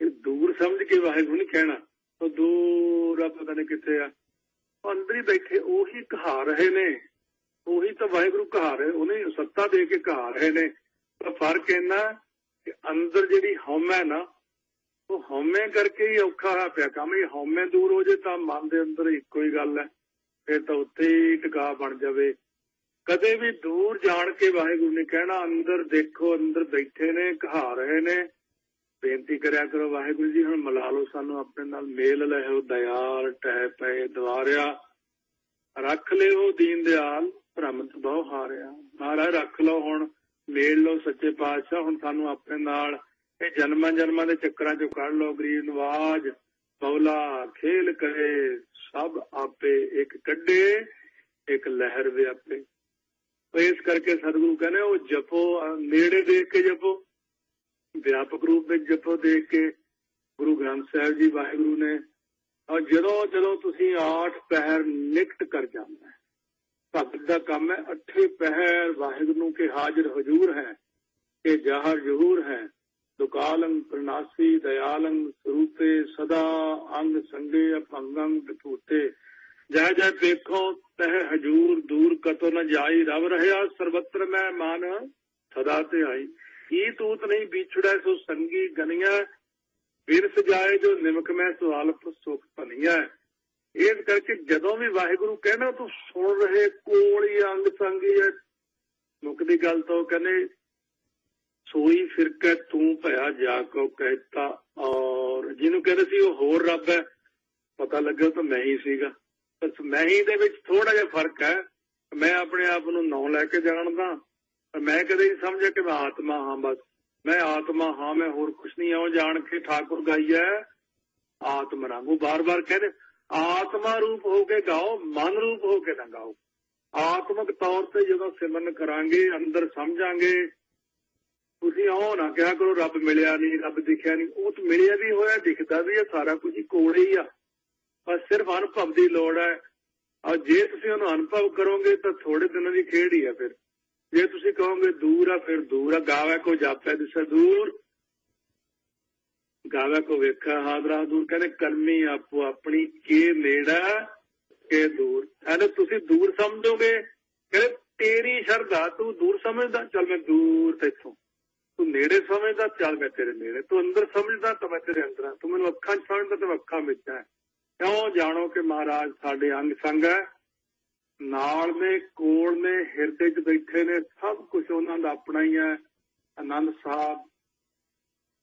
ਇਹ ਦੂਰ ਸਮਝ ਕੇ ਵਾਹਿਗੁਰੂ ਨਹੀਂ ਕਹਿਣਾ, ਉਹ ਦੂਰ ਆ ਪਤਾ ਨਹੀਂ ਕਿੱਥੇ ਆ, ਉਹ ਅੰਦਰ ਹੀ ਬੈਠੇ। ਉਹੀ ਕਹਾ ਰਹੇ ਨੇ, ਉਹੀ ਤਾਂ ਵਾਹਿਗੁਰੂ ਕਹਾ ਰਹੇ, ਉਹਨੇ ਸੱਤਾ ਦੇ ਕੇ ਕਹਾ ਰਹੇ ਨੇ। ਪਰ ਫਰਕ ਇੰਨਾ ਕਿ ਅੰਦਰ ਜਿਹੜੀ ਹਉਮੈ ਨਾ, ਉਹ ਹਉਮੈ ਕਰਕੇ ਹੀ ਔਖਾ ਹੋਇਆ ਪਿਆ ਕੰਮ। ਇਹ ਹਉਮੈ ਦੂਰ ਹੋ ਜੇ ਤਾਂ ਮਨ ਦੇ ਅੰਦਰ ਇੱਕੋ ਹੀ ਗੱਲ ਹੈ, ਫਿਰ ਤਾਂ ਉੱਥੇ ਹੀ ਟਿਕਾ ਬਣ ਜਾਵੇ। ਕਦੇ ਵੀ ਦੂਰ ਜਾਣ ਕੇ ਵਾਹਿਗੁਰੂ ਨੇ ਕਹਿਣਾ। ਅੰਦਰ ਦੇਖੋ, ਅੰਦਰ ਬੈਠੇ ਨੇ, ਕਹਾ ਰਹੇ ਨੇ। ਬੇਨਤੀ ਕਰਿਆ ਕਰੋ, ਵਾਹਿਗੁਰੂ ਜੀ ਹੁਣ ਮਿਲਾ ਲਓ ਸਾਨੂੰ ਆਪਣੇ ਨਾਲ, ਮੇਲ ਲਿਓ ਦਇਆਲ ਟਹਿ ਪਏ ਦਵਾਰਿਆ, ਰੱਖ ਲਿਓ ਦੀਨ ਦਿਆਲ ਭ੍ਰਮਤ ਬਹੁ ਹਾਰਿਆ। ਮਹਾਰਾਜ ਰੱਖ ਲਓ, ਹੁਣ ਮੇਲ ਲਓ ਸੱਚੇ ਪਾਤਸ਼ਾਹ, ਹੁਣ ਸਾਨੂੰ ਆਪਣੇ ਨਾਲ ਇਹ ਜਨਮਾਂ ਜਨਮਾਂ ਦੇ ਚੱਕਰਾਂ ਚੋਂ ਕੱਢ ਲਓ। ਗਰੀਬ ਨਵਾਜ ਬੌਲਾ ਖੇਲ ਕਰੇ ਸਭ ਆਪੇ, ਇੱਕ ਕੱਢੇ ਇੱਕ ਲਹਿਰ ਵਿਆਪੇ। ਇਸ ਕਰਕੇ ਸਤਿਗੁਰੂ ਕਹਿੰਦੇ ਉਹ ਜਪੋ, ਨੇੜੇ ਦੇਖ ਕੇ ਜਪੋ, ਵਿਆਪਕ ਰੂਪ ਵਿੱਚ ਜਪੋ ਦੇਖ ਕੇ। ਗੁਰੂ ਗ੍ਰੰਥ ਸਾਹਿਬ ਜੀ ਵਾਹਿਗੁਰੂ ਨੇ ਔਰ ਜਦੋਂ ਤੁਸੀਂ 8 ਪਹਿਰ ਨਿਕਟ ਕਰ ਜਾਂਦਾ, ਭਗਤ ਦਾ ਕੰਮ ਹੈ 8 ਪਹਿਰ ਵਾਹਿਗੁਰੂ ਨੂੰ ਕੇ ਹਾਜ਼ਰ ਹਜ਼ੂਰ ਹੈ, ਕਿ ਜਾਹਰ ਜ਼ਹੂਰ ਹੈ। ਦੁਕਾਲੰ ਪ੍ਰਨਾਸੀ ਦਇਆਲੰ ਸਰੂਪੇ ਸਦਾ ਅੰਗ ਸੰਗੇ ਅਪੰਗੰ ਬਤੂਤੇ। ਜੈ ਜੈ ਦੇਖੋ ਤਹਿ ਹਜੂਰ ਦੂਰ ਕਤੋ ਨ ਜਾਈ, ਰਵ ਰਹਿਆ ਸਰਬੱਤਰ ਮੈਂ ਮਨ ਸਦਾ ਤੇ ਆਈ। ਕੀ ਤੂਤ ਨਹੀਂ ਵਿਛੜੈ ਸੋ ਸੰਗੀ ਗਨੀਆਂ, ਬਿਰਸ ਜਾਏ ਜੋ ਨਿਮਕ ਮੈਂ ਸੋ ਅਲਪ ਸੁਖ ਭਨੀਆਂ। ਇਸ ਕਰਕੇ ਜਦੋਂ ਵੀ ਵਾਹਿਗੁਰੂ ਕਹਿਣਾ ਤੂੰ ਸੁਣ ਰਹੇ, ਕੋਲ ਹੀ ਅੰਗ ਸੰਗੀ ਹੈ। ਮੁੱਕਦੀ ਗੱਲ ਤੋਂ ਕਹਿੰਦੇ ਸੋਈ ਫਿਰਕੈ ਤੂੰ ਭਇਆ ਜਾ ਕੋ ਕਹਿਤਾ। ਔਰ ਜਿਹਨੂੰ ਕਹਿੰਦੇ ਸੀ ਉਹ ਹੋਰ ਰੱਬ ਹੈ, ਪਤਾ ਲੱਗਿਆ ਤਾਂ ਮੈਂ ਹੀ ਸੀਗਾ। ਬਸ ਮੈਂ ਹੀ ਦੇ ਵਿੱਚ ਥੋੜਾ ਜਿਹਾ ਫਰਕ ਹੈ। ਮੈਂ ਆਪਣੇ ਆਪ ਨੂੰ ਨਾਂ ਲੈ ਕੇ ਜਾਣਦਾ, ਮੈਂ ਕਦੇ ਨਹੀਂ ਸਮਝਿਆ ਕਿ ਮੈਂ ਆਤਮਾ ਹਾਂ। ਬਸ ਮੈਂ ਆਤਮਾ ਹਾਂ, ਮੈਂ ਹੋਰ ਕੁਛ ਨਹੀਂ। ਆਉ ਜਾਣ ਕੇ ਠਾਕੁਰ ਗਾਈ ਹੈ ਆਤਮ ਰੰਗ। ਉਹ ਬਾਰ-ਬਾਰ ਕਹਿੰਦੇ ਆਤਮਾ ਰੂਪ ਹੋ ਕੇ ਗਾਓ, ਮਨ ਰੂਪ ਹੋ ਕੇ ਨਾ ਗਾਓ। ਆਤਮਿਕ ਤੌਰ ਤੇ ਜਦੋਂ ਸਿਮਰਨ ਕਰਾਂਗੇ, ਅੰਦਰ ਸਮਝਾਂਗੇ। ਤੁਸੀਂ ਉਹ ਨਾ ਕਿਹਾ ਕਰੋ ਰੱਬ ਮਿਲਿਆ ਨਹੀਂ, ਰੱਬ ਦਿਖਿਆ ਨਹੀਂ। ਉਹ ਤਾਂ ਮਿਲਿਆ ਵੀ ਹੋਇਆ, ਦਿਖਦਾ ਵੀ ਹੈ, ਸਾਰਾ ਕੁਝ ਹੀ ਕੋਲ ਹੀ ਆ। ਬਸ ਸਿਰਫ ਅਨੁਭਵ ਦੀ ਲੋੜ ਹੈ। ਔਰ ਜੇ ਤੁਸੀਂ ਉਹਨੂੰ ਅਨੁਭਵ ਕਰੋਗੇ ਤਾਂ ਥੋੜੇ ਦਿਨਾਂ ਦੀ ਖੇਡ ਹੀ ਆ। ਫਿਰ ਜੇ ਤੁਸੀਂ ਕਹੋਗੇ ਦੂਰ ਆ, ਫਿਰ ਦੂਰ ਆ। ਗਾਵੇ ਕੋ ਜਾਪੈ ਦਿਸੈ ਦੂਰ, ਗਾਵੇ ਕੋ ਵੇਖਾ ਹਾਦਰਾ ਦੂਰ। ਕਹਿੰਦੇ ਕਰਮੀ ਆਪੋ ਆਪਣੀ, ਕੇ ਨੇੜਾ ਕੇ ਦੂਰ। ਐਨੇ ਤੁਸੀਂ ਦੂਰ ਸਮਝੋਗੇ, ਕਹਿੰਦੇ ਤੇਰੀ ਸ਼ਰਧਾ, ਤੂੰ ਦੂਰ ਸਮਝਦਾ, ਚੱਲ ਮੈਂ ਦੂਰ ਤੈਥੋਂ। ਤੂੰ ਨੇੜੇ ਸਮਝਦਾ, ਚੱਲ ਮੈਂ ਤੇਰੇ ਨੇੜੇ। ਤੂੰ ਅੰਦਰ ਸਮਝਦਾ ਤਾਂ ਮੈਂ ਤੇਰੇ ਅੰਦਰ। ਤੂੰ ਮੈਨੂੰ ਅੱਖਾਂ 'ਚ ਸਮਝਦਾ ਤਾਂ ਮੈਂ ਅੱਖਾਂ ਵਿੱਚ ਹੈ। ਕਿਉਂ? ਜਾਣੋ ਕਿ ਮਹਾਰਾਜ ਸਾਡੇ ਅੰਗ ਸੰਗ ਹੈ, ਨਾਲ ਨੇ, ਕੋਲ ਨੇ, ਹਿਰਦੇ 'ਚ ਬੈਠੇ ਨੇ। ਸਭ ਕੁਛ ਉਹਨਾਂ ਦਾ ਆਪਣਾ ਹੀ ਹੈ। ਆਨੰਦ ਸਾਹਿਬ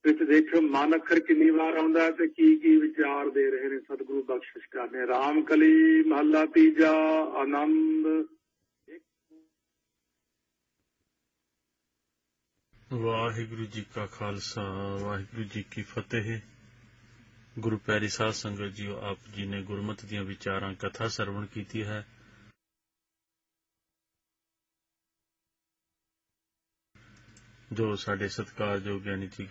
ਵਿੱਚ ਦੇਖਿਓ ਮਨ ਅੱਖਰ ਕਿੰਨੀ ਵਾਰ ਆਉਂਦਾ ਤੇ ਕੀ ਕੀ ਵਿਚਾਰ ਦੇ ਰਹੇ ਨੇ। ਸਤਿਗੁਰੂ ਬਖਸ਼ਿਸ਼ ਕਰਨੇ। ਰਾਮ ਕਲੀ ਮਹੱਲਾ ਤੀਜਾ। ਆਨੰਦ। ਵਾਹਿਗੁਰੂ ਜੀ ਕਾ ਖਾਲਸਾ, ਵਾਹਿਗੁਰੂ ਜੀ ਕੀ ਫਤਿਹ। ਗੁਰੂ ਪਿਆਰੀ ਸਾਧ ਸੰਗਤ ਜੀਓ, ਆਪ ਜੀ ਨੇ ਗੁਰਮਤਿ ਦੀਆਂ ਵਿਚਾਰਾਂ ਕਥਾ ਸਰਵਣ ਕੀਤੀ ਹੈ। ਜੋ ਸਾਡੇ ਸਤਿਕਾਰਯੋਗ ਗਿਆਨੀ ਜੀ